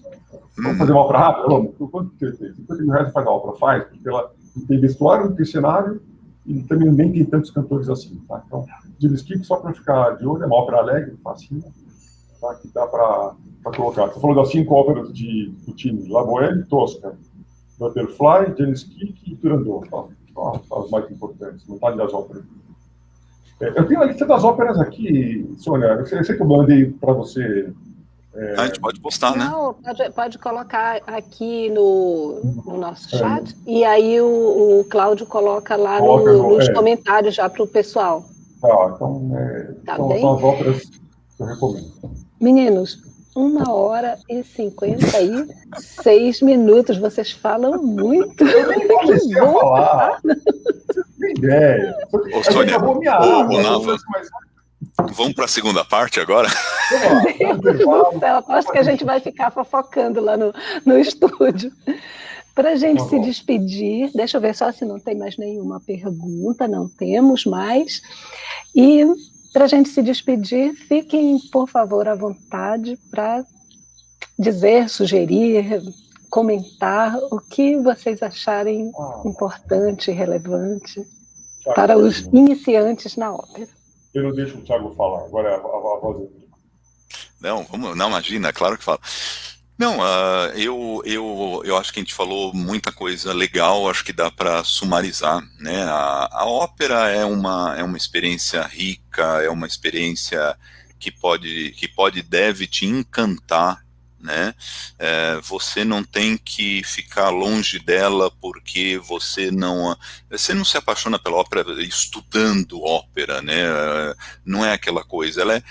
Vamos fazer uma ópera rápida? Vamos. Quanto que tem? 50 mil reais faz a ópera? Faz, porque ela não tem vestuário, não tem cenário, e também nem tem tantos cantores assim. Tá? Então, James Keek, só para ficar de olho, é uma ópera alegre, facinho, tá? Que dá para colocar. Você falou das 5 óperas de Puccini: La Bohème, Tosca, Butterfly, James Keek e Turandot. As mais importantes, metade das óperas. Eu tenho a lista das óperas aqui, Sônia. Eu sei que eu mandei para você. A gente pode postar, né? Não, pode colocar aqui no nosso chat, e aí o Cláudio coloca lá nos comentários já para o pessoal. Tá, então são as óperas que eu recomendo. Meninos, 1h56. Vocês falam muito. Eu nem comecei a falar. Você não tem ideia. Ô, Sônia, acabou minha água. Nava, vamos para a segunda parte agora? Meu Deus do céu, aposto que a gente vai ficar fofocando lá no estúdio. Para a gente se despedir, deixa eu ver só se não tem mais nenhuma pergunta, não temos mais. E para a gente se despedir, fiquem, por favor, à vontade para dizer, sugerir, comentar o que vocês acharem importante e relevante para os iniciantes na ópera. Eu não deixo o Thiago falar, agora é a voz dele. Não, imagina, claro que fala. Não, eu acho que a gente falou muita coisa legal, acho que dá para sumarizar, né? A ópera é uma experiência rica, é uma experiência que pode e deve te encantar, né? Você não tem que ficar longe dela porque você não se apaixona pela ópera estudando ópera, né? Não é aquela coisa, ela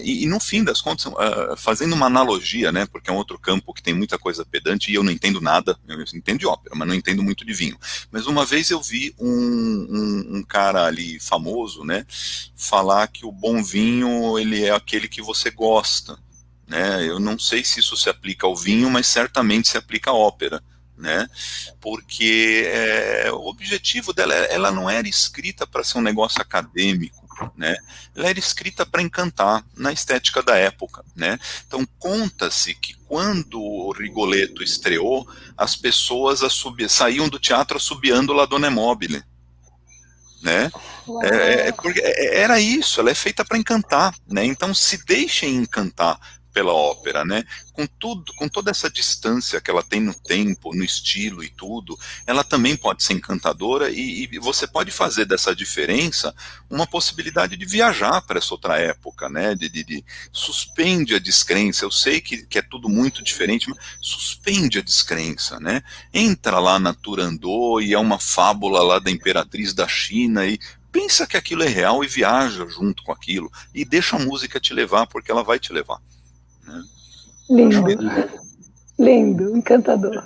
e no fim das contas, fazendo uma analogia, né, porque é um outro campo que tem muita coisa pedante e eu não entendo nada, eu entendo de ópera, mas não entendo muito de vinho. Mas uma vez eu vi um cara ali famoso, né, falar que o bom vinho, ele é aquele que você gosta, né? Eu não sei se isso se aplica ao vinho, mas certamente se aplica à ópera, né? Porque o objetivo dela, ela não era escrita para ser um negócio acadêmico, né? Ela era escrita para encantar na estética da época, né? Então conta-se que quando o Rigoletto estreou, as pessoas saíam do teatro assobiando La Donna è Mobile, né? Porque era isso, ela é feita para encantar, né? Então se deixem encantar pela ópera, né? Com toda essa distância que ela tem no tempo, no estilo e tudo, ela também pode ser encantadora e você pode fazer dessa diferença uma possibilidade de viajar para essa outra época, né? Suspende a descrença. Eu sei que é tudo muito diferente, mas suspende a descrença, né? Entra lá na Turandot e é uma fábula lá da imperatriz da China e pensa que aquilo é real e viaja junto com aquilo e deixa a música te levar, porque ela vai te levar. Lindo, lindo, encantador.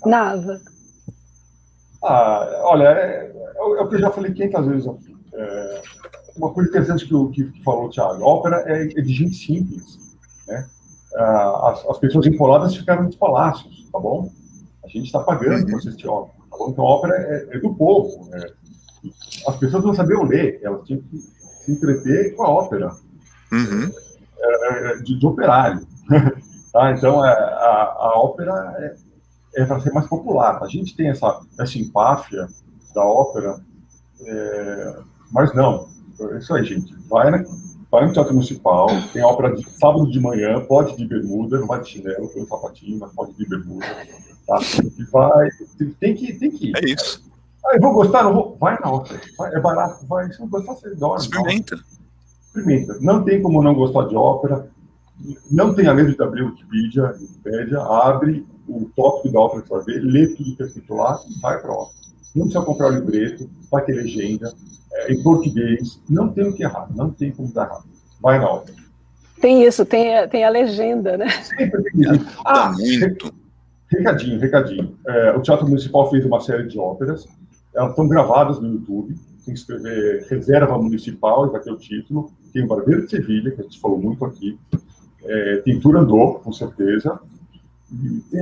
Nava. Olha, é o que eu já falei 500 vezes aqui. Uma coisa interessante que falou o Thiago, a ópera é de gente simples, né? As pessoas empoladas ficaram nos palácios, tá bom? A gente está pagando para assistir ópera, tá bom? Então a ópera é do povo. As pessoas não sabiam ler, elas tinham que se entreter com a ópera. De operário. Tá? Então, a ópera é para ser mais popular. A gente tem essa empáfia da ópera, mas não. É isso aí, gente. Vai no Teatro Municipal, tem a ópera de sábado de manhã, pode ir de bermuda, não vai de chinelo, pelo sapatinho, mas pode ir de bermuda. Tá? E vai, tem que ir. É isso. Eu vou gostar, não vou? Vai na ópera. É barato, vai. Se não gostar, você dorme. Experimenta. Experimenta. Não tem como não gostar de ópera. Não tenha medo de abrir o Wikipedia, abre o tópico da ópera que você vai ver, lê tudo que é escrito lá e vai para a ópera. Não precisa comprar o livreto, vai ter legenda, em português, não tem o que errar, não tem como dar errado. Vai na ópera. Tem isso, tem a legenda, né? Sempre tem isso. Muito. Recadinho. O Teatro Municipal fez uma série de óperas, elas estão gravadas no YouTube, tem que escrever Reserva Municipal e vai ter o título. Tem o Barbeiro de Sevilha, que a gente falou muito aqui. Tem Turandot, com certeza. E tem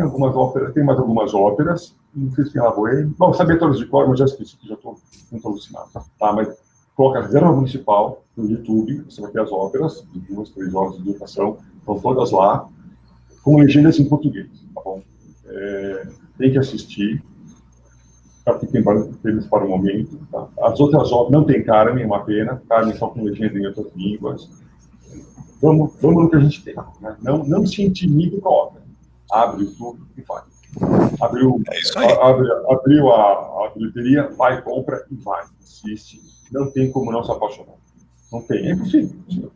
mais algumas óperas. Não sei se tem Raboé. Bom, sabia todas de cor, mas já esqueci, que já estou muito alucinado. Tá, mas coloca Reserva Municipal no YouTube, você vai ter as óperas, de 2, 3 horas de duração, estão todas lá, com legendas em português, tá bom? Tem que assistir, porque tem temas para o momento. Tá? As outras óperas não tem Carmen, é uma pena, Carmen só com legenda em outras línguas. Vamos no que a gente tem. Né? Não se intimide com a ópera. Abre tudo e vai. Abriu a bilheteria, vai, compra e vai. Assiste. Não tem como não se apaixonar. Não tem, é impossível.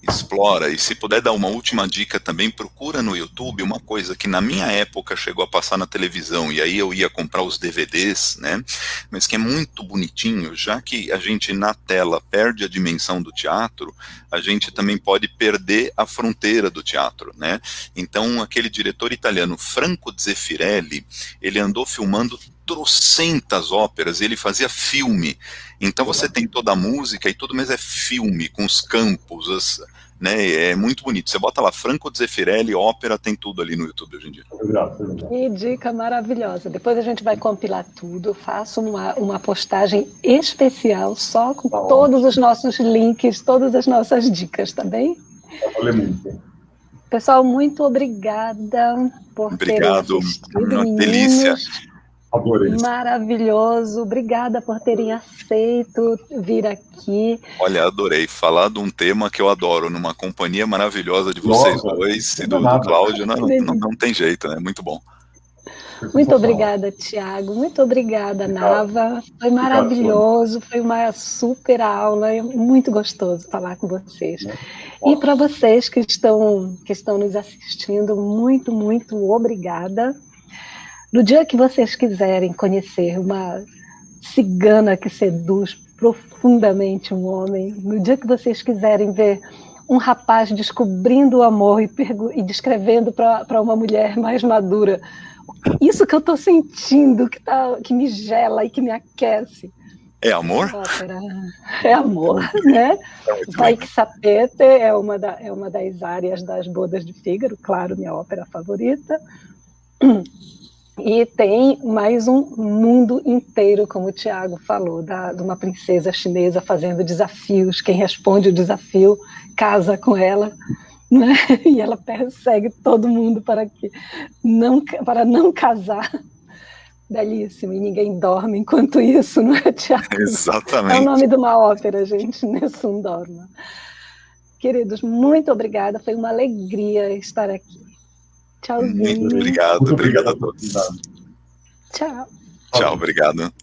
Explora, e se puder dar uma última dica também, procura no YouTube uma coisa que na minha época chegou a passar na televisão, e aí eu ia comprar os DVDs, né, mas que é muito bonitinho, já que a gente na tela perde a dimensão do teatro, a gente também pode perder a fronteira do teatro, né, então aquele diretor italiano Franco Zeffirelli, ele andou filmando trocentas óperas, ele fazia filme, então você tem toda a música e tudo, mas é filme, com os campos, né, é muito bonito, você bota lá Franco Zeffirelli, ópera, tem tudo ali no YouTube hoje em dia. Que dica maravilhosa, depois a gente vai compilar tudo, eu faço uma postagem especial só com todos os nossos links, todas as nossas dicas, tá bem? Valeu muito. Pessoal, muito obrigada por terem assistido, uma meninos. delícia. Adorei. Maravilhoso, obrigada por terem aceito vir aqui. Olha, adorei falar de um tema que eu adoro, numa companhia maravilhosa de vocês dois e do Cláudio, não tem jeito, né? Muito bom. Muito obrigada, Tiago, muito obrigada, Nava, foi maravilhoso, foi uma super aula, é muito gostoso falar com vocês. E para vocês que estão nos assistindo, muito, muito obrigada. No dia que vocês quiserem conhecer uma cigana que seduz profundamente um homem, no dia que vocês quiserem ver um rapaz descobrindo o amor e descrevendo para uma mulher mais madura, isso que eu estou sentindo, que me gela e que me aquece. É amor? É amor, né? Vai que Sapete é uma das áreas das Bodas de Fígaro, claro, minha ópera favorita. E tem mais um mundo inteiro, como o Tiago falou, de uma princesa chinesa fazendo desafios. Quem responde o desafio casa com ela, né? E ela persegue todo mundo para não casar. Belíssimo, e ninguém dorme enquanto isso, não é, Tiago? Exatamente. É o nome de uma ópera, gente, Nessun Dorma. Queridos, muito obrigada, foi uma alegria estar aqui. Tchauzinho. Muito obrigado a todos. Tchau. Tchau, obrigado.